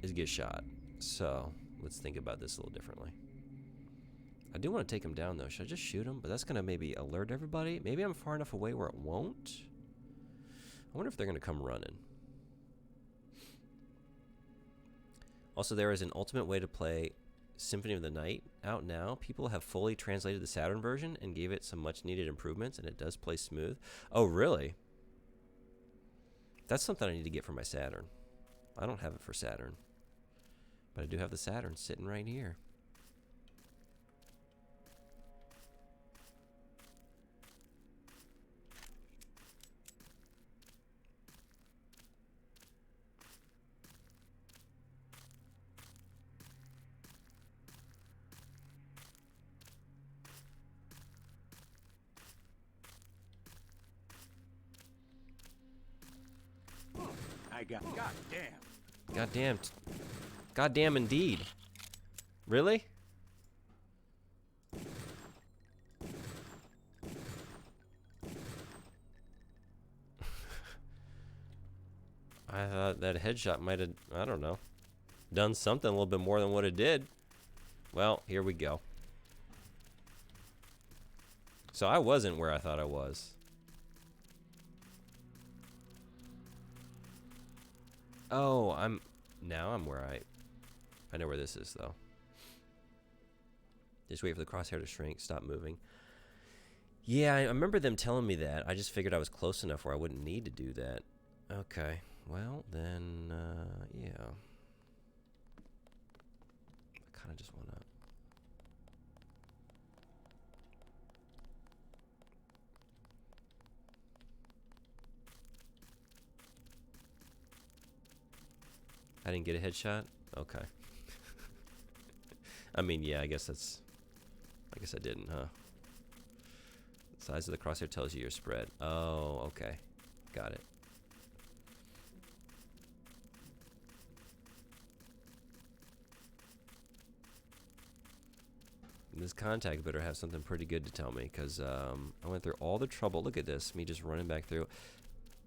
is get shot. So let's think about this a little differently. I do want to take him down, though. Should I just shoot him? But that's going to maybe alert everybody. Maybe I'm far enough away where it won't. I wonder if they're going to come running. Also, there is an ultimate way to play Symphony of the Night out now. People have fully translated the Saturn version and gave it some much-needed improvements, and it does play smooth. Oh, really? That's something I need to get for my Saturn. I don't have it for Saturn. But I do have the Saturn sitting right here. Goddamn. Goddamn indeed. Really? I thought that headshot might have, I don't know, done something a little bit more than what it did. Well, here we go. So I wasn't where I thought I was. Oh, I'm where I know where this is, though. Just wait for the crosshair to shrink, stop moving. Yeah, I remember them telling me that. I just figured I was close enough where I wouldn't need to do that. Okay, well, then, yeah. I kind of just want to... I didn't get a headshot? Okay. I mean, yeah, I guess I didn't, huh? The size of the crosshair tells you your spread. Oh, okay. Got it. This contact better have something pretty good to tell me, because I went through all the trouble. Look at this, me just running back through.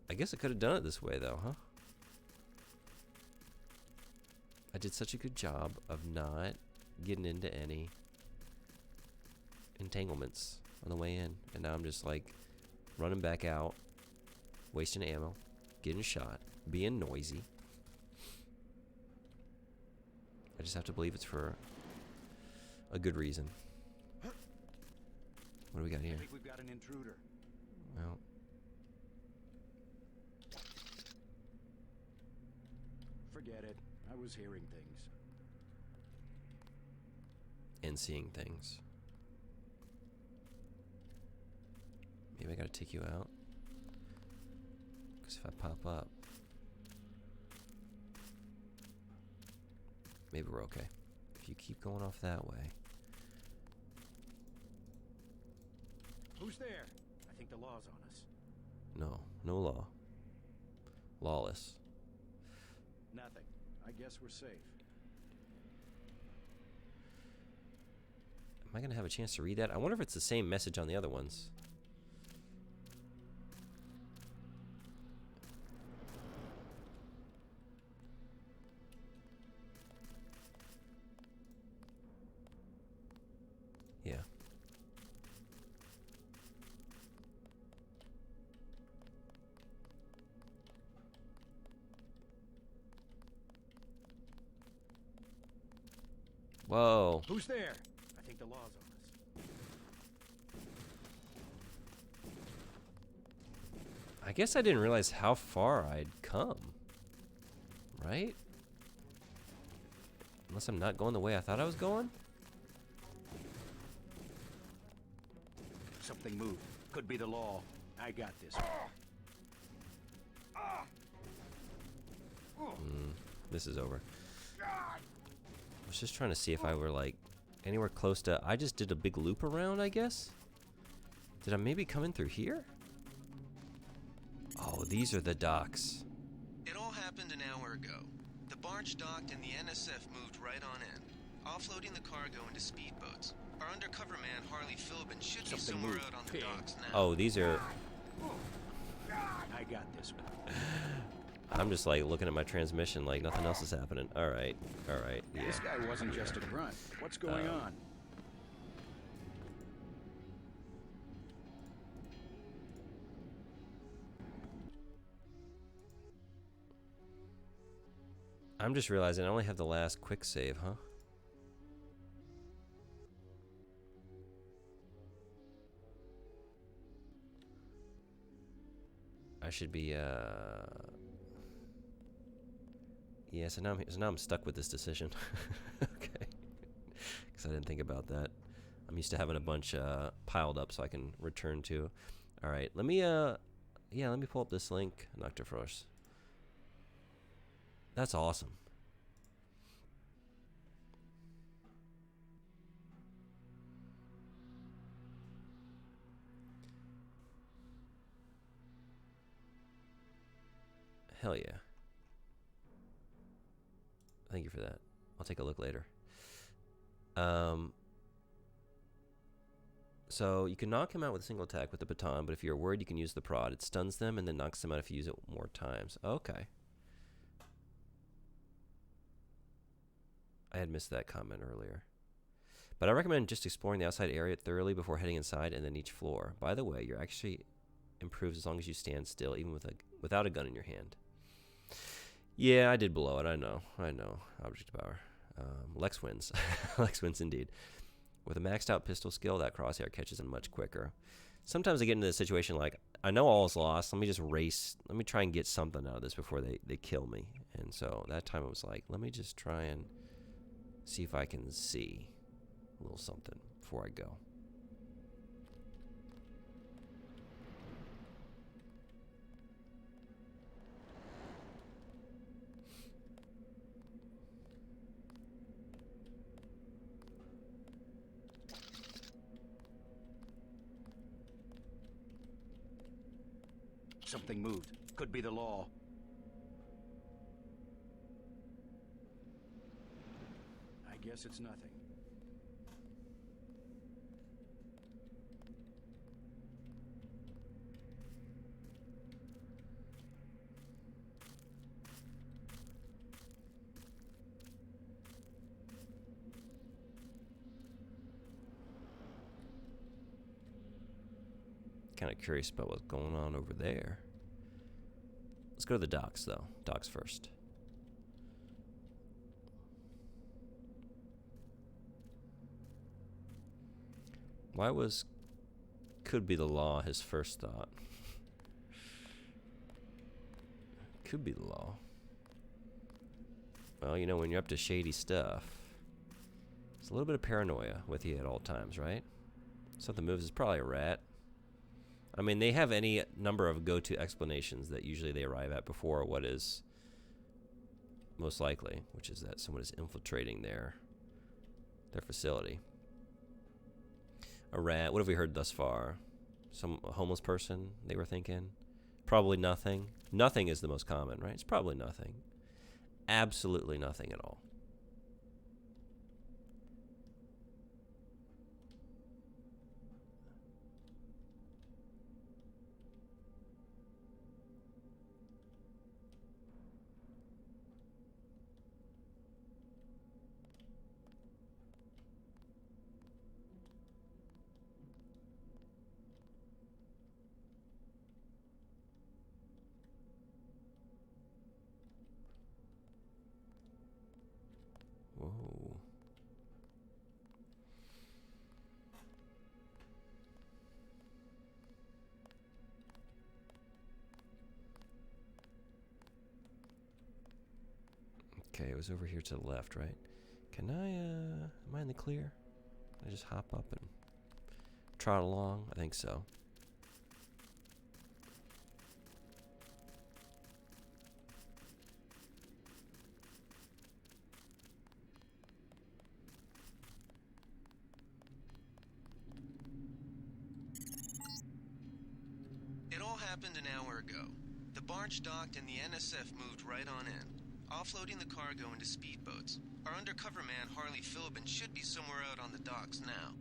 I guess I could have done it this way, though, huh? I did such a good job of not getting into any entanglements on the way in. And now I'm just like running back out, wasting ammo, getting shot, being noisy. I just have to believe it's for a good reason. What do we got here? I think we've got an intruder. Well, Forget it. I was hearing things. and seeing things. Maybe I gotta take you out. Because if I pop up, maybe we're okay. If you keep going off that way. Who's there? I think the law's on us. No, no law. Lawless. Nothing. I guess we're safe. Am I gonna have a chance to read that? I wonder if it's the same message on the other ones. Yeah. Whoa. Who's there? I think the law's on us. I guess I didn't realize how far I'd come. Right? Unless I'm not going the way I thought I was going? Something moved. Could be the law. I got this. This is over. I was just trying to see if I were like anywhere close to... I just did a big loop around, I guess? Did I maybe come in through here? Oh, these are the docks. It all happened an hour ago. The barge docked and the NSF moved right on in, offloading the cargo into speedboats. Our undercover man, Harley Philbin, should be somewhere out on the docks now. Oh, these are... I got this one. I'm just like looking at my transmission like nothing else is happening. Alright, alright, yeah. This guy wasn't just a grunt. What's going on? I'm just realizing I only have the last quick save, huh? I should be, yeah, so now I'm stuck with this decision. Okay. Because I didn't think about that. I'm used to having a bunch piled up so I can return to. Alright, let me, yeah, let me pull up this link. Noctifrost. That's awesome. Hell yeah. Thank you for that. I'll take a look later. So you can knock him out with a single attack with the baton, but if you're worried, you can use the prod. It stuns them and then knocks them out if you use it more times. Okay. I had missed that comment earlier. But I recommend just exploring the outside area thoroughly before heading inside and then each floor. By the way, your actually improves as long as you stand still, even without a gun in your hand. Yeah, I did blow it. I know. Object power. Lex wins. Lex wins indeed. With a maxed out pistol skill, that crosshair catches him much quicker. Sometimes I get into the situation like, I know all is lost. Let me just race. Let me try and get something out of this before they kill me. And so that time it was like, let me just try and see if I can see a little something before I go. Something moved. Could be the law. I guess it's nothing. Kind of curious about what's going on over there. Let's go to the docks, though. Docks first. Why was could be the law his first thought? Could be the law. Well, you know, when you're up to shady stuff, there's a little bit of paranoia with you at all times, right? Something moves, it's probably a rat. I mean, they have any number of go-to explanations that usually they arrive at before what is most likely, which is that someone is infiltrating their facility. A rat. What have we heard thus far? A homeless person, they were thinking. Probably nothing. Nothing is the most common, right? It's probably nothing. Absolutely nothing at all. it was over here to the left, right? Can I, am I in the clear? Can I just hop up and trot along? I think so. It all happened an hour ago. The barge docked and the NSF moved right on in, offloading the cargo into speedboats. Our undercover man, Harley Philbin, should be somewhere out on the docks now.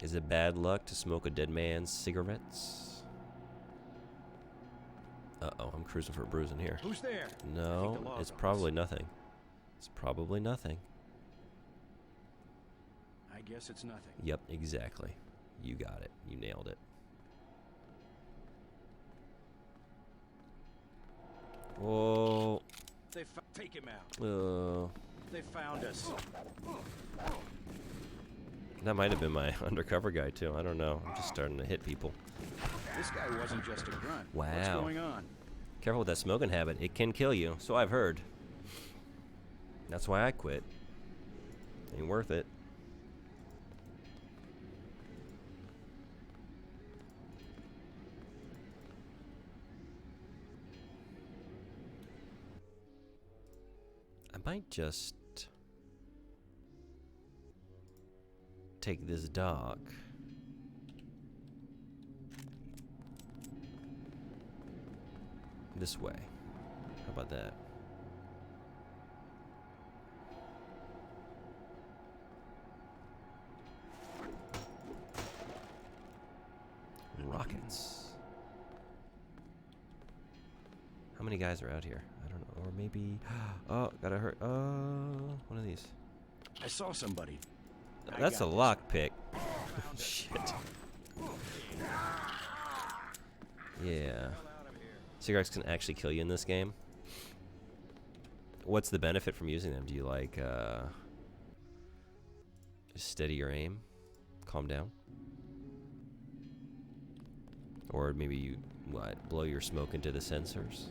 Is it bad luck to smoke a dead man's cigarettes? Uh-oh, I'm cruising for a bruise in here. Who's there? No, it's probably nothing. It's probably nothing. I guess it's nothing. Yep, exactly. You got it. You nailed it. Whoa. Take him out. Oh. They found us. That might have been my undercover guy, too. I don't know. I'm just starting to hit people. This guy wasn't just a grunt. Wow. What's going on? Careful with that smoking habit. It can kill you. So I've heard. That's why I quit. Ain't worth it. I might just take this dock. This way. How about that? Rockets. How many guys are out here? I don't know. Or maybe... Oh, gotta hurt. One of these. I saw somebody. That's a lockpick. Shit. Yeah. Cigarettes can actually kill you in this game. What's the benefit from using them? Do you like, just steady your aim? Calm down? Or maybe you, what, blow your smoke into the sensors?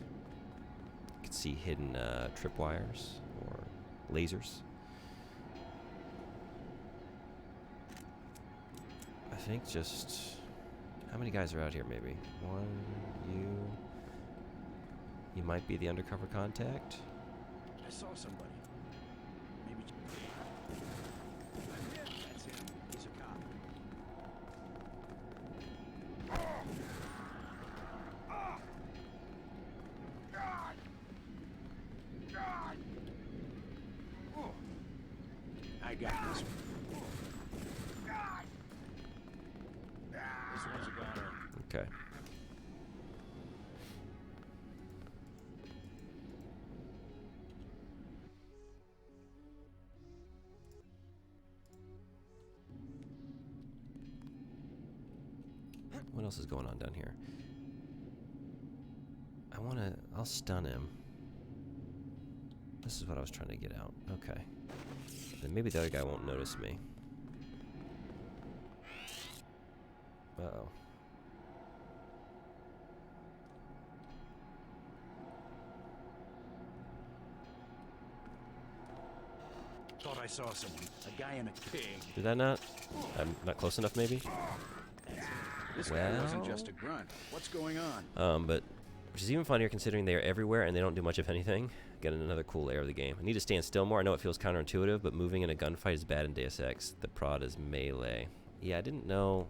You can see hidden, tripwires or lasers. I think just... How many guys are out here, maybe? One, you... You might be the undercover contact? I saw somebody. Maybe... That's him. He's a cop. I got this one. This one's a goner. Okay. What else is going on down here? I'll stun him. This is what I was trying to get out. Okay. Then maybe the other guy won't notice me. Uh-oh. Thought I saw someone. A guy in a pig. Did that not? I'm not close enough, maybe? This guy wasn't just a grunt. What's going on? But which is even funnier considering they are everywhere and they don't do much of anything. Getting another cool layer of the game. I need to stand still more. I know it feels counterintuitive, but moving in a gunfight is bad in Deus Ex. The prod is melee. Yeah, I didn't know.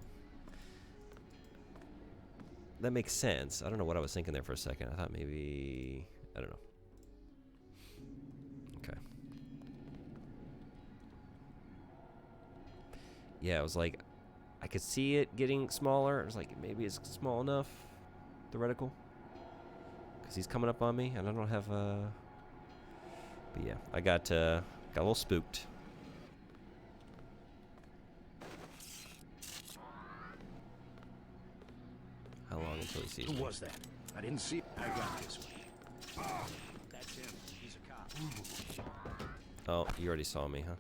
That makes sense. I don't know what I was thinking there for a second. I thought maybe... I don't know. Okay. Yeah, it was like... I could see it getting smaller. It was like, maybe it's small enough. The reticle. Because he's coming up on me, and I don't have... But yeah, I got a little spooked. how long until he sees Who me? was that? I didn't see. I got this one. That's him. He's a cop. Oh, you already saw me, huh?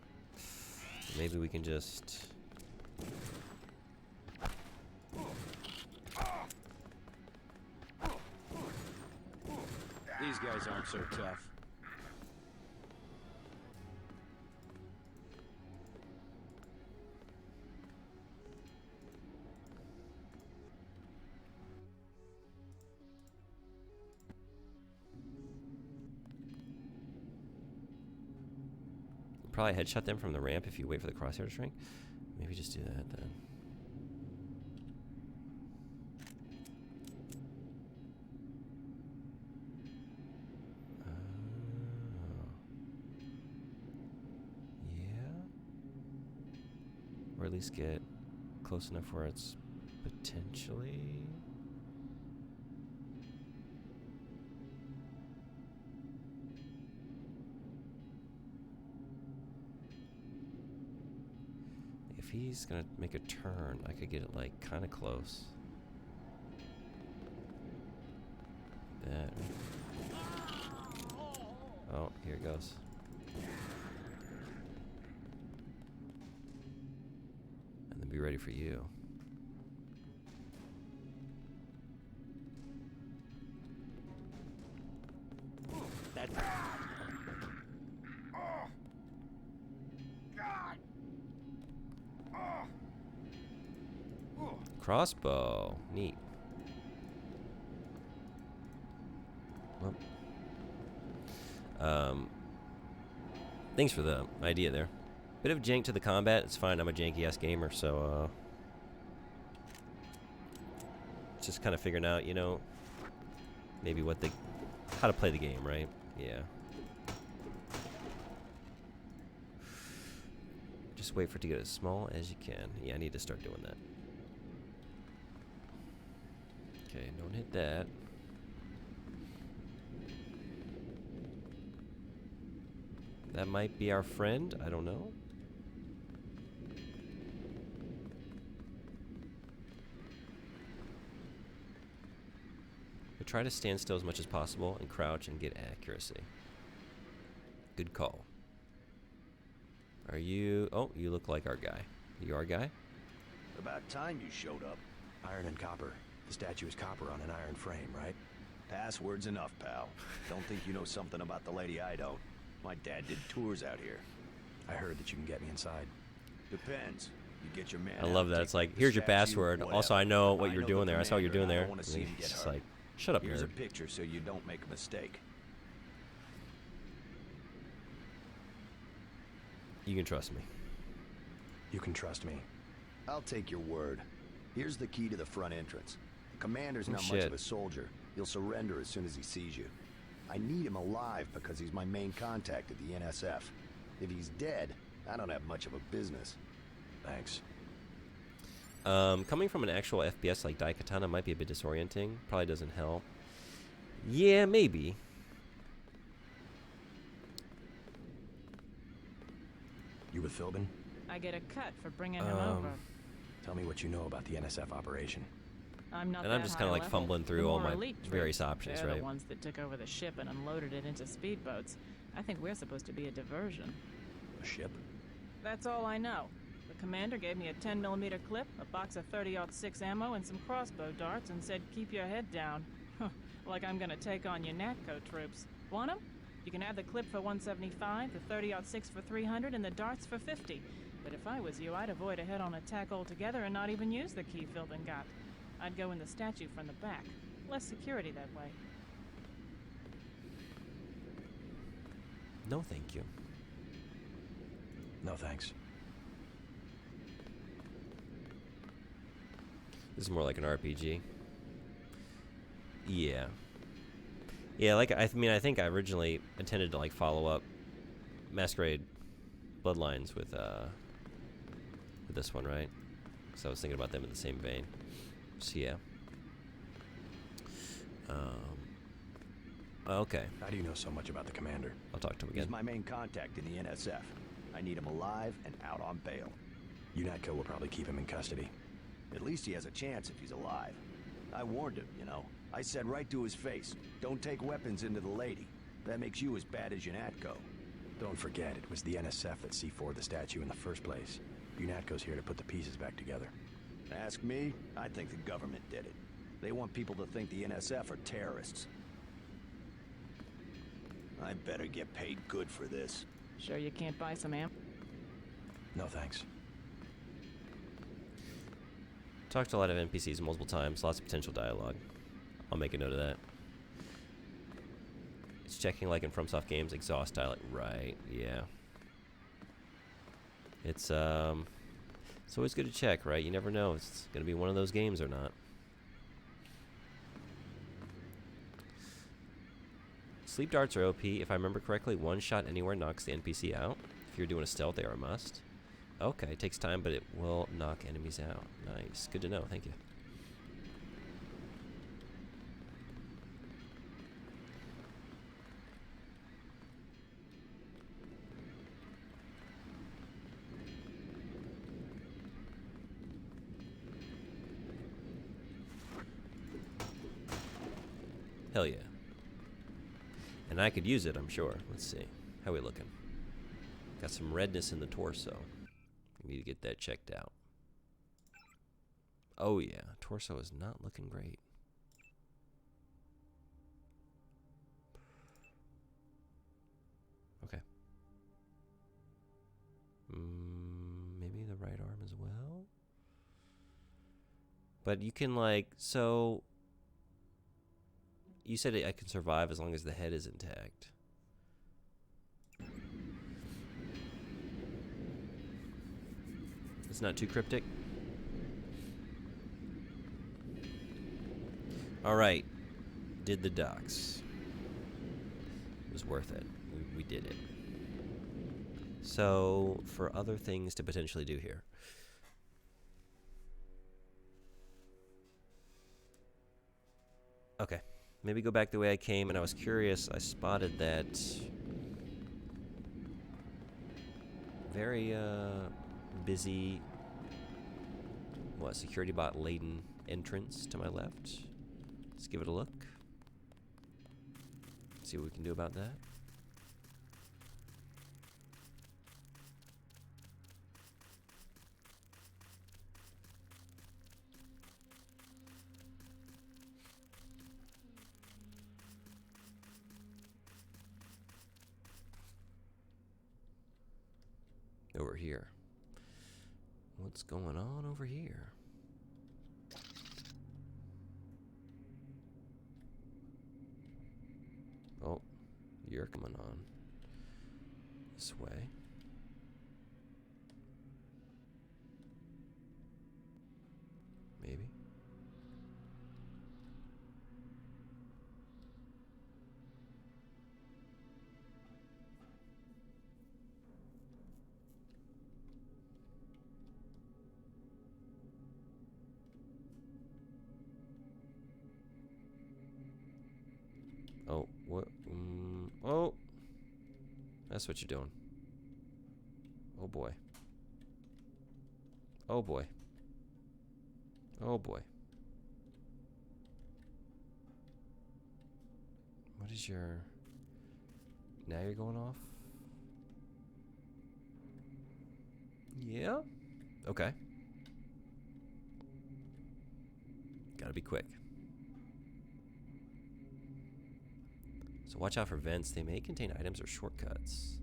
Maybe we can just... These guys aren't so tough. Probably headshot them from the ramp if you wait for the crosshair to shrink. Maybe just do that then. Yeah. Or at least get close enough where it's potentially... If he's gonna make a turn, I could get it like kind of close. That. Oh, here it goes. And then be ready for you. That. Crossbow. Neat. Well, thanks for the idea there. Bit of jank to the combat. It's fine. I'm a janky-ass gamer, so just kind of figuring out, you know, maybe how to play the game, right? Yeah. Just wait for it to get as small as you can. Yeah, I need to start doing that. Okay, don't hit that. That might be our friend. I don't know. I try to stand still as much as possible and crouch and get accuracy. Good call. Are you... Oh, you look like our guy. You our guy? About time you showed up. Iron and copper. The statue is copper on an iron frame, right? Password's enough, pal. Don't think you know something about the lady I don't. My dad did tours out here. I heard that you can get me inside. Depends. You get your man. I love that. It's like, here's your password. Also, I know what you're doing there. I saw what you're doing there. It's just like, shut up, Here's a nerd. picture so you don't make a mistake. You can trust me. You can trust me. I'll take your word. Here's the key to the front entrance. The commander's not much of a soldier. He'll surrender as soon as he sees you. I need him alive because he's my main contact at the NSF. If he's dead, I don't have much of a business. Thanks. Coming from an actual FPS like Daikatana might be a bit disorienting. Probably doesn't help. Yeah, maybe. You with Philbin? I get a cut for bringing him over. Tell me what you know about the NSF operation. I'm not And I'm just kind of like fumbling through all my various options, They're right? the ones that took over the ship and unloaded it into speedboats. I think we're supposed to be a diversion. A ship? That's all I know. The commander gave me a 10mm clip, a box of 30-06 ammo, and some crossbow darts, and said, "Keep your head down." Like I'm gonna take on your NATCO troops. Want 'em? You can have the clip for 175, the 30-06 for 300, and the darts for 50. But if I was you, I'd avoid a head-on attack altogether and not even use the key Philbin got. I'd go in the statue from the back. Less security that way. No, thank you. No, thanks. This is more like an RPG. Yeah. Yeah, like, I mean, I think I originally intended to, like, follow up Masquerade Bloodlines with this one, right? So I was thinking about them in the same vein. So, yeah. Okay. How do you know so much about the commander? I'll talk to him again. He's my main contact in the NSF. I need him alive and out on bail. UNATCO will probably keep him in custody. At least he has a chance if he's alive. I warned him, you know. I said right to his face, don't take weapons into the lady. That makes you as bad as UNATCO. Don't forget, it was the NSF that C4'd the statue in the first place. UNATCO's here to put the pieces back together. Ask me, I think the government did it. They want people to think the NSF are terrorists. I better get paid good for this. Sure you can't buy some ammo? No thanks. Talked to a lot of NPCs multiple times, lots of potential dialogue. I'll make a note of that. It's checking like in FromSoft games, exhaust dialect. Right, yeah. It's always good to check, right? You never know if it's gonna be one of those games or not. Sleep darts are OP. If I remember correctly, one shot anywhere knocks the NPC out. If you're doing a stealth, they are a must. Okay, it takes time, but it will knock enemies out. Nice. Good to know. Thank you. Hell yeah. And I could use it, I'm sure. Let's see. How we looking? Got some redness in the torso. We need to get that checked out. Oh yeah, torso is not looking great. Okay. Maybe the right arm as well. But you can like, so you said I can survive as long as the head is intact. It's not too cryptic. All right, did the docks. It was worth it. We did it. So, for other things to potentially do here. Okay, maybe go back the way I came, and I was curious. I spotted that very busy, security bot laden entrance to my left. Let's give it a look. See what we can do about that. Over here. What's going on over here? Oh, you're coming on. This way. Maybe. Oh, what? Oh! That's what you're doing. Oh boy. Oh boy. Oh boy. What is your... Now you're going off? Yeah? Okay. Gotta be quick. So watch out for vents. They may contain items or shortcuts.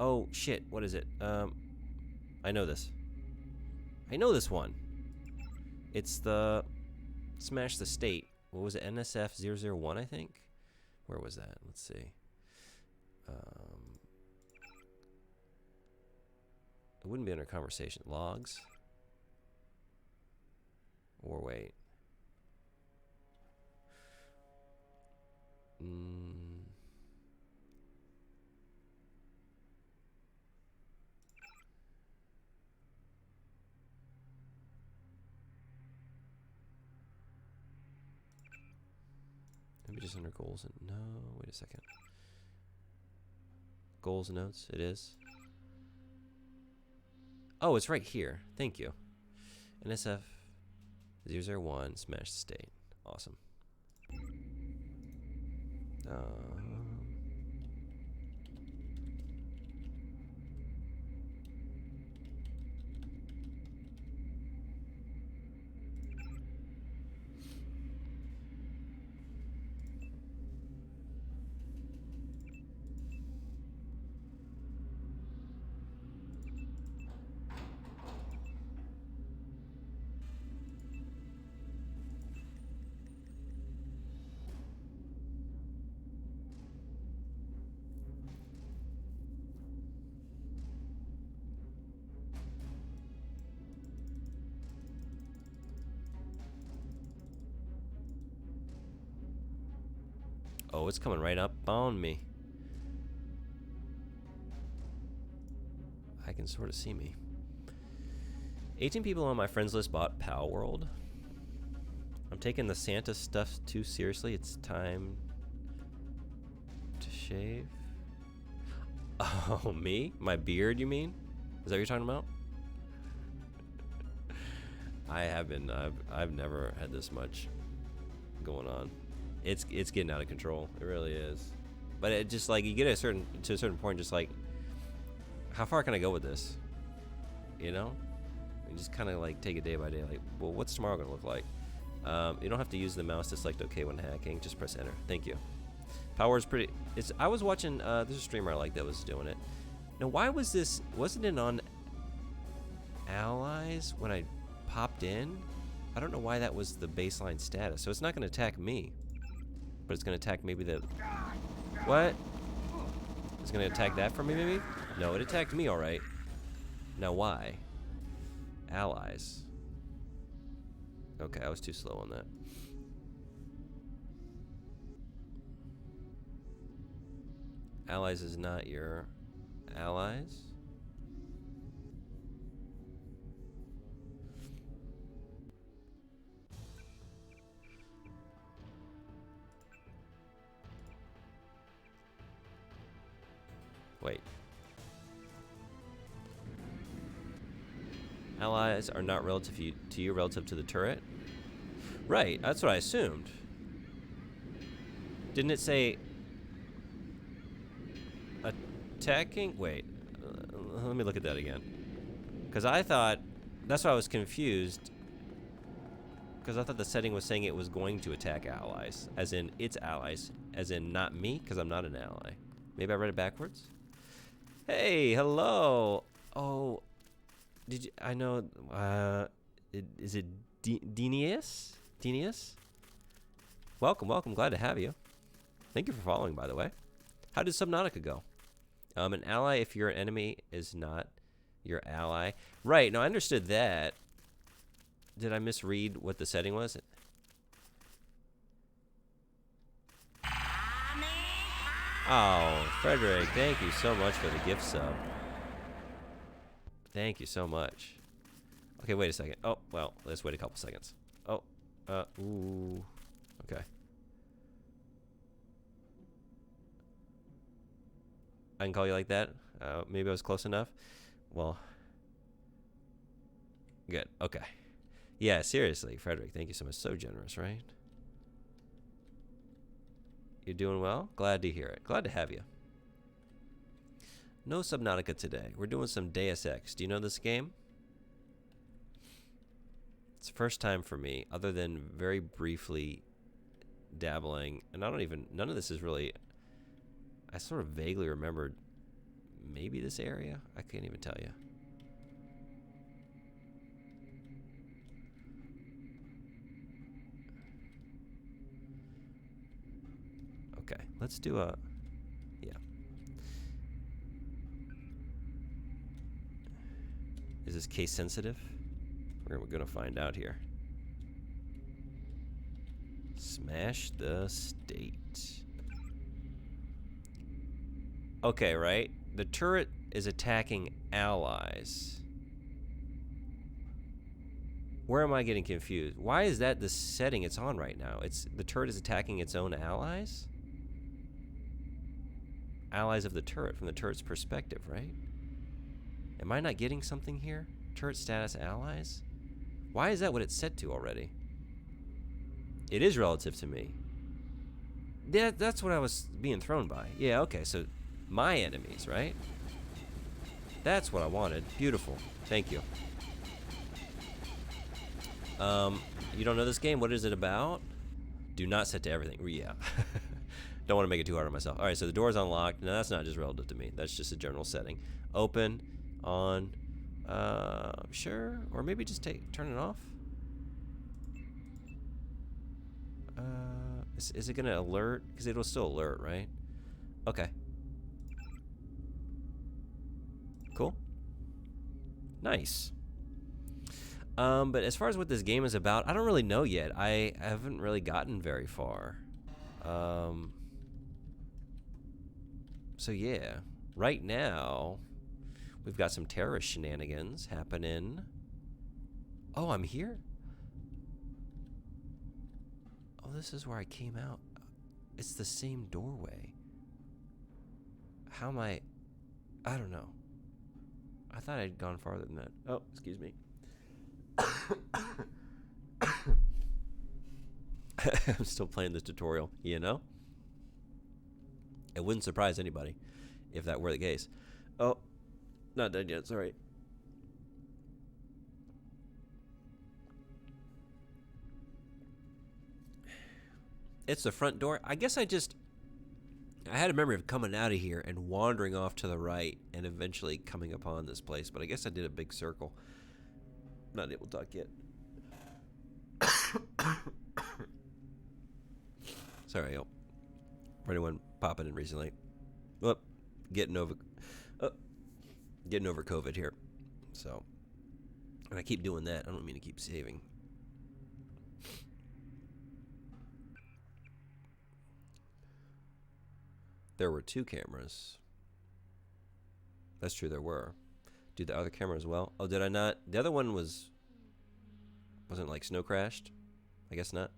Oh, shit. What is it? I know this. I know this one. It's the... Smash the State. What was it? NSF 001, I think? Where was that? Let's see. It wouldn't be under conversation. Logs? Or wait. Maybe just under goals and no, wait a second. Goals and notes, it is. Oh, it's right here. Thank you. NSF 001, smash the state. Awesome. Oh, it's coming right up on me. I can sort of see me. 18 people on my friends list bought Pal World. I'm taking the Santa stuff too seriously. It's time to shave. Oh, me? My beard, you mean? Is that what you're talking about? I have been. I've never had this much going on. It's getting out of control. It really is. But it just like you get to a certain point, just like, how far can I go with this? You know, you just kind of like take it day by day. Like, well, what's tomorrow gonna look like? You don't have to use the mouse to select OK when hacking. Just press enter. Thank you. Power is pretty. I was watching. There's a streamer I like that was doing it. Now, why was this? Wasn't it on Allies when I popped in? I don't know why that was the baseline status. So it's not going to attack me, but it's going to attack maybe the. What? It's going to attack that for me, maybe? No, it attacked me, all right. Now why? Allies. Okay, I was too slow on that. Allies is not your allies. Wait. Allies are not relative to you relative to the turret? Right, that's what I assumed. Didn't it say attacking? Wait, let me look at that again. Because I thought, that's why I was confused. Because I thought the setting was saying it was going to attack allies, as in its allies, as in not me, because I'm not an ally. Maybe I read it backwards? Hey, hello. Oh, did you, I know, is it Denius? Denius? Welcome, welcome, glad to have you. Thank you for following, by the way. How did Subnautica go? An ally, if you're an enemy, is not your ally. Right, no, I understood that. Did I misread what the setting was? Oh, Frederick, thank you so much for the gift sub. Thank you so much. Okay, wait a second. Oh, well, let's wait a couple seconds. Oh, ooh. Okay. I can call you like that? Maybe I was close enough? Well, good. Okay. Yeah, seriously, Frederick, thank you so much. So generous, right? You're doing well? Glad to hear it. Glad to have you. No Subnautica today. We're doing some Deus Ex. Do you know this game? It's the first time for me, other than very briefly dabbling. And I don't even, none of this is really, I sort of vaguely remembered maybe this area. I can't even tell you. Okay, let's do a, yeah. Is this case sensitive? We're gonna find out here. Smash the state. Okay, right? The turret is attacking allies. Where am I getting confused? Why is that the setting it's on right now? It's the turret is attacking its own allies? Allies of the turret, from the turret's perspective, right? Am I not getting something here? Turret status allies? Why is that what it's set to already? It is relative to me. Yeah, that's what I was being thrown by. Yeah, okay, so my enemies, right? That's what I wanted. Beautiful. Thank you. You don't know this game? What is it about? Do not set to everything. Yeah. Don't want to make it too hard on myself. All right, so the door's unlocked. No, that's not just relative to me. That's just a general setting. Open, on, sure, or maybe just turn it off. Is it gonna alert? Because it'll still alert, right? Okay. Cool. Nice. But as far as what this game is about, I don't really know yet. I haven't really gotten very far. So yeah, right now, we've got some terrorist shenanigans happening. Oh, I'm here? Oh, this is where I came out. It's the same doorway. How am I don't know. I thought I'd gone farther than that. Oh, excuse me. I'm still playing this tutorial, you know? It wouldn't surprise anybody if that were the case. Oh, not done yet, sorry. It's the front door. I guess I had a memory of coming out of here and wandering off to the right and eventually coming upon this place, but I guess I did a big circle. Not able to talk yet. Sorry, for anyone popping in recently. Well, getting over COVID here. So, and I keep doing that. I don't mean to keep saving. There were 2 cameras. That's true, there were. Do the other camera as well? Oh, did I not? The other one wasn't like snow crashed? I guess not.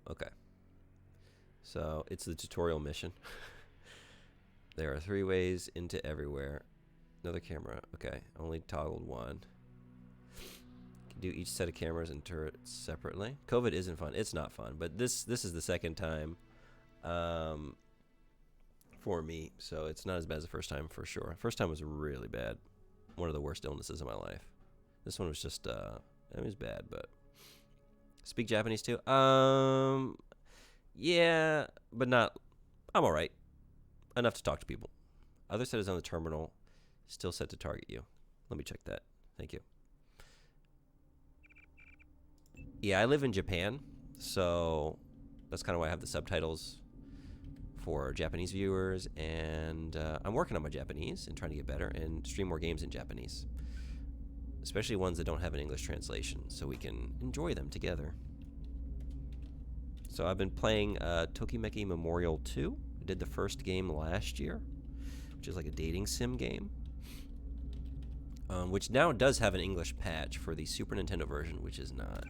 Okay. So it's the tutorial mission. There are 3 ways into everywhere. Another camera. Okay, only toggled one. Can do each set of cameras and turrets separately. COVID isn't fun. It's not fun, but this is the second time for me, so it's not as bad as the first time for sure. First time was really bad. One of the worst illnesses of my life. This one was just it was bad, but speak Japanese too? Yeah, but not. I'm all right. Enough to talk to people. Other set is on the terminal. Still set to target you. Let me check that. Thank you. Yeah, I live in Japan, so that's kind of why I have the subtitles for Japanese viewers, and I'm working on my Japanese and trying to get better and stream more games in Japanese, especially ones that don't have an English translation, so we can enjoy them together. So I've been playing Tokimeki Memorial 2. I did the first game last year, which is like a dating sim game, which now does have an English patch for the Super Nintendo version, which is not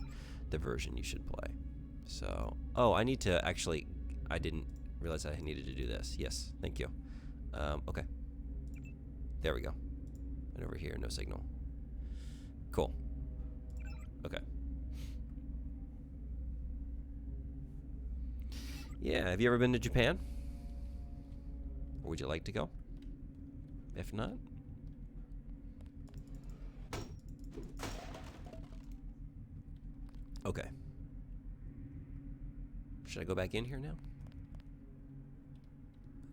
the version you should play. So, oh, I need to actually, I didn't realize I needed to do this. Yes, thank you. Okay. There we go. And over here, no signal. Cool. Okay. Yeah, have you ever been to Japan? Or would you like to go? If not, okay. Should I go back in here now?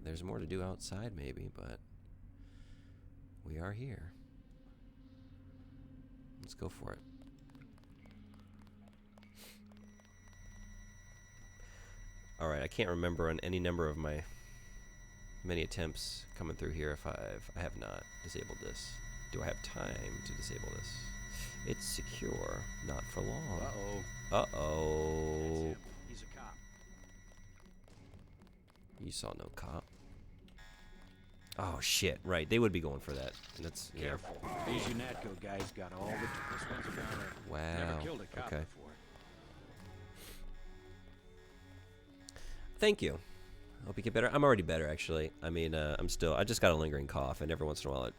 There's more to do outside maybe, but we are here. Let's go for it. Alright, I can't remember on any number of my many attempts coming through here if I have not disabled this. Do I have time to disable this? It's secure, not for long. Uh-oh. Uh-oh. He's a cop. You saw no cop. Oh shit! Right, they would be going for that. That's yeah. Careful. These UNATCO guys got all the... This one's a goner. Wow. Never killed a cop Okay. before. Thank you. Hope you get better. I'm already better, actually. I mean, I just got a lingering cough, and every once in a while it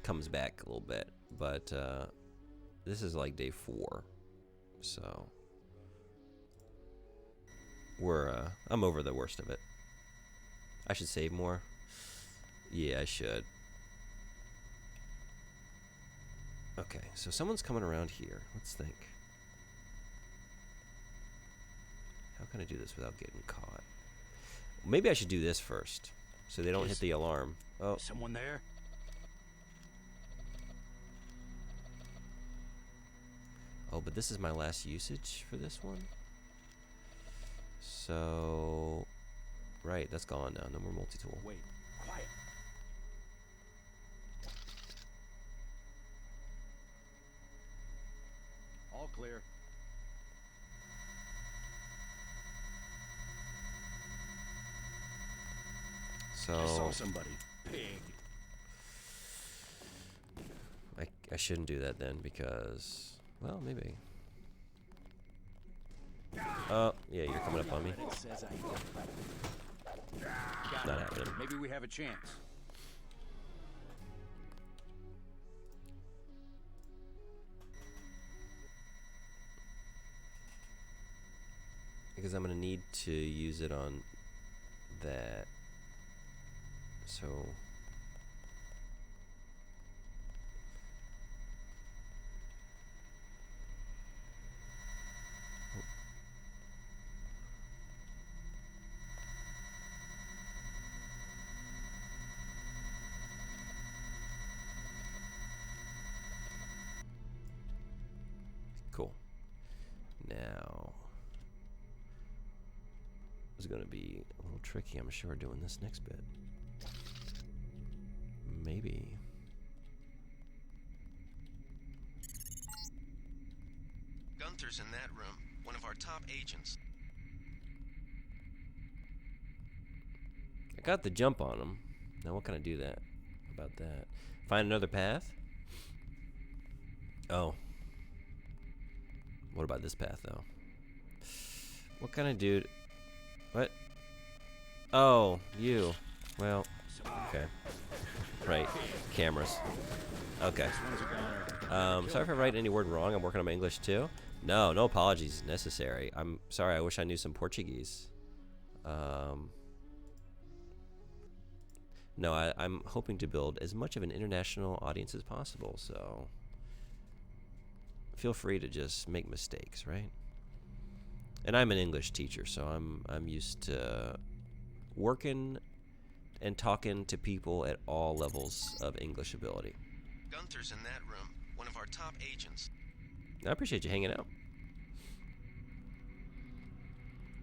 comes back a little bit. But this is like day 4, so I'm over the worst of it. I should save more. Yeah, I should. Okay, so someone's coming around here. Let's think. How can I do this without getting caught? Maybe I should do this first, so they don't hit the alarm. Oh, Someone there? oh, but this is my last usage for this one. So, right, that's gone now. No more multi-tool. Wait, quiet. All clear. So I saw somebody. Pig. I shouldn't do that then because, well, maybe. Oh, yeah, you're coming up on me. It says I Not happening. Maybe we have a chance. Because I'm going to need to use it on that. So... Cool. Now, it's going to be a little tricky, I'm sure, doing this next bit. Maybe. Gunther's in that room, one of our top agents. I got the jump on him. Now, what can I do about that? Find another path? Oh. What about this path, though? What kind of dude? What? Oh, you. Well, okay. Right. Cameras. Okay. Sorry if I write any word wrong. I'm working on my English, too. No apologies necessary. I'm sorry. I wish I knew some Portuguese. No, I'm hoping to build as much of an international audience as possible, so... Feel free to just make mistakes, right? And I'm an English teacher, so I'm used to working and talking to people at all levels of English ability. Gunther's in that room, one of our top agents. I appreciate you hanging out.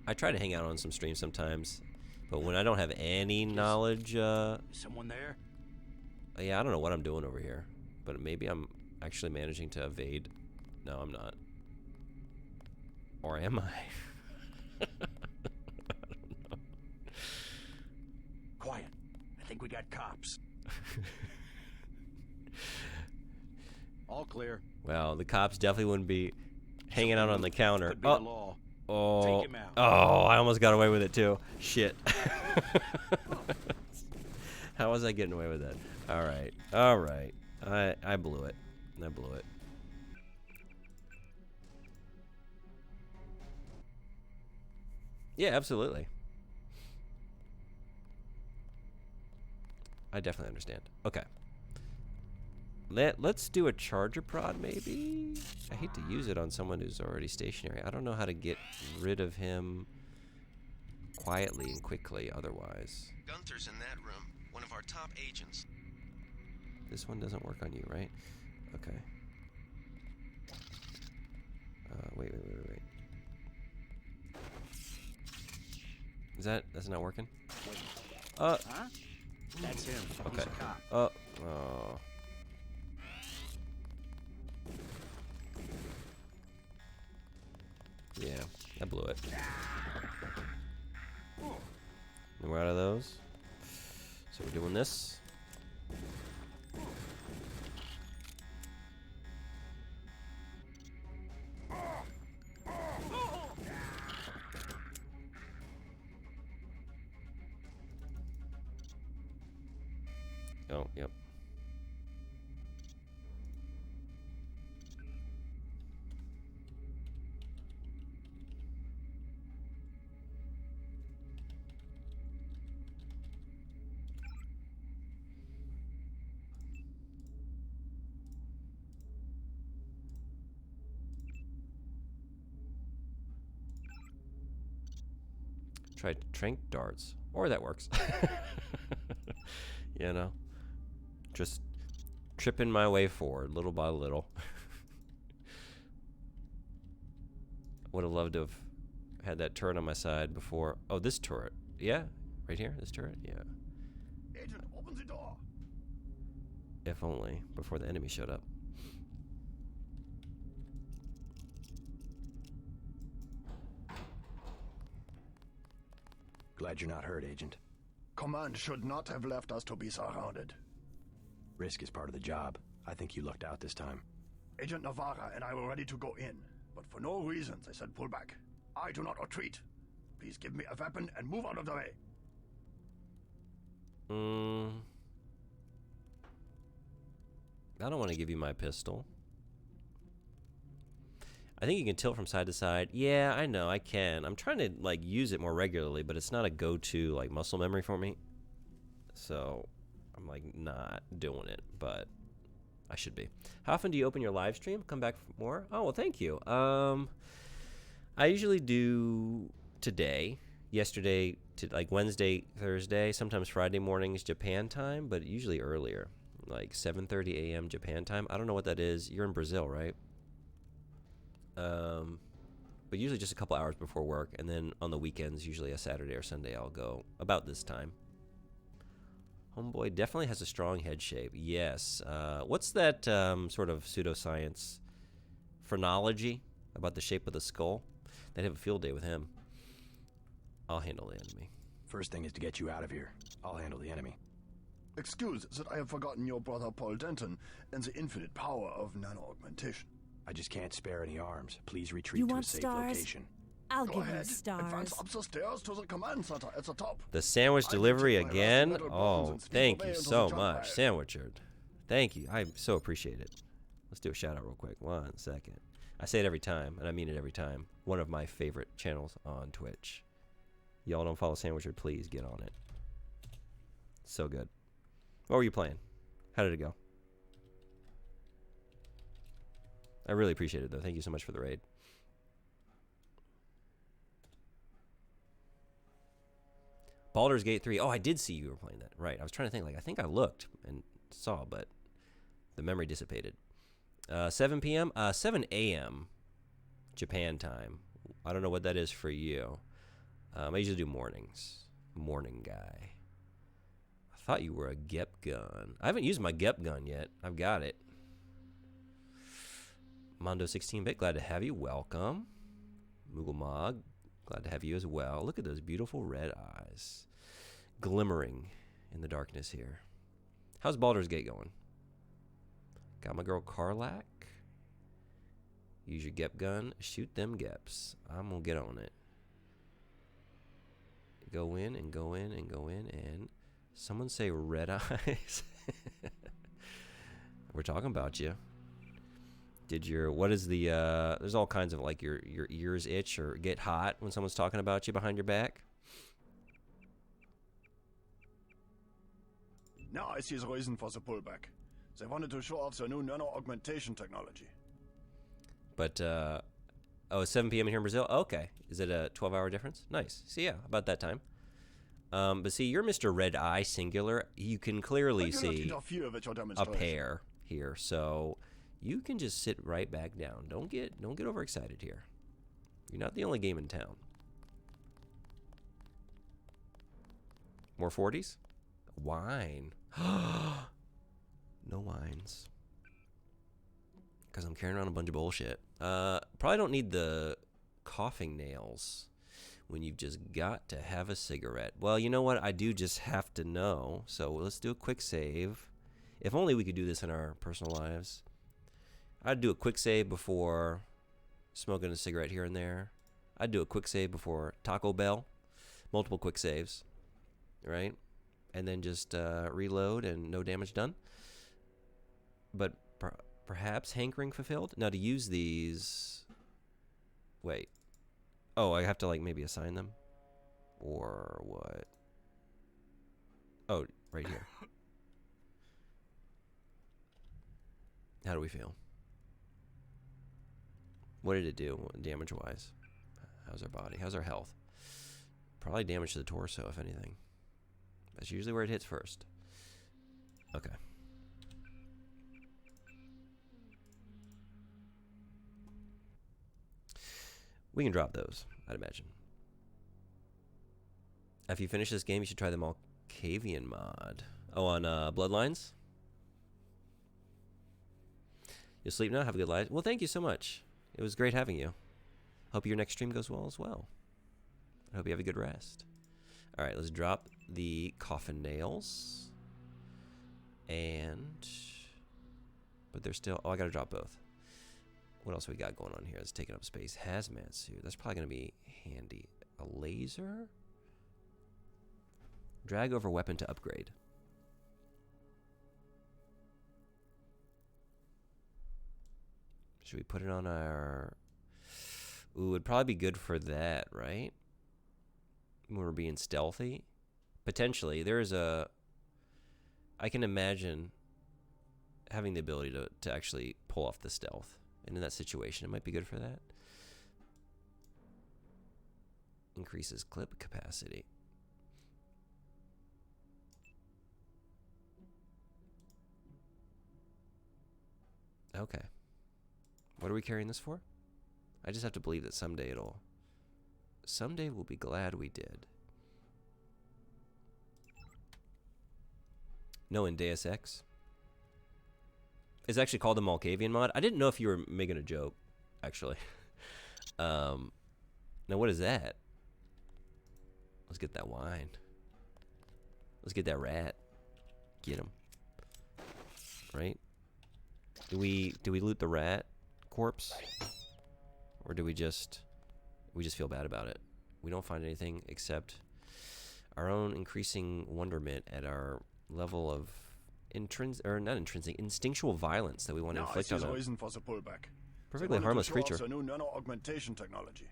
I try to hang out on some streams sometimes, but when I don't have any knowledge, Someone there? yeah, I don't know what I'm doing over here, but maybe I'm actually managing to evade. No, I'm not. Or am I? I don't know. Quiet. I think we got cops. All clear. Well, the cops definitely wouldn't be hanging out on the counter. Could be the law. Oh, Take him out. oh, I almost got away with it too. Shit. How was I getting away with that? All right. I blew it. Yeah, absolutely. I definitely understand. Okay. Let's do a charger prod, maybe? I hate to use it on someone who's already stationary. I don't know how to get rid of him quietly and quickly otherwise. Gunther's in that room, one of our top agents. This one doesn't work on you, right? Okay. Wait. That's not working? Huh? That's him. Okay. He's a cop. Oh. Yeah, I blew it. And we're out of those. So we're doing this. Oh, yep. Tried trank darts. Or that works. You know? Just tripping my way forward, little by little. Would have loved to have had that turret on my side before. Oh, this turret. Yeah? Right here? This turret? Yeah. Agent, open the door. If only. Before the enemy showed up. Glad you're not hurt, Agent. Command should not have left us to be surrounded. Risk is part of the job. I think you lucked out this time. Agent Navarra and I were ready to go in, but for no reason they said pull back. I do not retreat. Please give me a weapon and move out of the way. I don't want to give you my pistol. I think you can tilt from side to side. Yeah, I know, I can. I'm trying to, like, use it more regularly, but it's not a go-to, like, muscle memory for me. So, I'm, like, not doing it, but I should be. How often do you open your live stream? Come back for more? Oh, well, thank you. I usually do today, yesterday, to, like, Wednesday, Thursday, sometimes Friday mornings Japan time, but usually earlier, like 7:30 a.m. Japan time. I don't know what that is. You're in Brazil, right? But usually just a couple hours before work, and then on the weekends, usually a Saturday or Sunday, I'll go about this time. Homeboy definitely has a strong head shape. Yes. What's that sort of pseudoscience phrenology about the shape of the skull? They'd have a field day with him. I'll handle the enemy. First thing is to get you out of here. I'll handle the enemy. Excuse that I have forgotten your brother Paul Denton and the infinite power of nano-augmentation. I just can't spare any arms. Please retreat to a safe location. I'll Go give ahead. you stars. Advance up the stairs to the command center at the top. The sandwich delivery again? Oh, and speed thank away you into so the much, jungle. Sandwichard. Thank you. I so appreciate it. Let's do a shout out real quick. 1 second. I say it every time, and I mean it every time. One of my favorite channels on Twitch. Y'all don't follow Sandwichard, please get on it. So good. What were you playing? How did it go? I really appreciate it, though. Thank you so much for the raid. Baldur's Gate 3. Oh, I did see you were playing that. Right. I was trying to think. Like, I think I looked and saw, but the memory dissipated. 7 p.m.? 7 a.m. Japan time. I don't know what that is for you. I usually do mornings. Morning guy. I thought you were a Gep gun. I haven't used my Gep gun yet. I've got it. Mondo 16-bit, glad to have you. Welcome. Moogle Mog, glad to have you as well. Look at those beautiful red eyes glimmering in the darkness here. How's Baldur's Gate going? Got my girl Karlak. Use your Gep gun. Shoot them Geps. I'm going to get on it. Go in and go in and go in and someone say red eyes. We're talking about you. Did your, what is the, there's all kinds of, like, your ears itch or get hot when someone's talking about you behind your back? Now I see the reason for the pullback. They wanted to show off their new nano-augmentation technology. But, oh, it's 7 p.m. here in Brazil? Okay. Is it a 12-hour difference? Nice. So, yeah, about that time. But see, you're Mr. Red Eye Singular. You can clearly see a pair here, so you can just sit right back down. Don't get overexcited here. You're not the only game in town. More 40s? Wine. No wines. Because I'm carrying around a bunch of bullshit. Probably don't need the coughing nails. when you've just got to have a cigarette. Well, you know what? I do just have to know. So let's do a quick save. If only we could do this in our personal lives. I'd do a quick save before smoking a cigarette here and there. I'd do a quick save before Taco Bell. Multiple quick saves, right? And then just reload and no damage done. But perhaps hankering fulfilled. Now to use these... Wait. Oh, I have to like maybe assign them? Or what? Oh, right here. How do we feel? What did it do damage-wise? How's our body? How's our health? Probably damage to the torso, if anything. That's usually where it hits first. Okay. We can drop those, I'd imagine. If you finish this game, you should try the Malkavian mod. Oh, on Bloodlines? You sleep now? Have a good life. Well, thank you so much. It was great having you. Hope your next stream goes well as well. I hope you have a good rest. All right, let's drop the coffin nails. And... But they're still... Oh, I gotta drop both. What else we got going on here that's taking up space? Hazmat suit. That's probably gonna be handy. A laser? Drag over weapon to upgrade. Should we put it on our... Ooh, it'd probably be good for that, right? When we're being stealthy. Potentially. There's a... I can imagine having the ability to actually pull off the stealth. And in that situation, it might be good for that. Increases clip capacity. Okay. What are we carrying this for? I just have to believe that someday it'll... Someday we'll be glad we did. No, in Deus Ex. It's actually called the Malkavian mod. I didn't know if you were making a joke, actually. Now, what is that? Let's get that wine. Let's get that rat. Get him. Right? Do we loot the rat corpse? Or do we just feel bad about it? We don't find anything except our own increasing wonderment at our level of instinctual violence that we want to inflict on a a reason for the pullback. perfectly harmless creature. The new nano augmentation technology.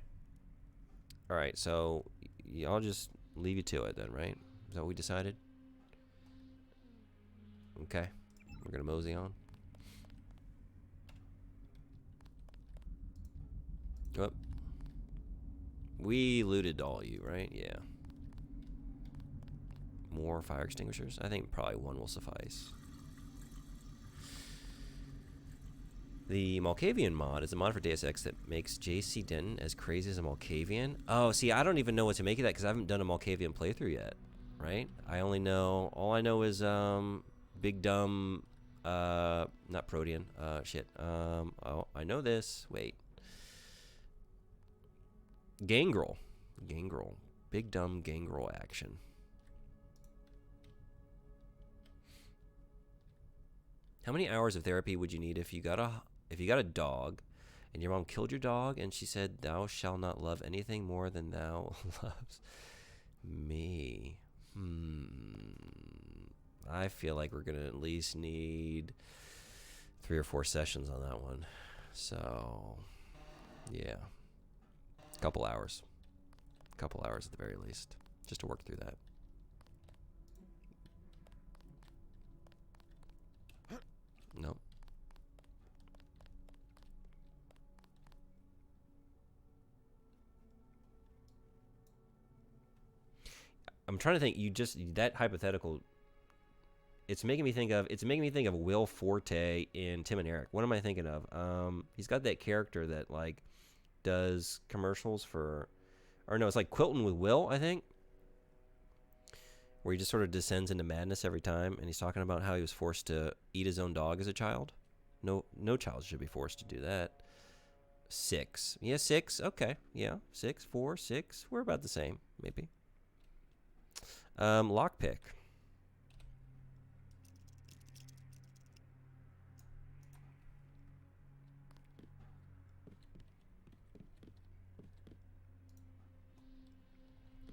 All right, so I'll just leave you to it then, right? Is that what we decided? Okay, we're gonna mosey on. Oh. We looted all of you, right? Yeah. More fire extinguishers? I think probably one will suffice. The Malkavian mod is a mod for Deus Ex that makes J.C. Denton as crazy as a Malkavian. Oh, see, I don't even know what to make of that because I haven't done a Malkavian playthrough yet, right? All I know is big dumb, not Protean, shit. Oh, I know this. Wait. Gangrel. Big dumb gangrel action. How many hours of therapy would you need if you got a dog and your mom killed your dog and she said, "Thou shalt not love anything more than thou loves me"? I feel like we're gonna at least need 3 or 4 sessions on that one. So yeah. Couple hours at the very least, just to work through that. Nope. I'm trying to think. That hypothetical. It's making me think of Will Forte in Tim and Eric. What am I thinking of? He's got that character that like does commercials for, or no, it's like Quilton with Will, I think, where he just sort of descends into madness every time, and he's talking about how he was forced to eat his own dog as a child. No child should be forced to do that. 6. Yeah, 6. Okay. Yeah, 6, 4, 6. We're about the same, maybe. Lockpick.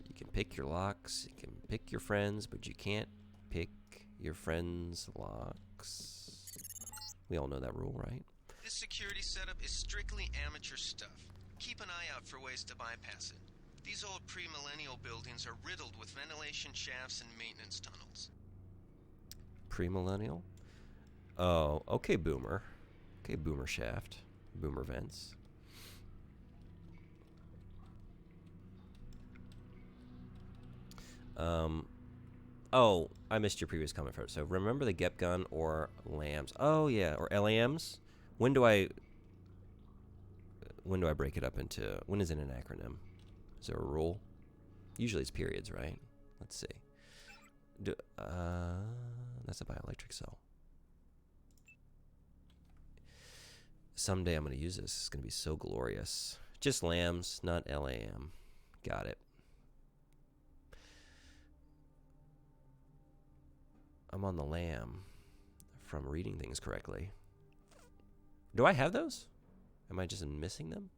You can pick your locks, you can pick your friends, but you can't pick your friends' locks. We all know that rule, right? This security setup is strictly amateur stuff. Keep an eye out for ways to bypass it. These old pre-millennial buildings are riddled with ventilation shafts and maintenance tunnels. Premillennial? Oh, okay, boomer. Okay, boomer shaft. Boomer vents. Oh, I missed your previous comment first. So remember the GEP gun or LAMs. Oh yeah, or LAMs. When do I break it up into, when is it an acronym? Is there a rule? Usually it's periods, right? Let's see. That's a bioelectric cell. Someday I'm going to use this. It's going to be so glorious. Just LAMs, not LAM. Got it. I'm on the lam from reading things correctly. Do I have those? Am I just missing them?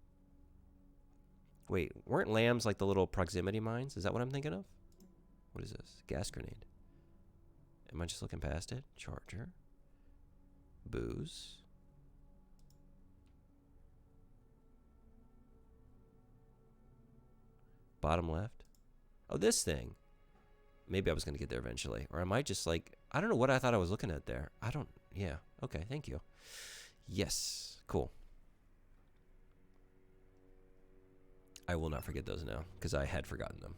Wait, weren't lambs like the little proximity mines? Is that what I'm thinking of? What is this? Gas grenade. Am I just looking past it? Charger. Booze. Bottom left. Oh, this thing. Maybe I was going to get there eventually. Or am I just like, I don't know what I thought I was looking at there. Yeah. Okay, thank you. Yes. Cool. I will not forget those now, because I had forgotten them.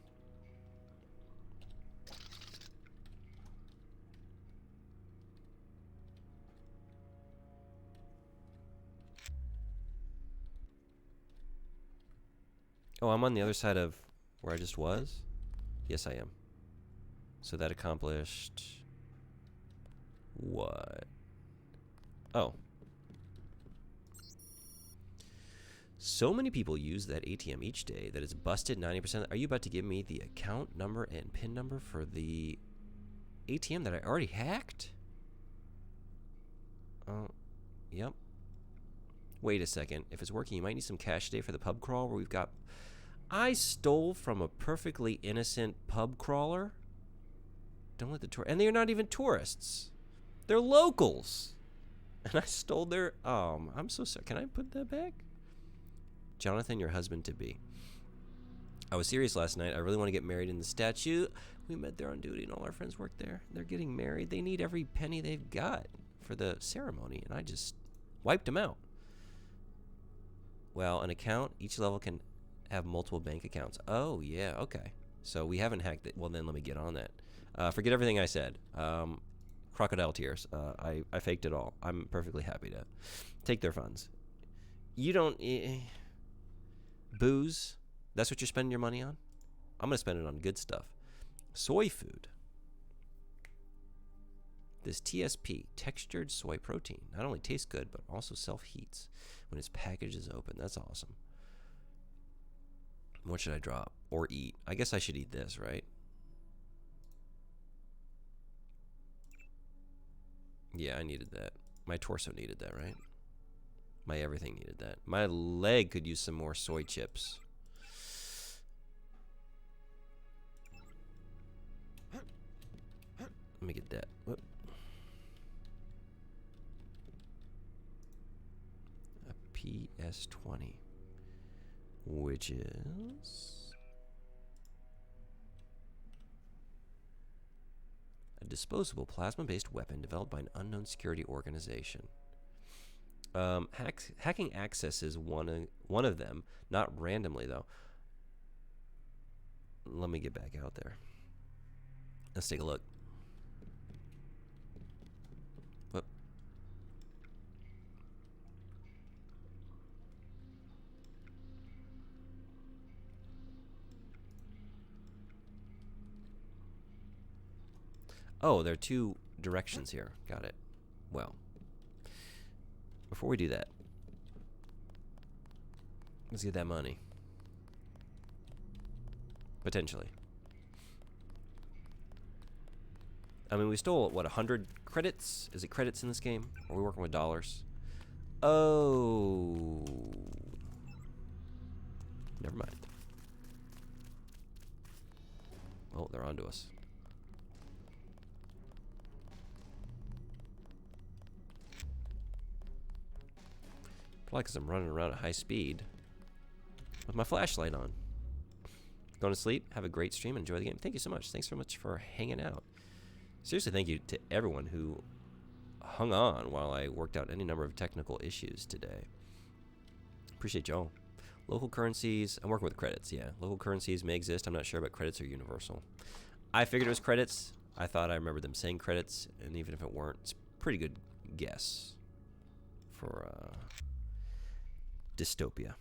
Oh, I'm on the other side of where I just was? Yes, I am. So that accomplished what? Oh. So many people use that ATM each day that it's busted 90%. Are you about to give me the account number and PIN number for the ATM that I already hacked? Oh, yep. Wait a second. If it's working, you might need some cash today for the pub crawl where we've got... I stole from a perfectly innocent pub crawler? Don't let the tour... And they're not even tourists. They're locals. And I stole their... I'm so sorry. Can I put that back? Jonathan, your husband-to-be. I was serious last night. I really want to get married in the statue. We met there on duty, and all our friends work there. They're getting married. They need every penny they've got for the ceremony, and I just wiped them out. Well, an account, each level can have multiple bank accounts. Oh, yeah, okay. So we haven't hacked it. Well, then let me get on that. Forget everything I said. Crocodile tears. I faked it all. I'm perfectly happy to take their funds. You don't... booze? That's what you're spending your money on? I'm going to spend it on good stuff. Soy food. This TSP, textured soy protein, not only tastes good, but also self-heats when its package is open. That's awesome. What should I drop or eat? I guess I should eat this, right? Yeah, I needed that. My torso needed that, right? My everything needed that. My leg could use some more soy chips. Let me get that. Whoop. A PS20. Which is... a disposable plasma-based weapon developed by an unknown security organization. Hacking access is one of them, not randomly though. Let me get back out there. Let's take a look. Whoop. Oh, there are two directions here. Got it. Well, before we do that, Let's get that money. Potentially. I mean, we stole, what, 100 credits? Is it credits in this game? Or are we working with dollars? Oh. Never mind. Oh, they're onto us. Probably because I'm running around at high speed with my flashlight on. Going to sleep. Have a great stream. Enjoy the game. Thank you so much. Thanks so much for hanging out. Seriously, thank you to everyone who hung on while I worked out any number of technical issues today. Appreciate y'all. Local currencies. I'm working with credits, yeah. Local currencies may exist. I'm not sure, but credits are universal. I figured it was credits. I thought I remembered them saying credits, and even if it weren't, it's a pretty good guess for dystopia.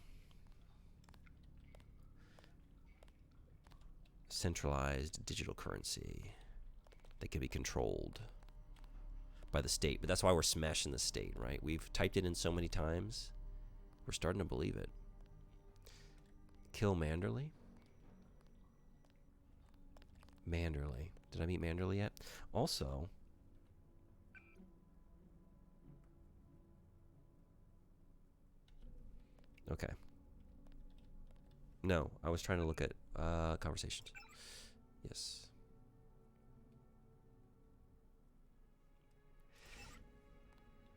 Centralized digital currency that can be controlled by the state. But that's why we're smashing the state, right? We've typed it in so many times, we're starting to believe it. Kill Manderley? Manderley. Did I meet Manderley yet? Also, okay. No, I was trying to look at conversations. Yes.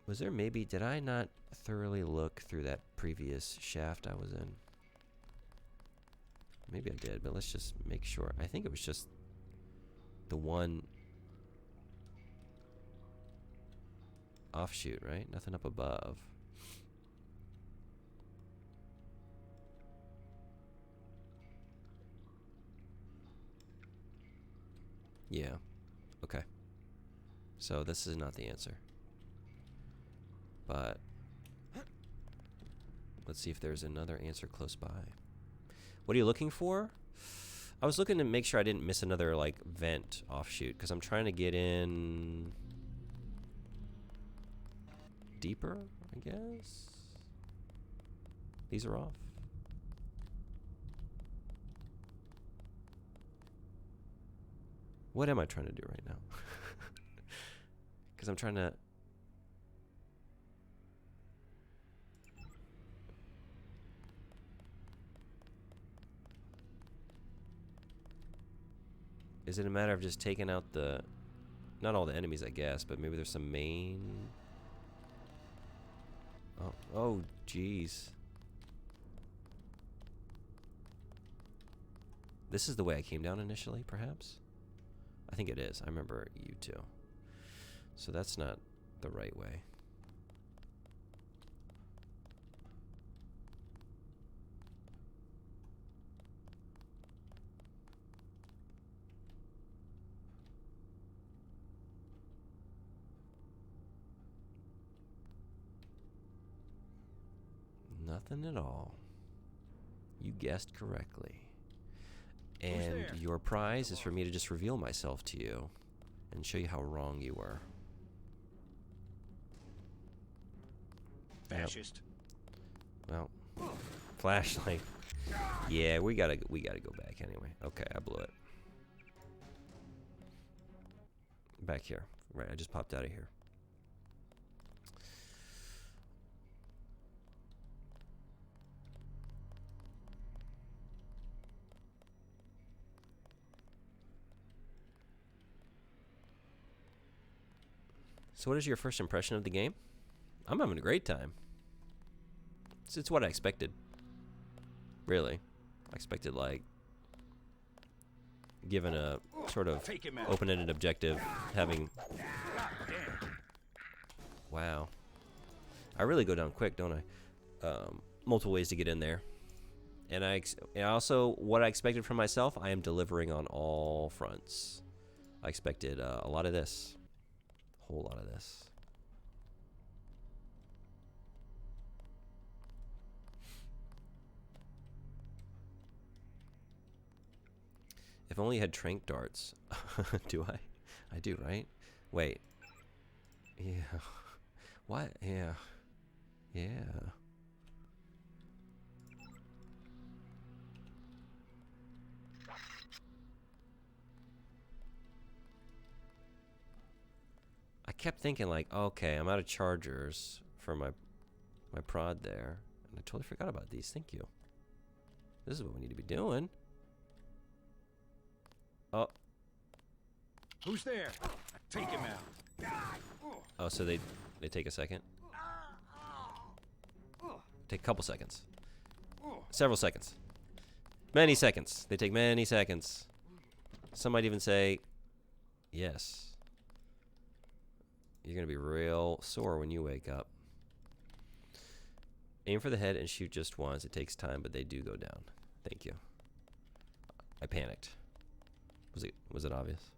Was there maybe, did I not thoroughly look through that previous shaft I was in? Maybe I did, but let's just make sure. I think it was just the one offshoot, right? Nothing up above. Yeah. Okay. So this is not the answer. But let's see if there's another answer close by. What are you looking for? I was looking to make sure I didn't miss another like vent offshoot because I'm trying to get in deeper, I guess. These are off. What am I trying to do right now? Because I'm trying to... Is it a matter of just taking out the... Not all the enemies, I guess, but maybe there's some main... Oh, jeez. This is the way I came down initially, perhaps? I think it is. I remember you too. So that's not the right way. Nothing at all. You guessed correctly. And your prize is for me to just reveal myself to you and show you how wrong you were. Fascist. Yep. Well, flashlight. Yeah, we gotta go back anyway. Okay, I blew it. Back here. Right, I just popped out of here. So what is your first impression of the game? I'm having a great time. It's what I expected. Really. I expected, like, given a sort of open-ended objective, having... Wow. I really go down quick, don't I? Multiple ways to get in there. And also, what I expected from myself, I am delivering on all fronts. I expected a lot of this. A whole lot of this. If only you had tranq darts. Do I? I do, right? Wait. Yeah. What? Yeah. Yeah. kept thinking like, okay, I'm out of chargers for my prod there. And I totally forgot about these. Thank you. This is what we need to be doing. Oh. Who's there? Take him out. Oh, so they take a second? Take a couple seconds. Several seconds. Many seconds. They take many seconds. Some might even say, yes. You're going to be real sore when you wake up. Aim for the head and shoot just once. It takes time, but they do go down. Thank you. I panicked. Was it obvious?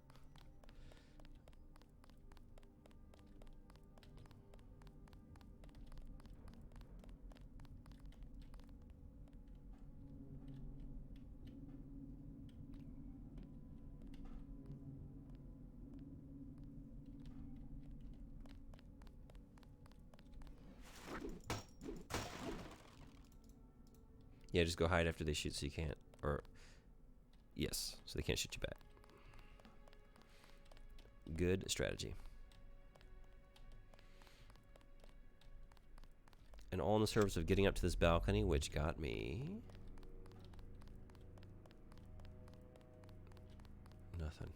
Yeah, just go hide after they shoot so you can't. Or, yes, so they can't shoot you back. Good strategy. And all in the service of getting up to this balcony, which got me... nothing.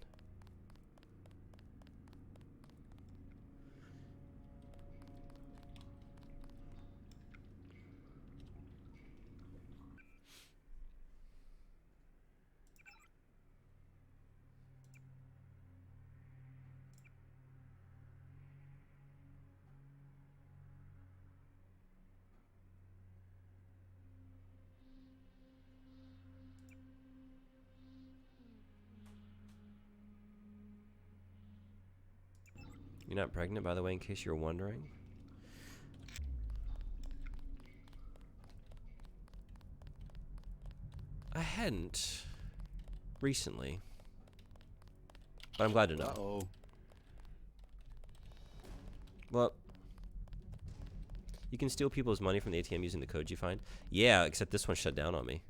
You're not pregnant, by the way, in case you're wondering. I hadn't recently, but I'm glad to know. Uh-oh. Well, you can steal people's money from the ATM using the codes you find. Yeah, except this one shut down on me.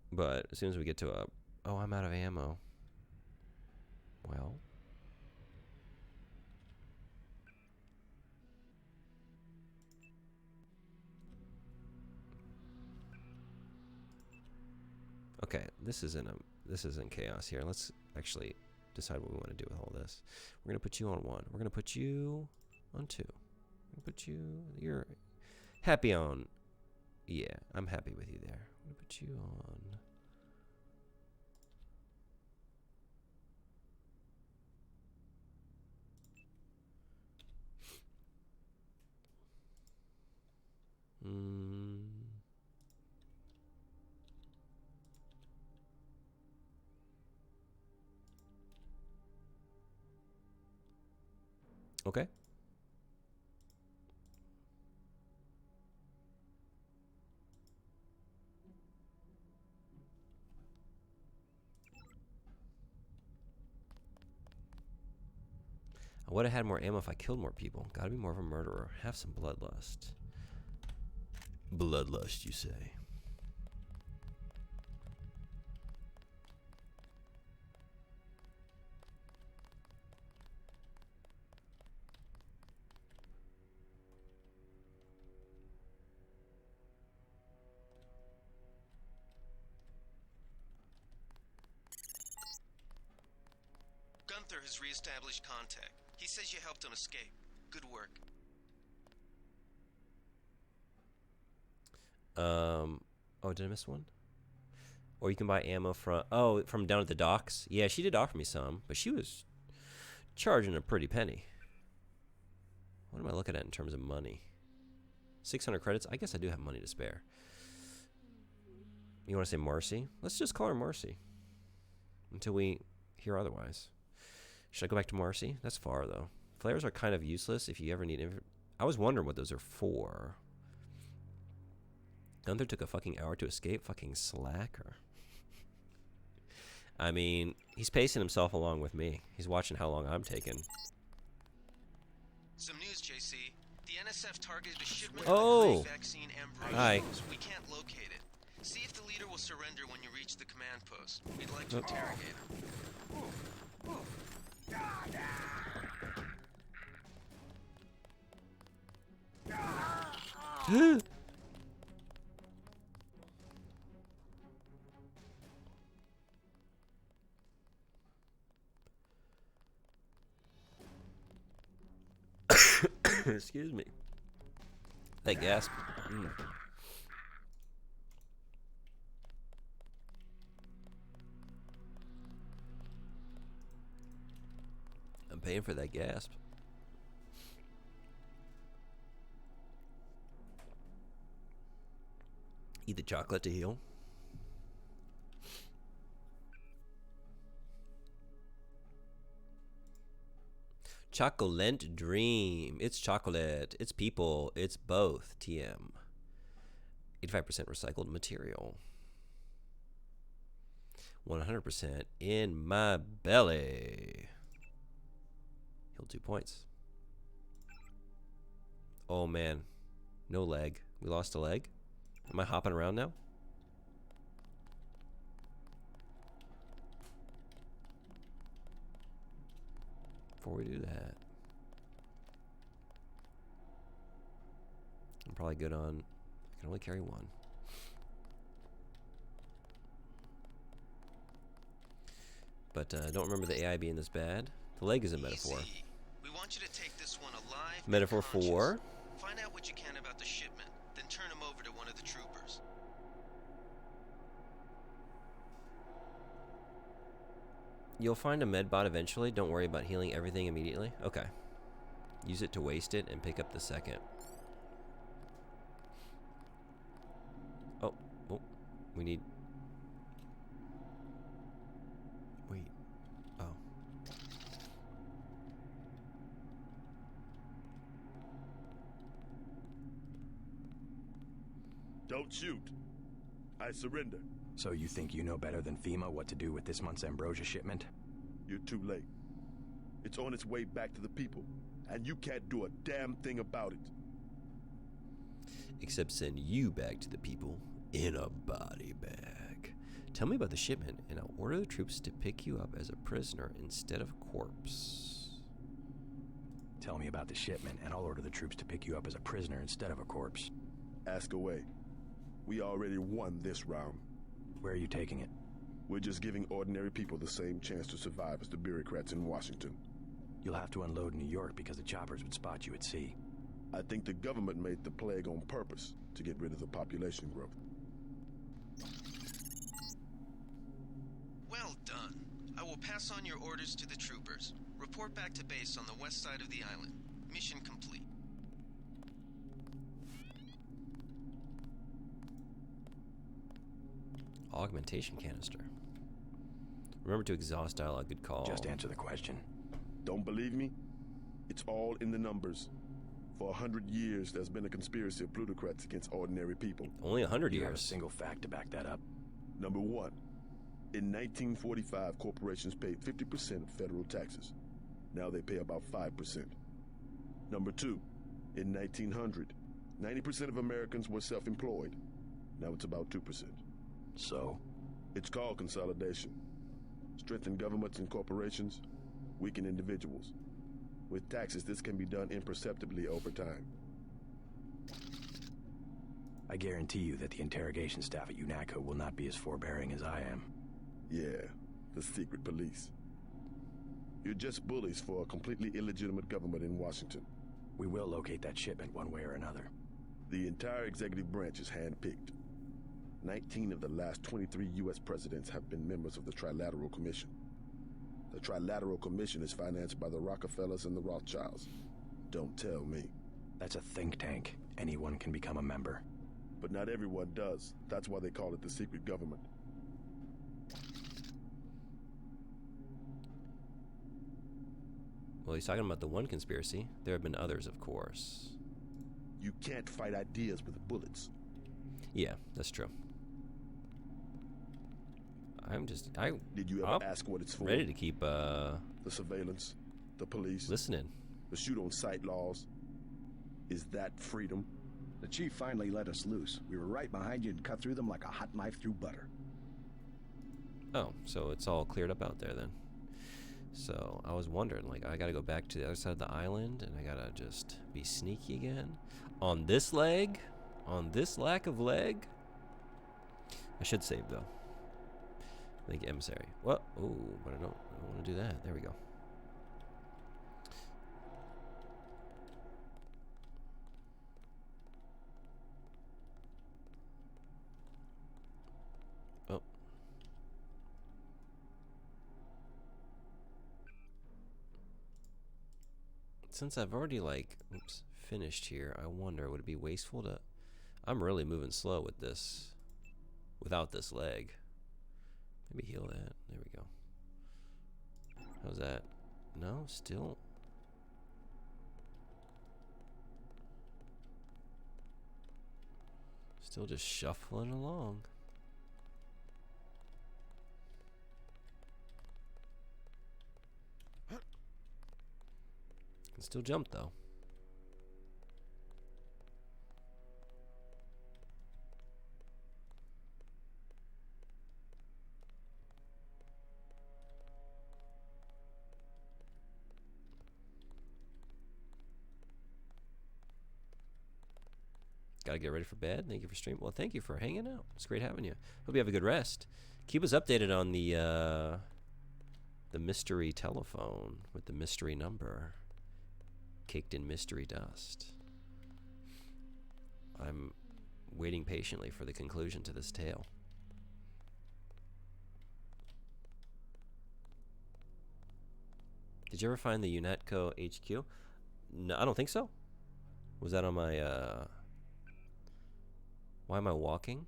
But as soon as we get to a... oh, I'm out of ammo. Well... okay, this isn't chaos here. Let's actually decide what we want to do with all this. We're gonna put you on 1. We're gonna put you on 2. We're gonna put you... you're happy on... yeah, I'm happy with you there. I'm gonna put you on... okay. I would have had more ammo if I killed more people. Gotta be more of a murderer. Have some bloodlust. Bloodlust, you say? Gunther has reestablished contact. He says you helped him escape. Good work. Oh, did I miss one? Or you can buy ammo from down at the docks. Yeah, she did offer me some, but she was charging a pretty penny. What am I looking at in terms of money? 600 credits? I guess I do have money to spare. You want to say Marcy? Let's just call her Marcy until we hear otherwise. Should I go back to Marcy? That's far, though. Flares are kind of useless if you ever need... I was wondering what those are for. Gunther took a fucking hour to escape? Fucking slacker. I mean, he's pacing himself along with me. He's watching how long I'm taking. Some news, JC. The NSF targeted a shipment of the vaccine Ambrosia. Hi. We can't locate it. See if the leader will surrender when you reach the command post. We'd like to interrogate him. Excuse me. That gasp. I'm paying for that gasp. Eat the chocolate to heal. Chocolate dream. It's chocolate. It's people. It's both. TM. 85% recycled material. 100% in my belly. Heal 2 points. Oh man. No leg. We lost a leg? Am I hopping around now? Before we do that, I'm probably good on. I can only carry one. But I don't remember the AI being this bad. The leg is a metaphor. We want you to take this one alive. Metaphor 4. Find out what you can about the shipment, then turn him over to one of the troopers. You'll find a medbot eventually. Don't worry about healing everything immediately. Okay. Use it to waste it and pick up the second. Oh. We need... Wait. Oh. Don't shoot. I surrender. So you think you know better than FEMA what to do with this month's ambrosia shipment? You're too late. It's on its way back to the people, and you can't do a damn thing about it. Except send you back to the people in a body bag. Tell me about the shipment, and I'll order the troops to pick you up as a prisoner instead of a corpse. Tell me about the shipment, and I'll order the troops to pick you up as a prisoner instead of a corpse. Ask away. We already won this round. Where are you taking it? We're just giving ordinary people the same chance to survive as the bureaucrats in Washington. You'll have to unload in New York because the choppers would spot you at sea. I think the government made the plague on purpose to get rid of the population growth. Well done. I will pass on your orders to the troopers. Report back to base on the west side of the island. Mission complete. Augmentation canister. Remember to exhaust dialogue. Good call. Just answer the question. Don't believe me? It's all in the numbers. For 100 years, there's been a conspiracy of plutocrats against ordinary people. Only 100 You years. have a single fact to back that up. Number one, in 1945, corporations paid 50% of federal taxes. Now they pay about 5%. Number two, in 1900, 90% of Americans were self-employed. Now it's about 2%. So? It's called consolidation. Strengthen governments and corporations, weaken individuals. With taxes, this can be done imperceptibly over time. I guarantee you that the interrogation staff at UNACO will not be as forbearing as I am. Yeah, the secret police. You're just bullies for a completely illegitimate government in Washington. We will locate that shipment one way or another. The entire executive branch is handpicked. 19 of the last 23 U.S. presidents have been members of the Trilateral Commission. The Trilateral Commission is financed by the Rockefellers and the Rothschilds. Don't tell me. That's a think tank. Anyone can become a member. But not everyone does. That's why they call it the secret government. Well, he's talking about the one conspiracy. There have been others, of course. You can't fight ideas with bullets. Yeah, that's true. Did you ever ask what it's for? Ready to keep, The surveillance, the police. Listening. The shoot-on-sight laws. Is that freedom? The chief finally let us loose. We were right behind you and cut through them like a hot knife through butter. Oh, so it's all cleared up out there then. So I was wondering, like, I gotta go back to the other side of the island and I gotta just be sneaky again. On this leg? On this lack of leg? I should save though. I think emissary. What? Oh, but I don't want to do that. There we go. Oh. Since I've already finished here, I wonder, would it be wasteful to... I'm really moving slow with this. Without this leg. Maybe heal that. There we go. How's that? No, still. Still just shuffling along. Can still jump though. Gotta get ready for bed. Thank you for streaming. Well, thank you for hanging out. It's great having you. Hope you have a good rest. Keep us updated on the mystery telephone with the mystery number caked in mystery dust. I'm waiting patiently for the conclusion to this tale. Did you ever find the UNATCO HQ? No, I don't think so. Was that on my why am I walking?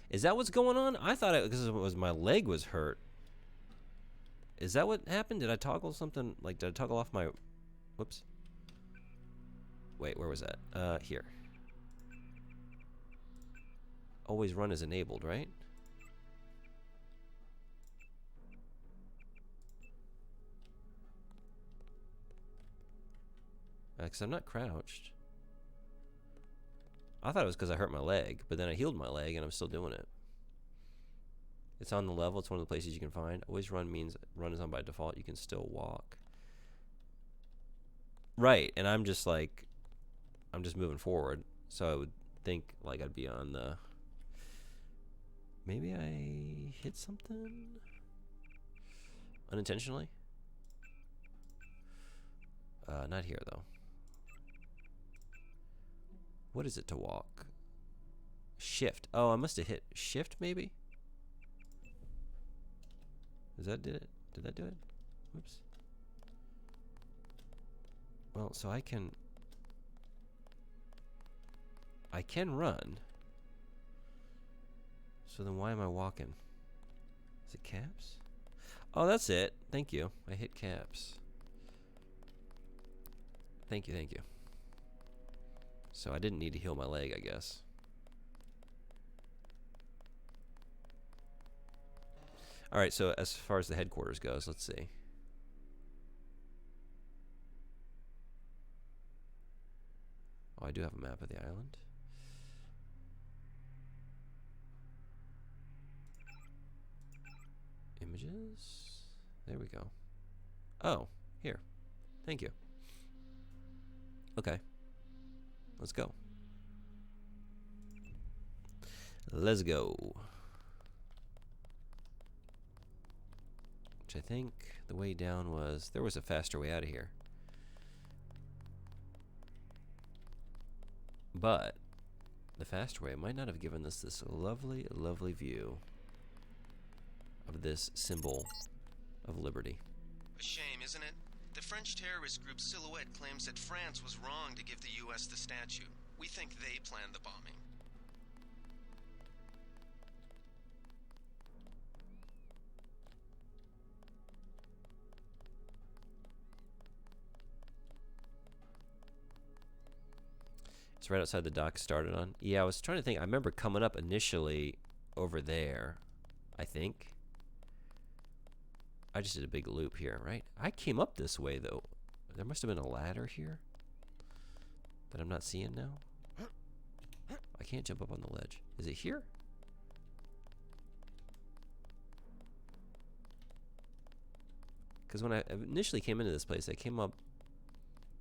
Is that what's going on? I thought because it was my leg was hurt. Is that what happened? Did I toggle something? Like, did I toggle off my... Whoops. Wait, where was that? Here. Always run is enabled, right? Because I'm not crouched. I thought it was because I hurt my leg, but then I healed my leg and I'm still doing it. It's on the level. It's one of the places you can find. Always run means run is on by default. You can still walk. Right, and I'm just like, I'm just moving forward. So I would think like I'd be on the... Maybe I hit something? Unintentionally? Not here though. What is it to walk? Shift. Oh, I must have hit shift maybe? Is that did it? Did that do it? Whoops. Well, so I can run. So then why am I walking? Is it caps? Oh, that's it. Thank you. I hit caps. Thank you, thank you. So I didn't need to heal my leg, I guess. Alright, so as far as the headquarters goes, let's see. Oh, I do have a map of the island. Images. There we go. Oh, here. Thank you. Okay. Let's go. Let's go. Which I think the way down was... There was a faster way out of here. But the faster way might not have given us this lovely, lovely view of this symbol of liberty. A shame, isn't it? The French terrorist group Silhouette claims that France was wrong to give the U.S. the statue. We think they planned the bombing. It's right outside the dock started on. Yeah, I was trying to think. I remember coming up initially over there, I think. I just did a big loop here, right? I came up this way, though. There must have been a ladder here that I'm not seeing now. I can't jump up on the ledge. Is it here? Because when I initially came into this place, I came up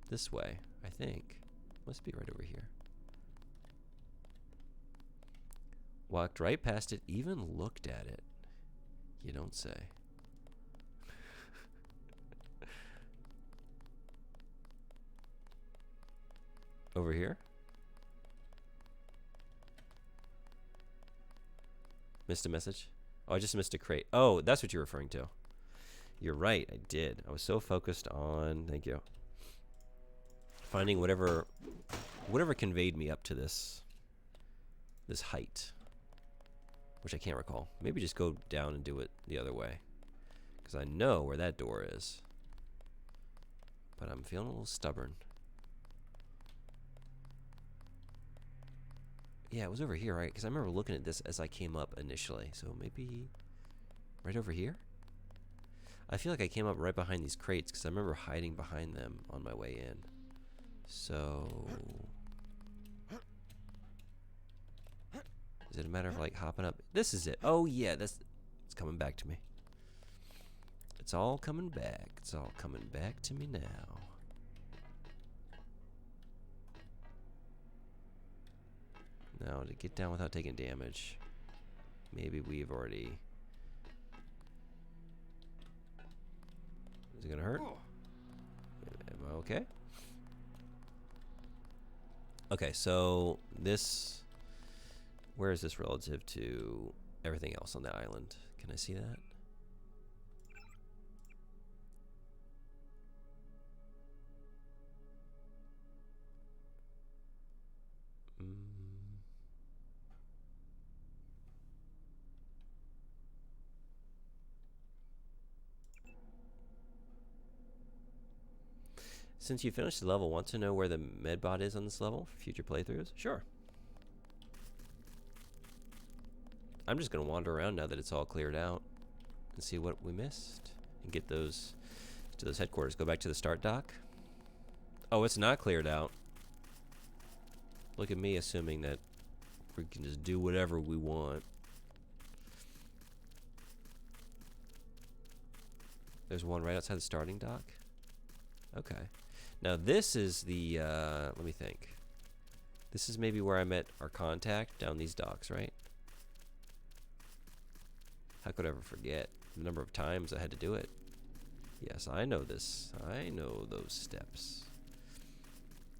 this way, I think. Must be right over here. Walked right past it, even looked at it. You don't say. Over here? Missed a message? Oh, I just missed a crate. Oh, that's what you're referring to. You're right, I did. I was so focused on, thank you, finding whatever conveyed me up to this height, which I can't recall. Maybe just go down and do it the other way, because I know where that door is, but I'm feeling a little stubborn. Yeah, it was over here, right? Because I remember looking at this as I came up initially, so maybe right over here? I feel like I came up right behind these crates because I remember hiding behind them on my way in. So is it a matter of like hopping up? This is it. Oh yeah, it's coming back to me. It's all coming back. It's all coming back to me now. Now to get down without taking damage. Maybe we've already. Is it gonna hurt? Am I okay? Okay, so this. Where is this relative to everything else on the island? Can I see that? Since you finished the level, want to know where the medbot is on this level for future playthroughs? Sure. I'm just going to wander around now that it's all cleared out and see what we missed and get those to those headquarters. Go back to the start dock. Oh, it's not cleared out. Look at me assuming that we can just do whatever we want. There's one right outside the starting dock. Okay. Now this is the, let me think. This is maybe where I met our contact down these docks, right? How could I ever forget the number of times I had to do it? Yes, I know this. I know those steps.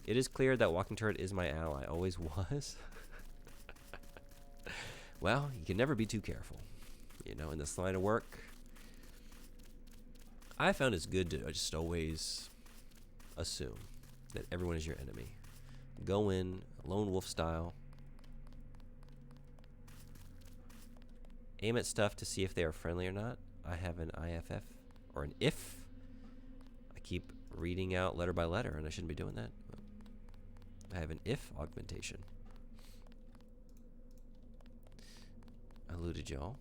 It is clear that Walking Turret is my ally. Always was. Well, you can never be too careful. You know, in this line of work, I found it's good to just always assume that everyone is your enemy. Go in lone wolf style. Aim at stuff to see if they are friendly or not. I have an IFF or an if. I keep reading out letter by letter and I shouldn't be doing that. I have an if augmentation. I looted y'all.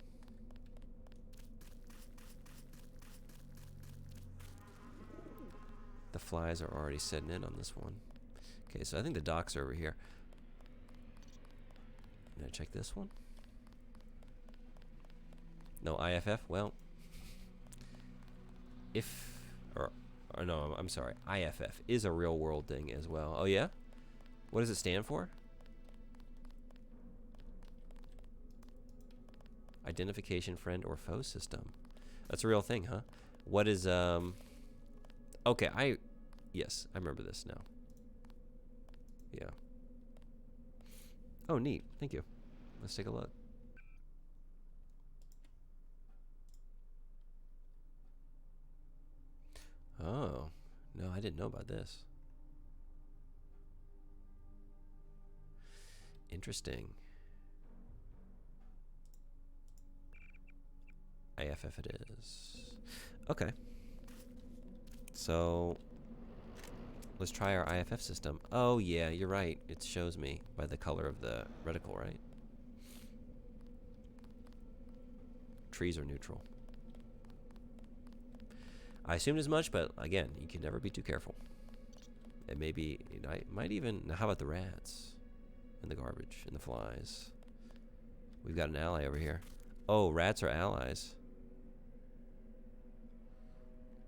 The flies are already setting in on this one. Okay, so I think the docks are over here. Can I check this one? No IFF? Well, if, or no, I'm sorry, IFF is a real world thing as well. Oh yeah? What does it stand for? Identification friend or foe system. That's a real thing, huh? What is, okay, yes, I remember this now. Yeah. Oh, neat. Thank you. Let's take a look. Oh, no, I didn't know about this. Interesting. IFF it is. Okay. So let's try our IFF system. Oh yeah, you're right. It shows me by the color of the reticle, right? Trees are neutral. I assumed as much, but again, you can never be too careful. It may be, I might even, now how about the rats? and the garbage and the flies. We've got an ally over here. Oh, rats are allies.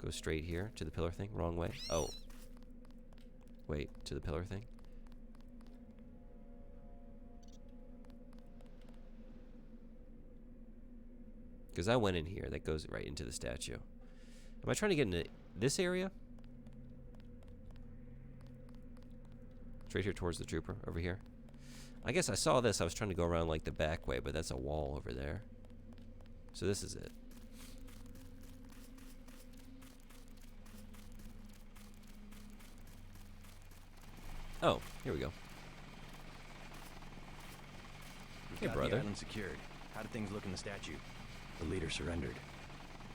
Go straight here to the pillar thing. Wrong way. Oh. Wait, to the pillar thing? Because I went in here. That goes right into the statue. Am I trying to get into this area? Straight here towards the trooper over here. I guess I saw this. I was trying to go around like the back way, but that's a wall over there. So this is it. Oh, here we go. Hey, Got brother. the island secured. How did things look in the statue? The leader surrendered.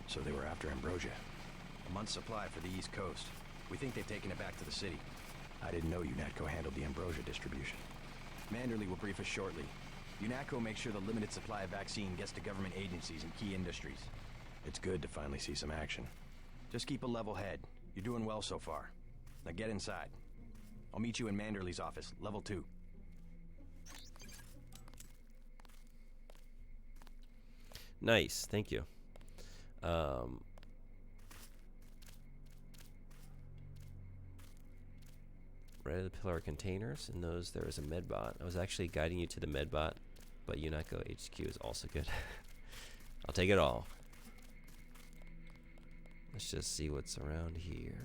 So they were after Ambrosia. A month's supply for the East Coast. We think they've taken it back to the city. I didn't know UNATCO handled the Ambrosia distribution. Manderley will brief us shortly. UNATCO makes sure the limited supply of vaccine gets to government agencies and key industries. It's good to finally see some action. Just keep a level head. You're doing well so far. Now get inside. I'll meet you in Manderley's office, level 2. Nice, thank you. Right of the pillar containers. In those, there is a medbot. I was actually guiding you to the medbot, but UNATCO HQ is also good. I'll take it all. Let's just see what's around here.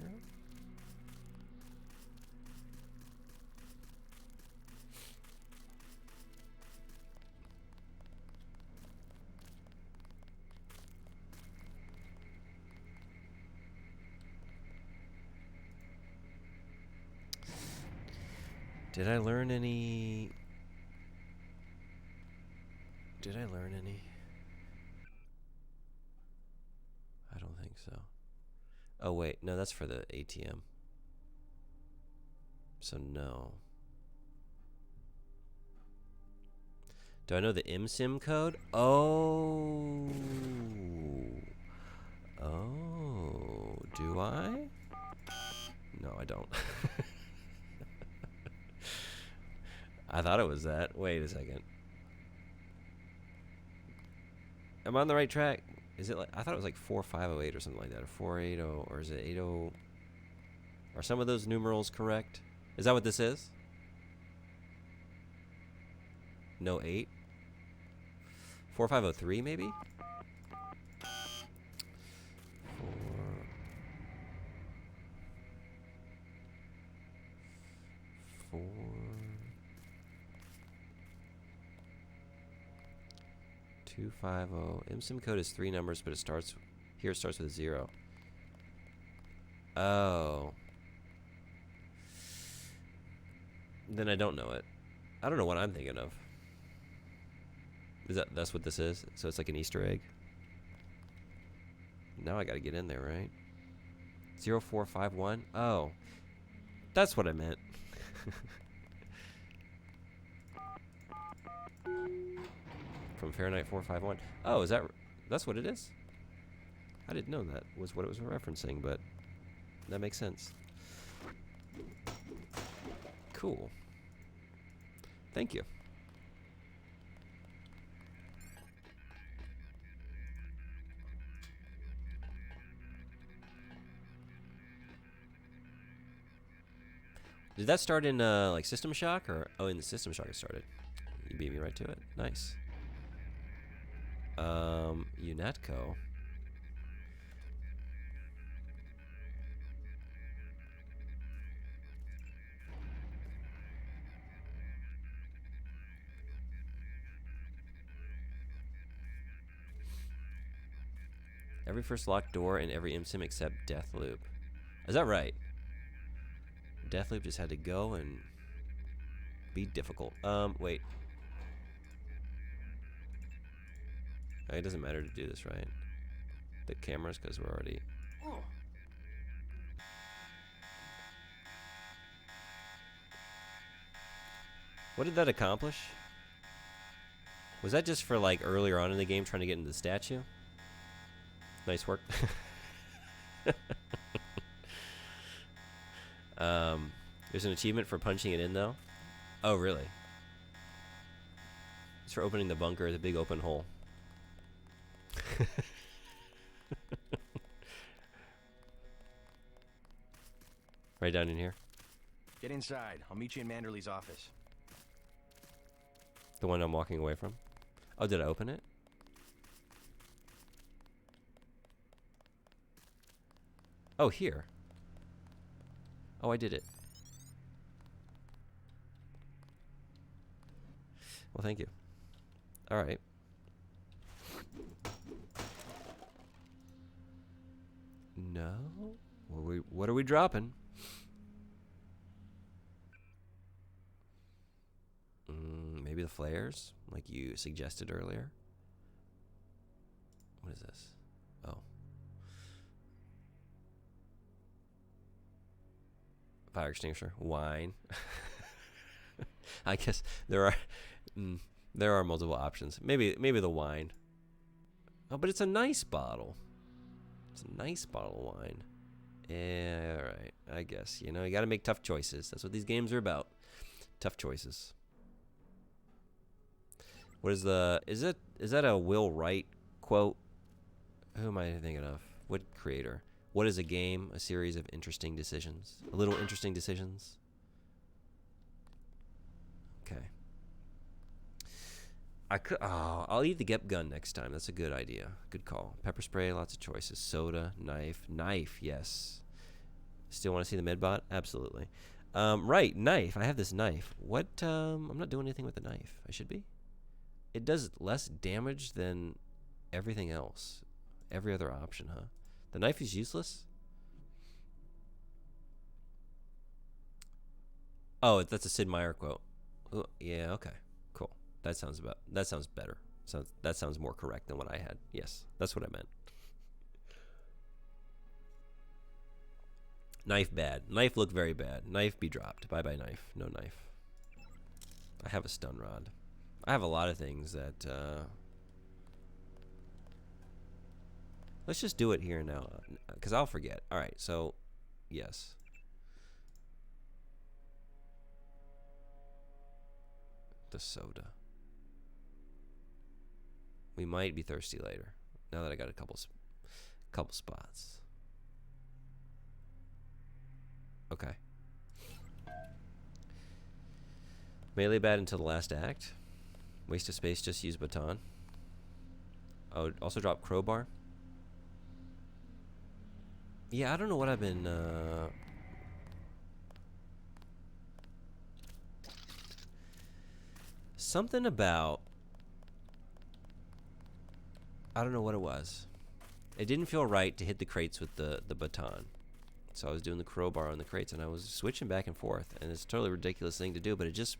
Did I learn any? Did I learn any? I don't think so. Oh wait, no, that's for the ATM. So no. Do I know the MSIM code? Oh. Oh, do I? No, I don't. I thought it was that. Wait a second. Am I on the right track? Is it like, I thought it was like 4508 or something like that, or 480, or is it 80? Are some of those numerals correct? Is that what this is? No 8? 4503 maybe? 4 250. MSIM code is 3 numbers, but it starts here. It starts with a 0. Oh. Then I don't know it. I don't know what I'm thinking of. That's what this is? So it's like an Easter egg. Now I got to get in there, right? 0451. Oh. That's what I meant. From Fahrenheit 451. Oh, that's what it is? I didn't know that was what it was referencing, but that makes sense. Cool. Thank you. Did that start in like System Shock, or in the System Shock it started? You beat me right to it. Nice. UNATCO. Every first locked door in every MSIM except Deathloop. Is that right? Deathloop just had to go and be difficult. Wait. It doesn't matter to do this, right? The cameras, because we're already... What did that accomplish? Was that just for, like, earlier on in the game trying to get into the statue? Nice work. There's an achievement for punching it in, though. Oh, really? Thanks for opening the bunker, the big open hole. Right down in here. Get inside. I'll meet you in Manderley's office. The one I'm walking away from. Oh, did I open it? Oh, here. Oh, I did it. Well, thank you. All right. No? What are we dropping? Maybe the flares, like you suggested earlier. What is this? Oh. Fire extinguisher. Wine. I guess there are multiple options. Maybe the wine. Oh, but it's a nice bottle. It's a nice bottle of wine. Yeah, all right. I guess, you got to make tough choices. That's what these games are about. Tough choices. What is is that a Will Wright quote? Who am I thinking of? What creator? What is a game? A series of interesting decisions. A little interesting decisions. Okay. I'll eat the Gep gun next time. That's a good idea. Good call. Pepper spray, lots of choices. Soda, knife, yes. Still want to see the medbot? Absolutely. Right, knife. I have this knife. What? I'm not doing anything with the knife. I should be. It does less damage than everything else. Every other option, huh? The knife is useless? Oh, that's a Sid Meier quote. Oh, yeah, okay. Cool. That sounds better. That sounds more correct than what I had. Yes, that's what I meant. Knife bad. Knife look very bad. Knife be dropped. Bye-bye knife. No knife. I have a stun rod. I have a lot of things that... Let's just do it here now, because I'll forget. All right, so, yes. The soda. We might be thirsty later, now that I got a couple spots. Okay. Melee bad until the last act. Waste of space, just use baton. Oh, also drop crowbar. Yeah, I don't know what I've been... Something about... I don't know what it was. It didn't feel right to hit the crates with the baton. So I was doing the crowbar on the crates, and I was switching back and forth. And it's a totally ridiculous thing to do, but it just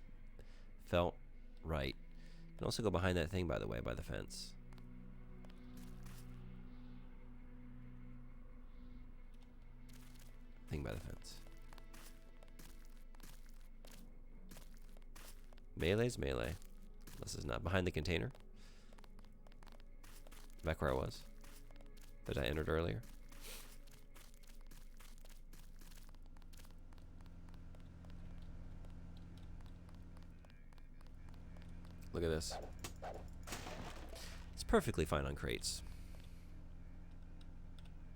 felt right. You can also go behind that thing, by the way, by the fence. Thing by the fence. Melee's melee. This is not behind the container. Back where I was. That I entered earlier. Look at this. It's perfectly fine on crates.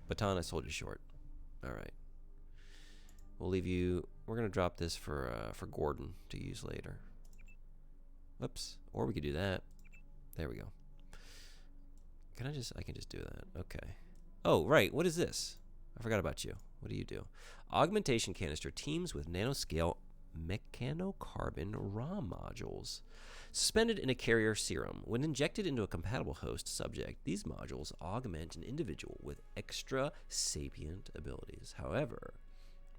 Baton, I sold you short. Alright. We'll leave you... We're going to drop this for Gordon to use later. Whoops. Or we could do that. There we go. I can just do that. Okay. Oh, right. What is this? I forgot about you. What do you do? Augmentation canister teams with nanoscale mechanocarbon ROM modules. Suspended in a carrier serum. When injected into a compatible host subject, these modules augment an individual with extra sapient abilities. However,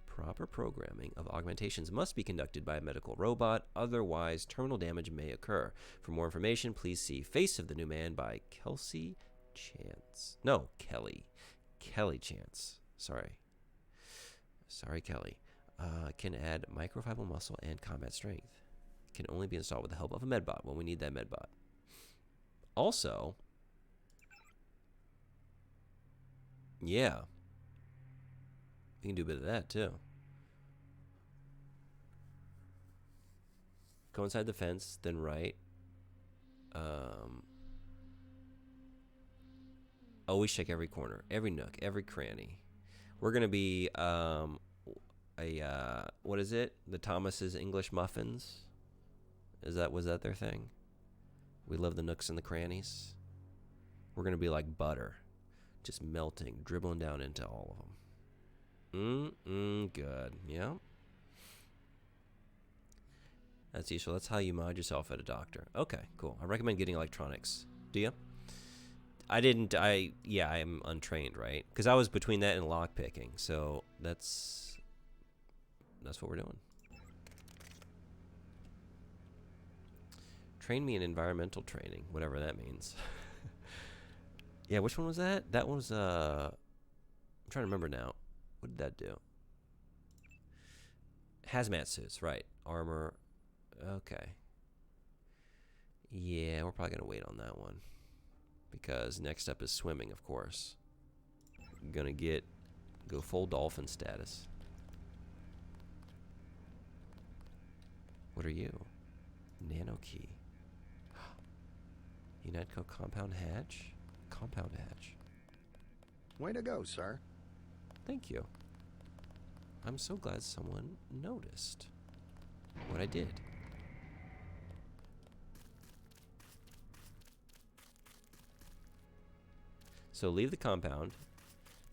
proper programming of augmentations must be conducted by a medical robot, otherwise terminal damage may occur. For more information, please see Face of the New Man by Kelly Chance. Kelly Chance. Sorry, Kelly. Can add microfiber muscle and combat strength. Can only be installed with the help of a medbot when we need that medbot. Also, yeah, you can do a bit of that too. Go inside the fence, then right. Always check every corner, every nook, every cranny. We're gonna be what is it? The Thomas's English muffins. Was that their thing? We love the nooks and the crannies. We're gonna be like butter, just melting, dribbling down into all of them. Good. Yeah. That's useful. That's how you mod yourself at a doctor. Okay, cool. I recommend getting electronics. Do you? I didn't. I am untrained, right? Because I was between that and lock picking. So that's what we're doing. Train me in environmental training, whatever that means. Yeah, which one was that? That one was I'm trying to remember now. What did that do? Hazmat suits, right? Armor. Okay. Yeah, we're probably gonna wait on that one. Because next up is swimming, of course. Gonna go full dolphin status. What are you? Nano key. Unitco compound hatch? Compound hatch. Way to go, sir. Thank you. I'm so glad someone noticed what I did. So leave the compound,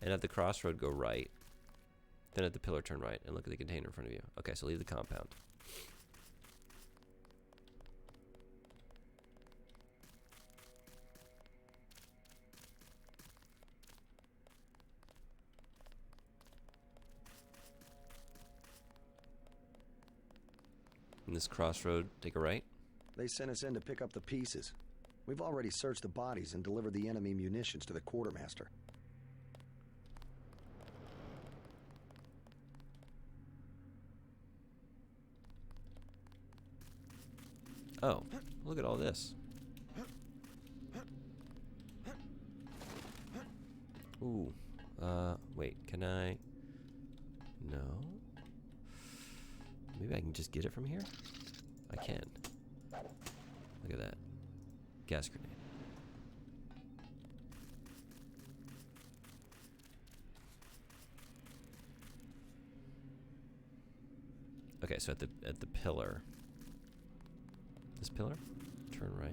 and at the crossroad go right. Then at the pillar turn right, and look at the container in front of you. Okay, so leave the compound. In this crossroad, take a right. They sent us in to pick up the pieces. We've already searched the bodies and delivered the enemy munitions to the quartermaster. Oh, look at all this. Ooh. Wait, can I? No. Maybe I can just get it from here? I can. Look at that. Gas grenade. Okay, so at the pillar. This pillar? Turn right.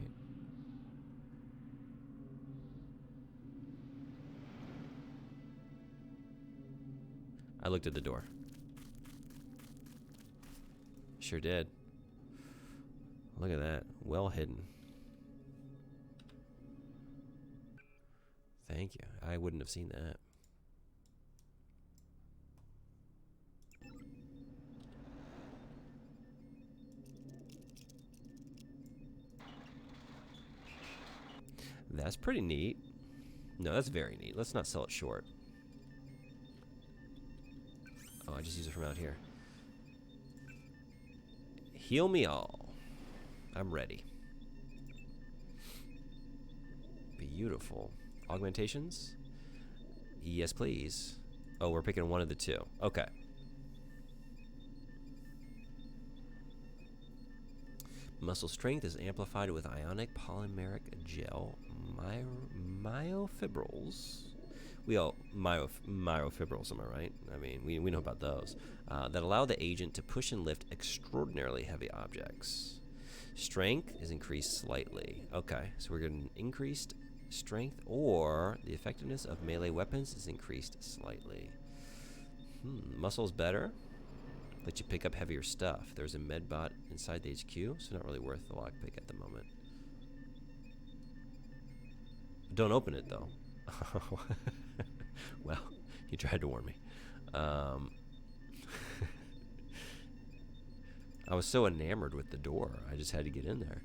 I looked at the door. Sure did. Look at that. Well hidden. Thank you. I wouldn't have seen that. That's pretty neat. No, that's very neat. Let's not sell it short. Oh, I just use it from out here. Heal me all. I'm ready. Beautiful. Augmentations? Yes, please. Oh, we're picking one of the two. Okay. Muscle strength is amplified with ionic polymeric gel myofibrils. Myofibrils, am I right? I mean, we know about those. That allow the agent to push and lift extraordinarily heavy objects. Strength is increased slightly. Okay, so we're getting increased strength, or the effectiveness of melee weapons is increased slightly. Muscle is better. Let you pick up heavier stuff. There's a medbot inside the HQ, so not really worth the lockpick at the moment. Don't open it though. Well, you tried to warn me. I was so enamored with the door, I just had to get in there.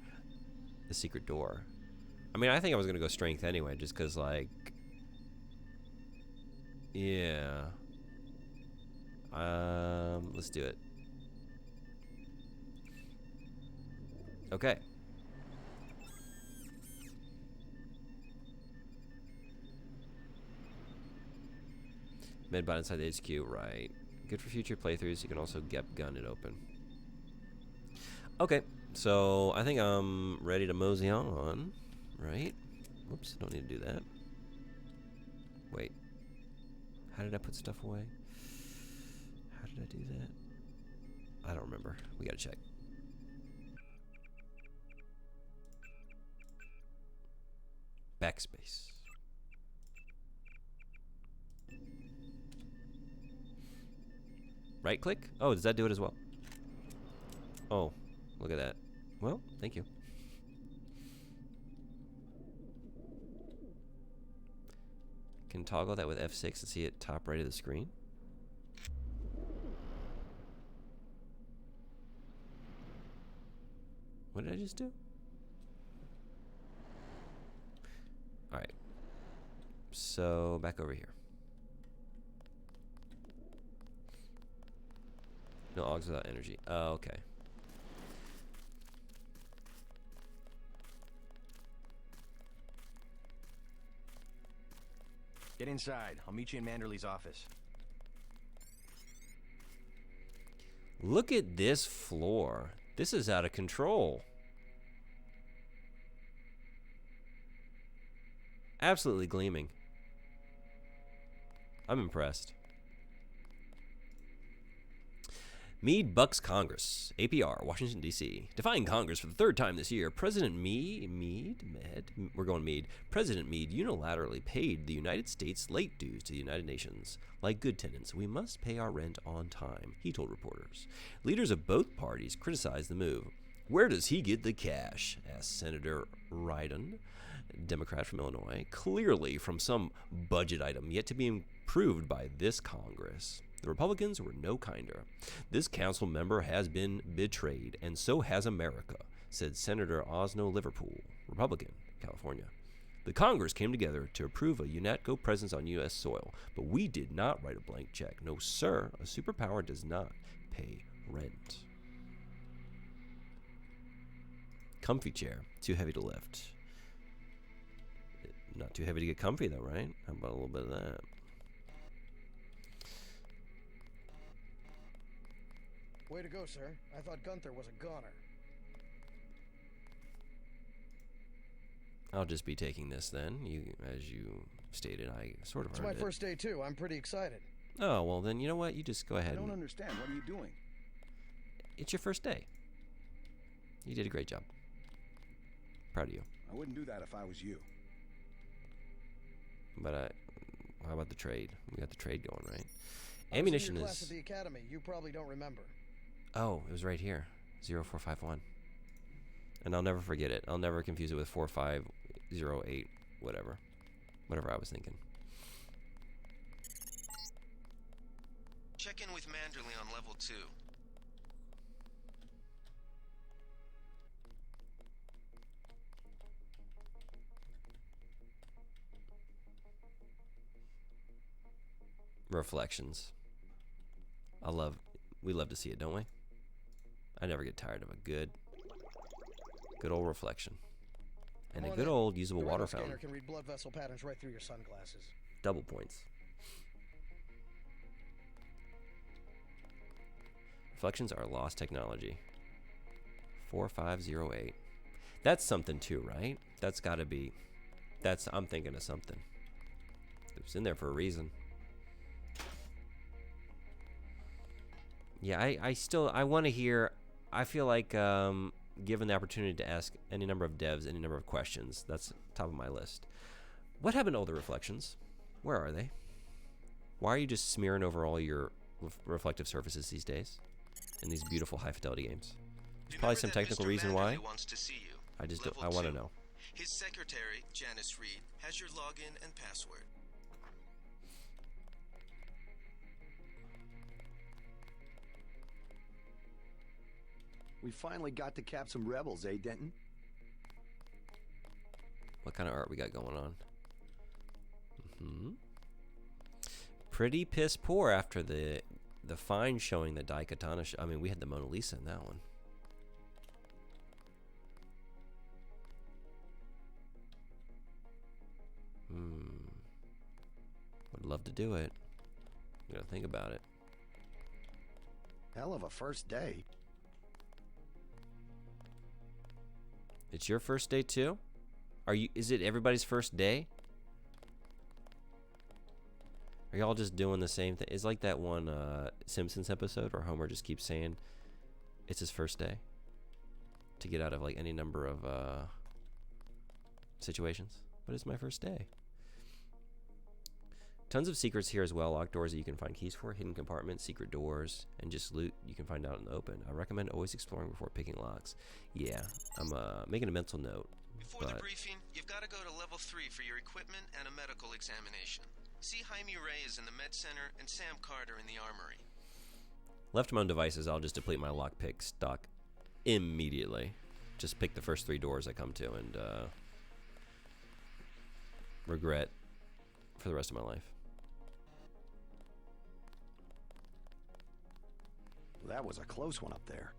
The secret door. I mean, I think I was gonna go strength anyway, just cause like, yeah. Let's do it. Okay. Medbot inside the HQ, right. Good for future playthroughs. You can also gun it open. Okay, So I think I'm ready to mosey on, right? Whoops, don't need to do that. Wait. How did I put stuff away? How did I do that? I don't remember. We gotta check. Backspace. Right click? Oh, does that do it as well? Oh, look at that. Well, thank you. Can toggle that with F6 to see it top right of the screen. What did I just do? Alright. So, back over here. No augs without energy. Oh, okay. Get inside. I'll meet you in Manderley's office. Look at this floor. This is out of control. Absolutely gleaming. I'm impressed. Meade bucks Congress. APR, Washington, D.C. Defying Congress for the third time this year, President Meade unilaterally paid the United States late dues to the United Nations. Like good tenants, we must pay our rent on time, he told reporters. Leaders of both parties criticized the move. Where does he get the cash? Asked Senator Rydon, Democrat from Illinois, clearly from some budget item yet to be approved by this Congress. The Republicans were no kinder. This council member has been betrayed, and so has America, said Senator Osno Liverpool, Republican, California. The Congress came together to approve a UNATCO presence on U.S. soil, but we did not write a blank check. No, sir, a superpower does not pay rent. Comfy chair, too heavy to lift. Not too heavy to get comfy, though, right? How about a little bit of that? Way to go, sir. I thought Gunther was a goner. I'll just be taking this then. As you stated, I sort of It's earned my it. first day, too. I'm pretty excited. Oh, well, then you know what? You just go ahead. I don't understand. What are you doing? It's your first day. You did a great job. Proud of you. I wouldn't do that if I was you. But how about the trade? We got the trade going, right? I Ammunition was in your class is... at the academy. You probably don't remember. Oh, it was right here. 0451. And I'll never forget it. I'll never confuse it with 4508, whatever. Whatever I was thinking. Check in with Manderley on level 2. Reflections. We love to see it, don't we? I never get tired of a good old reflection. And a good old usable the water retinal fountain. scanner can read blood vessel patterns right through your sunglasses. Double points. Reflections are lost technology. 4508. That's something too, right? That's gotta be. I'm thinking of something. It was in there for a reason. Yeah, I want to hear. I feel like given the opportunity to ask any number of devs any number of questions, that's top of my list. What happened to all the reflections? Where are they? Why are you just smearing over all your reflective surfaces these days in these beautiful high fidelity games? There's probably some technical reason why. Wants to see you. I want to know. His secretary, Janice Reed, has your login and password. We finally got to cap some rebels, eh, Denton? What kind of art we got going on? Pretty piss poor after the fine showing that Daikatana. I mean, we had the Mona Lisa in that one. Would love to do it. You gotta think about it. Hell of a first day. It's your first day too? Is it everybody's first day? Are y'all just doing the same thing? It's like that one Simpsons episode where Homer just keeps saying it's his first day to get out of like any number of situations. But it's my first day. Tons of secrets here as well. Locked doors that you can find keys for, hidden compartments, secret doors, and just loot you can find out in the open. I recommend always exploring before picking locks. Yeah, I'm making a mental note. Before the briefing, you've got to go to level 3 for your equipment and a medical examination. See Jaime Reyes in the med center and Sam Carter in the armory. Left my own devices, I'll just deplete my lockpick stock immediately. Just pick the first 3 doors I come to and regret for the rest of my life. That was a close one up there.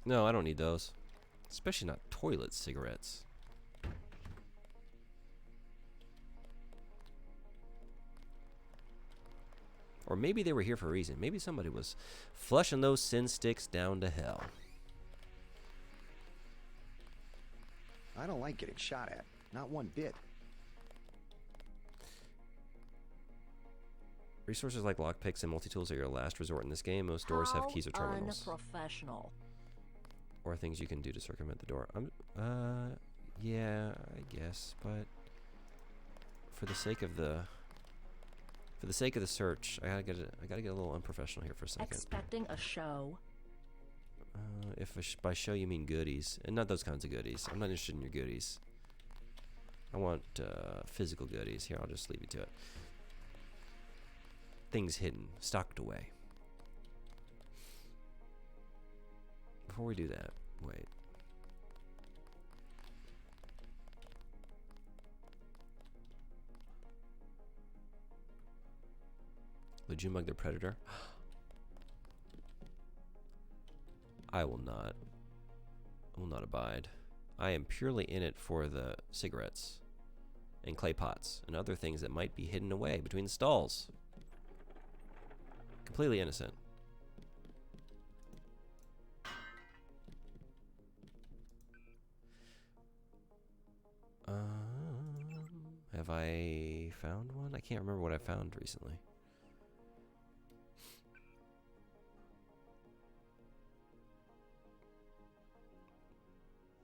No, I don't need those. Especially not toilet cigarettes. Or maybe they were here for a reason. Maybe somebody was flushing those sin sticks down to hell. I don't like getting shot at. Not one bit. Resources like lockpicks and multi-tools are your last resort in this game. Most doors have keys or terminals. Unprofessional. Or things you can do to circumvent the door. Yeah, I guess, but for the sake of the search, I gotta get a little unprofessional here for a second. Expecting a show. If by show you mean goodies, and not those kinds of goodies. I'm not interested in your goodies. I want physical goodies. Here, I'll just leave you to it. Things hidden, stocked away. Before we do that, wait. Would you mug the predator? I will not abide. I am purely in it for the cigarettes and clay pots and other things that might be hidden away between the stalls. Completely innocent. Have I found one? I can't remember what I found recently.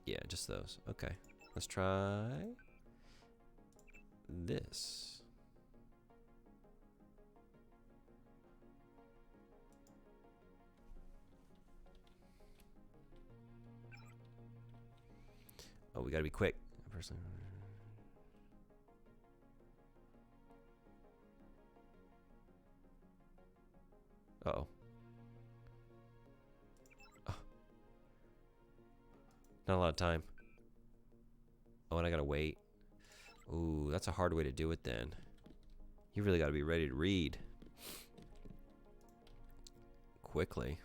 Yeah, just those. Okay. Let's try this. Oh, we gotta be quick. Personally. Uh-oh. Oh. Not a lot of time. Oh, and I gotta wait. Ooh, that's a hard way to do it then. You really gotta be ready to read. Quickly.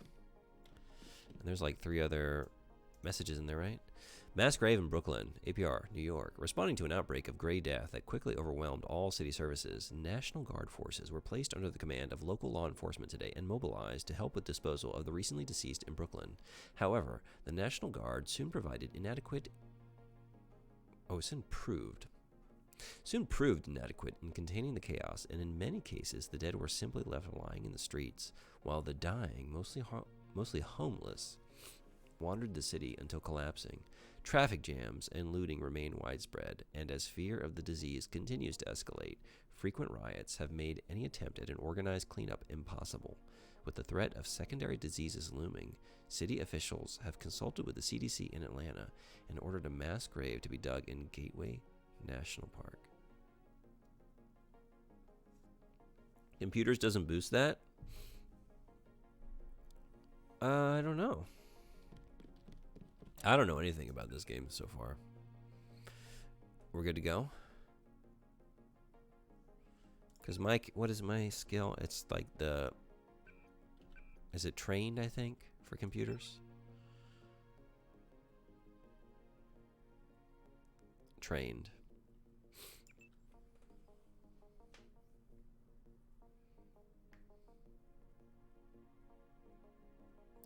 And there's like 3 other messages in there, right? Mass grave in Brooklyn, APR, New York. Responding to an outbreak of gray death that quickly overwhelmed all city services, National Guard forces were placed under the command of local law enforcement today and mobilized to help with disposal of the recently deceased in Brooklyn. However, the National Guard soon proved inadequate in containing the chaos, and in many cases the dead were simply left lying in the streets, while the dying, mostly homeless, wandered the city until collapsing. Traffic jams and looting remain widespread, and as fear of the disease continues to escalate, frequent riots have made any attempt at an organized cleanup impossible. With the threat of secondary diseases looming, city officials have consulted with the CDC in Atlanta and ordered a mass grave to be dug in Gateway National Park. Computers doesn't boost that? I don't know. I don't know anything about this game so far. We're good to go? Because what is my skill? It's like is it trained, I think, for computers? Trained.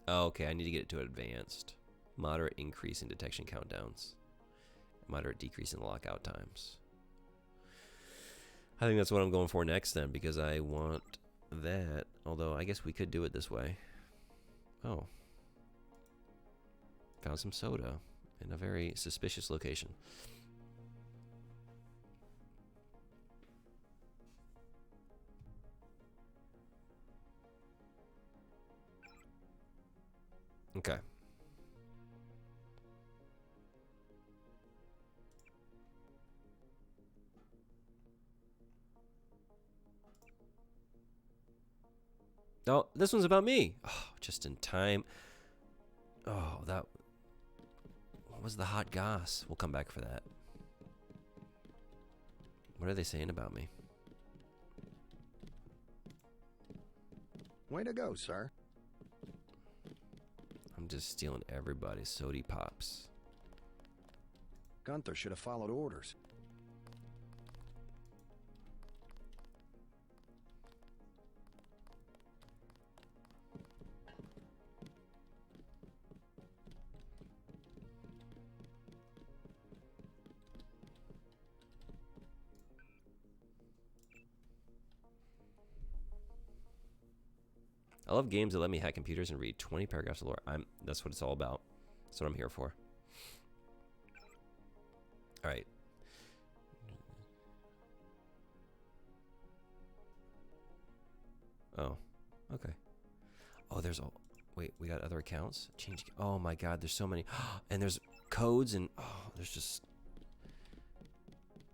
Oh, okay, I need to get it to advanced. Moderate increase in detection countdowns. Moderate decrease in lockout times. I think that's what I'm going for next then, because I want that. Although, I guess we could do it this way. Oh. Found some soda in a very suspicious location. Okay. Oh, this one's about me. Oh, just in time. Oh, that... What was the hot goss? We'll come back for that. What are they saying about me? Way to go, sir. I'm just stealing everybody's sody pops. Gunther should have followed orders. I love games that let me hack computers and read 20 paragraphs of lore. That's what it's all about. That's what I'm here for. All right. Oh, okay. Oh, there's all. Wait, we got other accounts. Change. Oh my God, there's so many. And there's codes and there's just.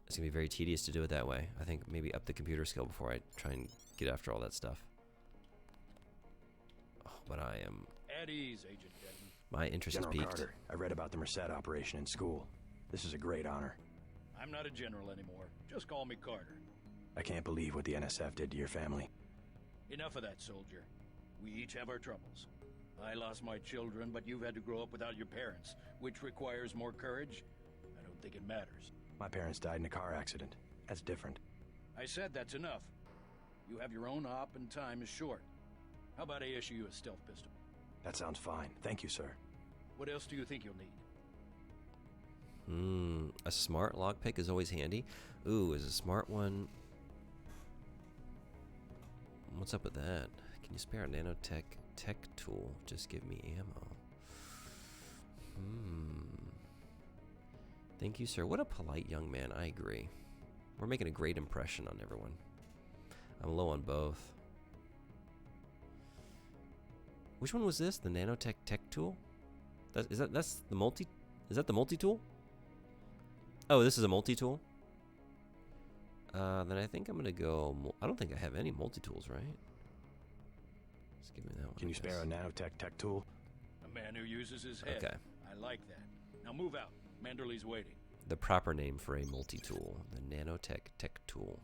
It's gonna be very tedious to do it that way. I think maybe up the computer skill before I try and get after all that stuff. But I am. At ease, Agent Denton. My interest General is piqued. Carter, I read about the Merced operation in school. This is a great honor. I'm not a general anymore. Just call me Carter. I can't believe what the NSF did to your family. Enough of that, soldier. We each have our troubles. I lost my children, but you've had to grow up without your parents, which requires more courage. I don't think it matters. My parents died in a car accident. That's different. I said that's enough. You have your own op and time is short. How about I issue you a stealth pistol? That sounds fine. Thank you, sir. What else do you think you'll need? A smart lockpick is always handy. Ooh, is a smart one... What's up with that? Can you spare a nanotech tech tool? Just give me ammo. Thank you, sir. What a polite young man. I agree. We're making a great impression on everyone. I'm low on both. Which one was this? The nanotech tech tool? Is that the multi-tool? Oh, this is a multi-tool? Then I think I'm gonna go. I don't think I have any multi-tools, right? Just give me that one. Can you spare a nanotech tech tool? A man who uses his head. Okay. I like that. Now move out. Manderley's waiting. The proper name for a multi-tool, the nanotech tech tool.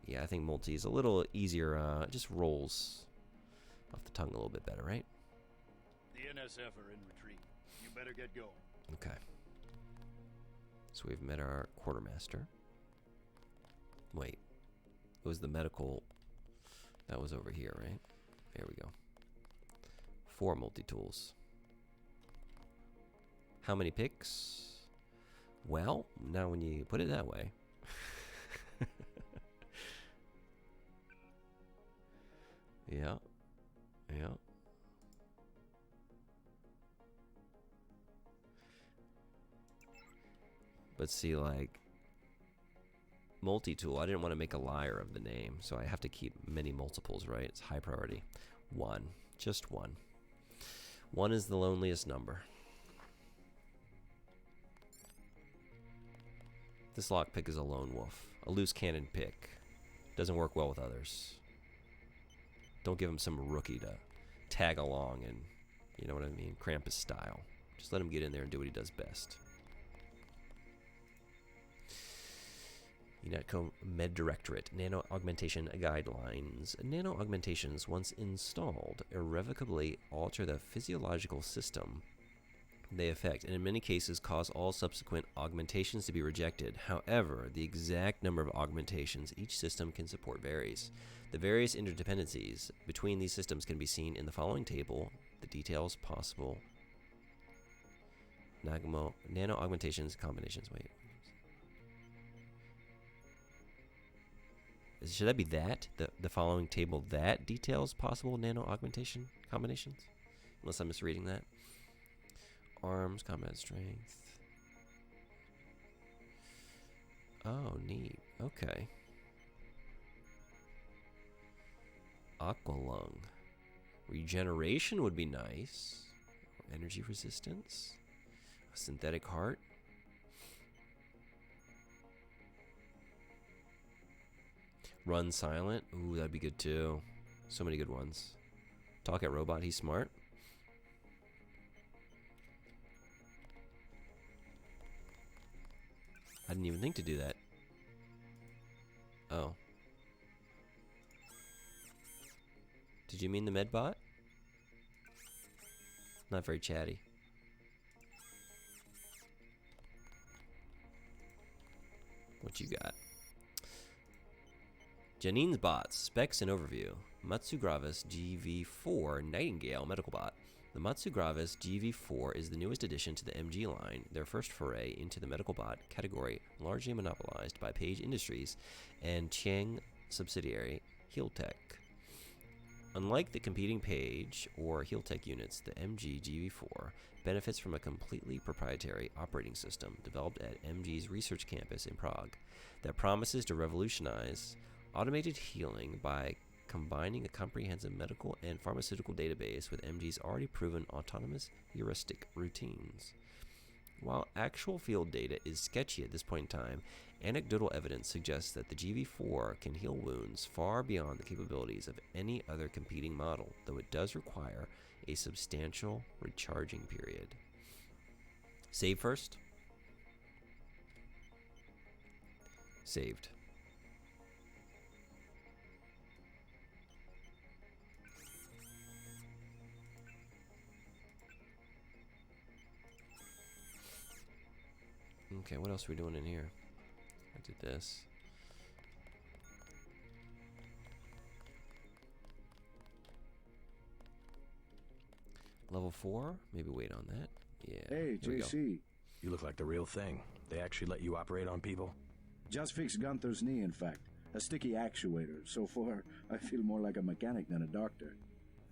Yeah, I think multi is a little easier. Just rolls off the tongue a little bit better, right? The NSF are in retreat. You better get going. Okay. So we've met our quartermaster. Wait. It was the medical. That was over here, right? There we go. 4 multi-tools. How many picks? Well, now when you put it that way. Yeah. Yeah. But see, like, multi-tool, I didn't want to make a liar of the name, so I have to keep many multiples, right? It's high priority. 1. Just 1. 1 is the loneliest number. This lockpick is a lone wolf. A loose cannon pick. Doesn't work well with others. Don't give him some rookie to tag along and, you know what I mean, Krampus style. Just let him get in there and do what he does best. UNATCO Med Directorate, Nano Augmentation Guidelines. Nano augmentations, once installed, irrevocably alter the physiological system they affect, and in many cases cause all subsequent augmentations to be rejected. However, the exact number of augmentations each system can support varies. The various interdependencies between these systems can be seen in the following table. The details possible nano augmentations combinations. Wait. Should that be that? The following table that details possible nano augmentation combinations? Unless I'm misreading that. Arms, combat strength. Oh, neat. Okay. Aqua lung. Regeneration would be nice. Energy resistance. A synthetic heart. Run silent. Ooh, that'd be good too. So many good ones. Talk at robot. He's smart. I didn't even think to do that. Oh. Did you mean the medbot? Not very chatty. What you got? Janine's bots, specs and overview. Matsugravis GV4 Nightingale Medical Bot. The Matsugravis GV4 is the newest addition to the MG line, their first foray into the medical bot category, largely monopolized by Page Industries and Chiang subsidiary Healtech. Unlike the competing Page or Healtech units, the MG GV4 benefits from a completely proprietary operating system developed at MG's research campus in Prague that promises to revolutionize automated healing by combining a comprehensive medical and pharmaceutical database with MG's already proven autonomous heuristic routines. While actual field data is sketchy at this point in time, anecdotal evidence suggests that the GV4 can heal wounds far beyond the capabilities of any other competing model, though it does require a substantial recharging period. Save first. Saved. Okay, what else are we doing in here? I did this. Level 4? Maybe wait on that. Yeah. Hey, JC. You look like the real thing. They actually let you operate on people? Just fixed Gunther's knee, in fact. A sticky actuator. So far, I feel more like a mechanic than a doctor.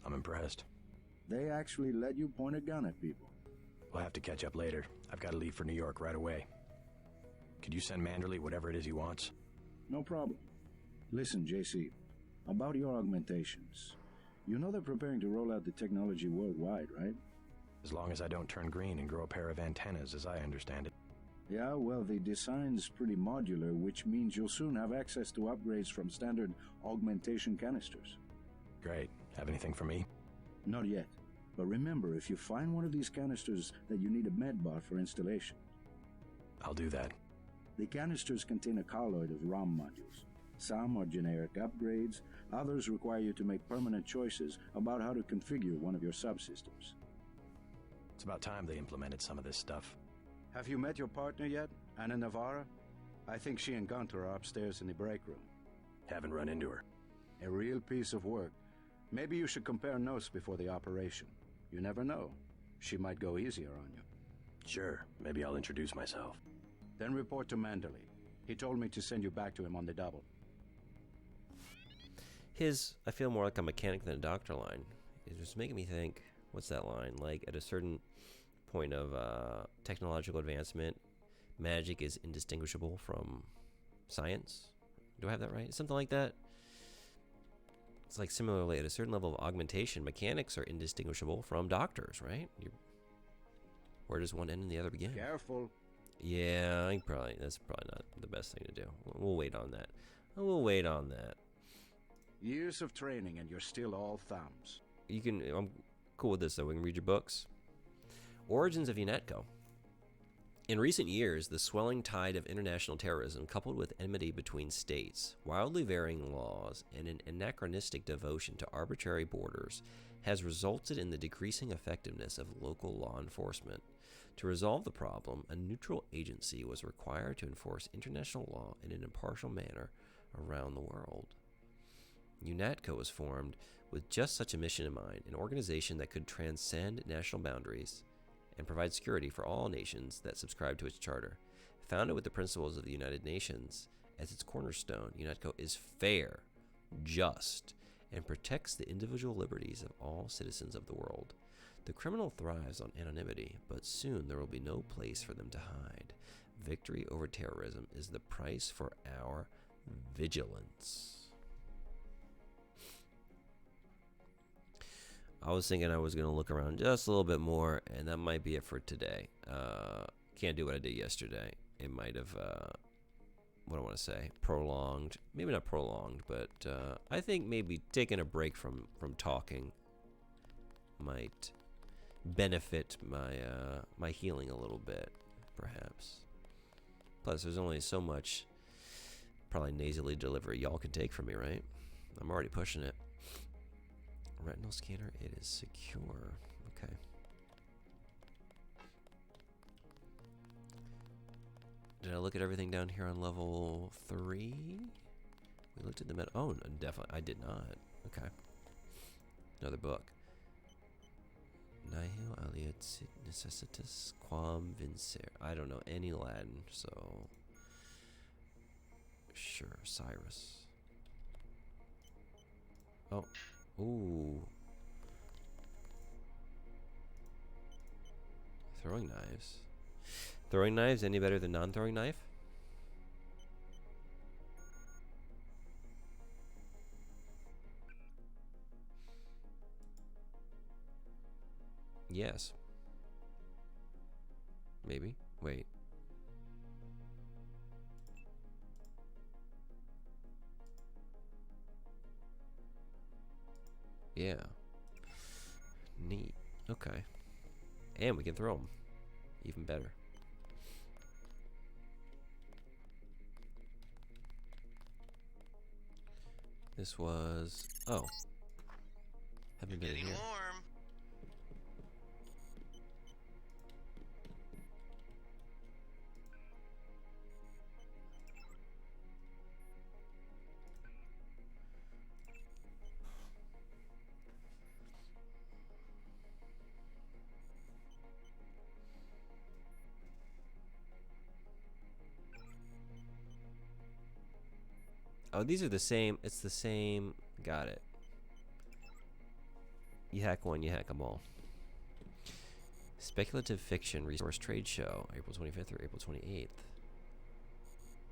I'm impressed. They actually let you point a gun at people. We'll have to catch up later. I've got to leave for New York right away. Could you send Manderley whatever it is he wants? No problem. Listen, JC, about your augmentations. You know they're preparing to roll out the technology worldwide, right? As long as I don't turn green and grow a pair of antennas, as I understand it. Yeah, well, the design's pretty modular, which means you'll soon have access to upgrades from standard augmentation canisters. Great. Have anything for me? Not yet. But remember, if you find one of these canisters that you need a medbot for installation. I'll do that. The canisters contain a colloid of ROM modules. Some are generic upgrades, others require you to make permanent choices about how to configure one of your subsystems. It's about time they implemented some of this stuff. Have you met your partner yet, Anna Navarra? I think she and Gunther are upstairs in the break room. Haven't run into her. A real piece of work. Maybe you should compare notes before the operation. You never know. She might go easier on you. Sure, maybe I'll introduce myself. Then report to Manderley. He told me to send you back to him on the double. His, I feel more like a mechanic than a doctor line. It was making me think, what's that line? Like, at a certain point of technological advancement, magic is indistinguishable from science. Do I have that right? Something like that? It's like similarly, at a certain level of augmentation, mechanics are indistinguishable from doctors, right? Where does one end and the other begin? Careful. Yeah, that's probably not the best thing to do. We'll wait on that. We'll wait on that. Years of training and you're still all thumbs. I'm cool with this though. We can read your books. Origins of UNETCO. In recent years, the swelling tide of international terrorism, coupled with enmity between states, wildly varying laws, and an anachronistic devotion to arbitrary borders, has resulted in the decreasing effectiveness of local law enforcement. To resolve the problem, a neutral agency was required to enforce international law in an impartial manner around the world. UNATCO was formed with just such a mission in mind, an organization that could transcend national boundaries and provide security for all nations that subscribe to its charter. Founded with the principles of the United Nations as its cornerstone, UNATCO is fair, just, and protects the individual liberties of all citizens of the world. The criminal thrives on anonymity, but soon there will be no place for them to hide. Victory over terrorism is the price for our vigilance. I was thinking I was going to look around just a little bit more, and that might be it for today. Can't do what I did yesterday. It might have, what do I want to say, prolonged. Maybe not prolonged, but I think maybe taking a break from talking might benefit my healing a little bit, perhaps. Plus, there's only so much probably nasally delivery y'all can take from me, right? I'm already pushing it. Retinal scanner, it is secure. Okay. Did I look at everything down here on level 3? We looked at the meta. Oh, no, definitely. I did not. Okay. Another book. Nihil aliet necessitas quam vincere. I don't know any Latin, so. Sure, Cyrus. Oh. Ooh. Throwing knives. Throwing knives any better than non-throwing knife? Yes. Maybe. Wait. Yeah. Neat. Okay. And we can throw them. Even better. This was... Oh. Haven't been in here. Warm. Oh, these are the same. It's the same. Got it. You hack one, you hack them all. Speculative Fiction Resource Trade Show, April 25th through April 28th.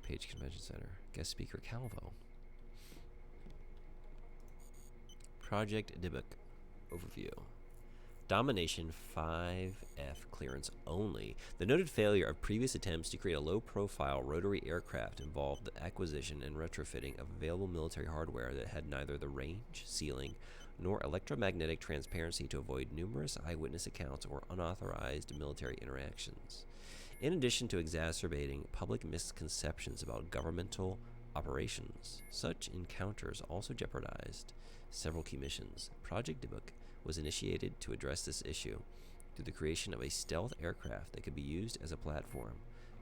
Page Convention Center. Guest speaker Calvo. Project Dybbuk overview. Domination 5F clearance only. The noted failure of previous attempts to create a low-profile rotary aircraft involved the acquisition and retrofitting of available military hardware that had neither the range, ceiling, nor electromagnetic transparency to avoid numerous eyewitness accounts or unauthorized military interactions. In addition to exacerbating public misconceptions about governmental operations, such encounters also jeopardized several key missions. Project Dybbuk was initiated to address this issue through the creation of a stealth aircraft that could be used as a platform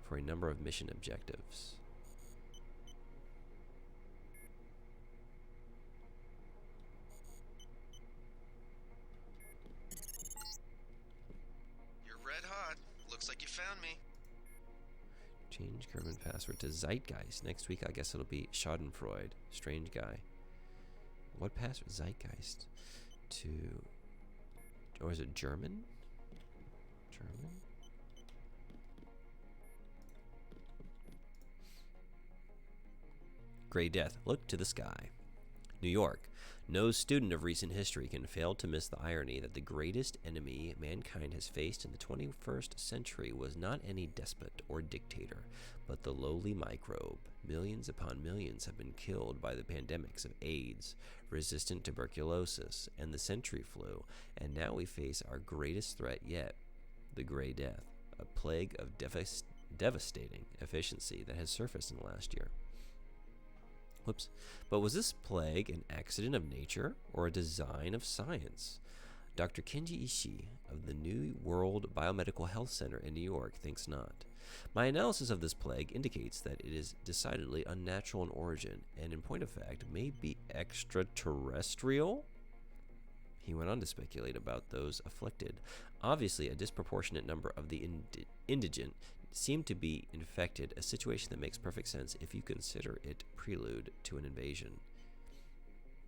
for a number of mission objectives. You're red hot. Looks like you found me. Change German password to Zeitgeist. Next week, I guess it'll be Schadenfreude. Strange guy. What password? Zeitgeist. To... Or is it German? German? Gray Death. Look to the sky. New York. No student of recent history can fail to miss the irony that the greatest enemy mankind has faced in the 21st century was not any despot or dictator, but the lowly microbe. Millions upon millions have been killed by the pandemics of AIDS, resistant tuberculosis, and the century flu, and now we face our greatest threat yet, the Gray Death, a plague of devastating efficiency that has surfaced in the last year. Whoops. But was this plague an accident of nature or a design of science? Dr. Kenji Ishii of the New World Biomedical Health Center in New York thinks not. My analysis of this plague indicates that it is decidedly unnatural in origin, and in point of fact, may be extraterrestrial? He went on to speculate about those afflicted. Obviously, a disproportionate number of the indigent seem to be infected, a situation that makes perfect sense if you consider it prelude to an invasion.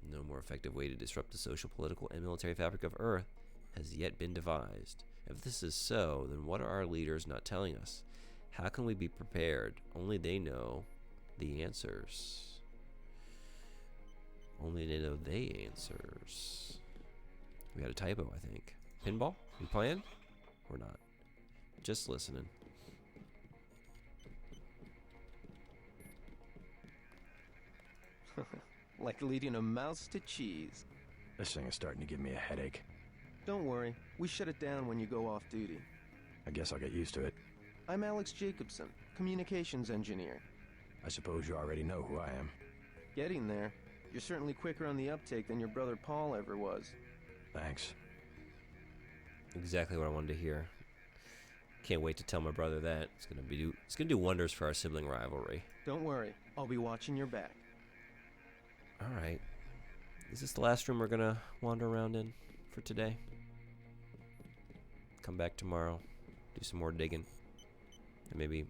No more effective way to disrupt the social, political, and military fabric of Earth has yet been devised. If this is so, then what are our leaders not telling us? How can we be prepared? Only they know the answers. Only they know the answers. We had a typo, I think. Pinball? We playing? Or not? Just listening. Like leading a mouse to cheese. This thing is starting to give me a headache. Don't worry, we shut it down when you go off duty. I guess I'll get used to it. I'm Alex Jacobson, communications engineer. I suppose you already know who I am. Getting there. You're certainly quicker on the uptake than your brother Paul ever was. Thanks. Exactly what I wanted to hear. Can't wait to tell my brother that. It's gonna do wonders for our sibling rivalry. Don't worry, I'll be watching your back. All right. Is this the last room we're gonna wander around in for today? Come back tomorrow, do some more digging, and maybe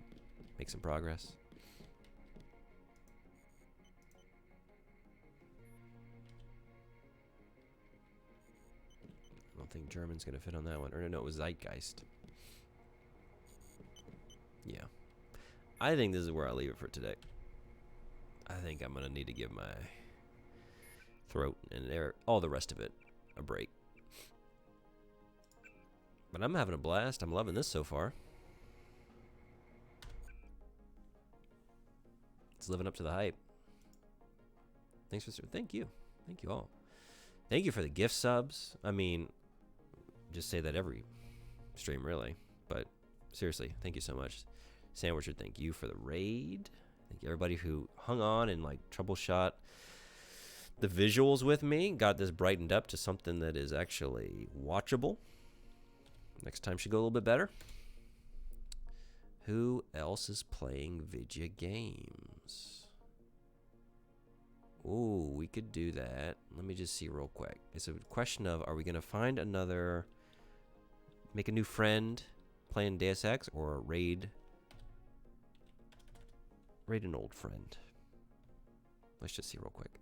make some progress. I don't think German's gonna fit on that one. Or no, it was Zeitgeist. Yeah. I think this is where I'll leave it for today. I think I'm gonna need to give my throat and all the rest of it a break. But I'm having a blast. I'm loving this so far. It's living up to the hype. Thank you all. Thank you for the gift subs. I mean, just say that every stream really, but seriously, thank you so much. Sandwicher, thank you for the raid. Thank you everybody who hung on and like troubleshot the visuals with me, got this brightened up to something that is actually watchable. Next time should go a little bit better. Who else is playing video games? Ooh, we could do that. Let me just see real quick. It's a question of, are we going to find another, make a new friend playing Deus Ex, or raid an old friend? Let's just see real quick.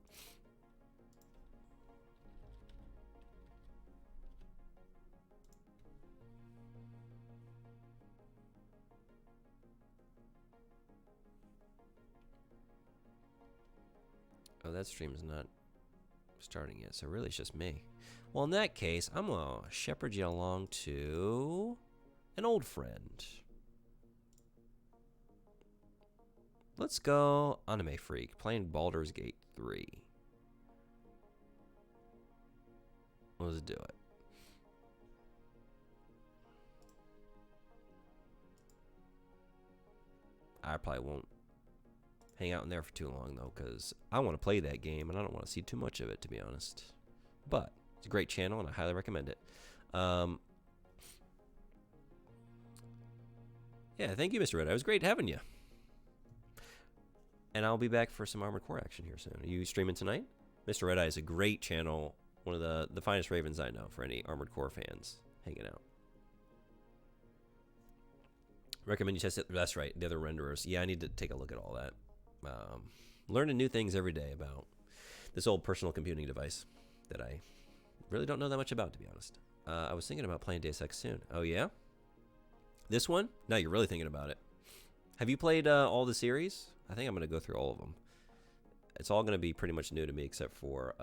Oh, that stream's not starting yet, so really it's just me. Well, in that case, I'm going to shepherd you along to an old friend. Let's go Anime Freak, playing Baldur's Gate 3. Let's do it. I probably won't hang out in there for too long, though, because I want to play that game, and I don't want to see too much of it, to be honest. But it's a great channel, and I highly recommend it. Yeah, thank you, Mr. Red. It was great having you. And I'll be back for some Armored Core action here soon. Are you streaming tonight? Mr. Red Eye is a great channel, one of the finest Ravens I know for any Armored Core fans hanging out. Recommend you test it. That's right, the other renderers. Yeah, I need to take a look at all that. Learning new things every day about this old personal computing device that I really don't know that much about, to be honest. I was thinking about playing Deus Ex soon. Oh, yeah? This one? Now you're really thinking about it. Have you played all the series? I think I'm going to go through all of them. It's all going to be pretty much new to me except for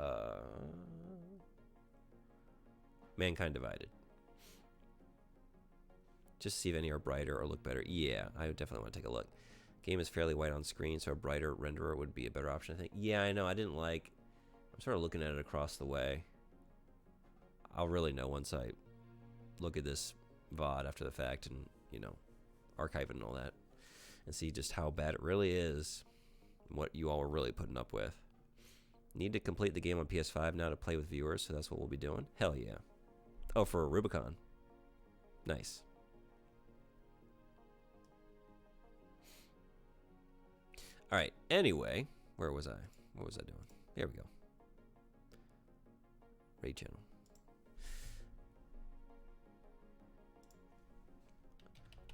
Mankind Divided. Just to see if any are brighter or look better. Yeah, I would definitely want to take a look. Game is fairly white on screen, so a brighter renderer would be a better option, I think. Yeah, I know. I didn't like... I'm sort of looking at it across the way. I'll really know once I look at this VOD after the fact and, you know, archive it and all that. And see just how bad it really is. What you all were really putting up with. Need to complete the game on PS5 now to play with viewers, so that's what we'll be doing. Hell yeah. Oh, for Rubicon. Nice. All right. Anyway, where was I? What was I doing? Here we go. Raid channel.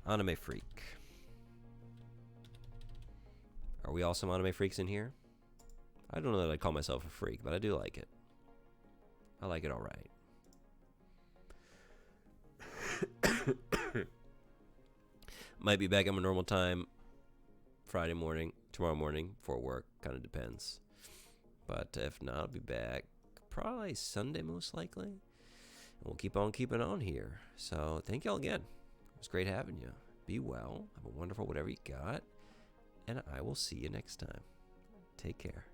Anime freak. Are we all some anime freaks in here? I don't know that I'd call myself a freak, but I do like it. I like it all right. Might be back at my normal time Friday morning, tomorrow morning for work. Kind of depends. But if not, I'll be back probably Sunday most likely. And we'll keep on keeping on here. So thank y'all again. It was great having you. Be well. Have a wonderful whatever you got. And I will see you next time. Take care.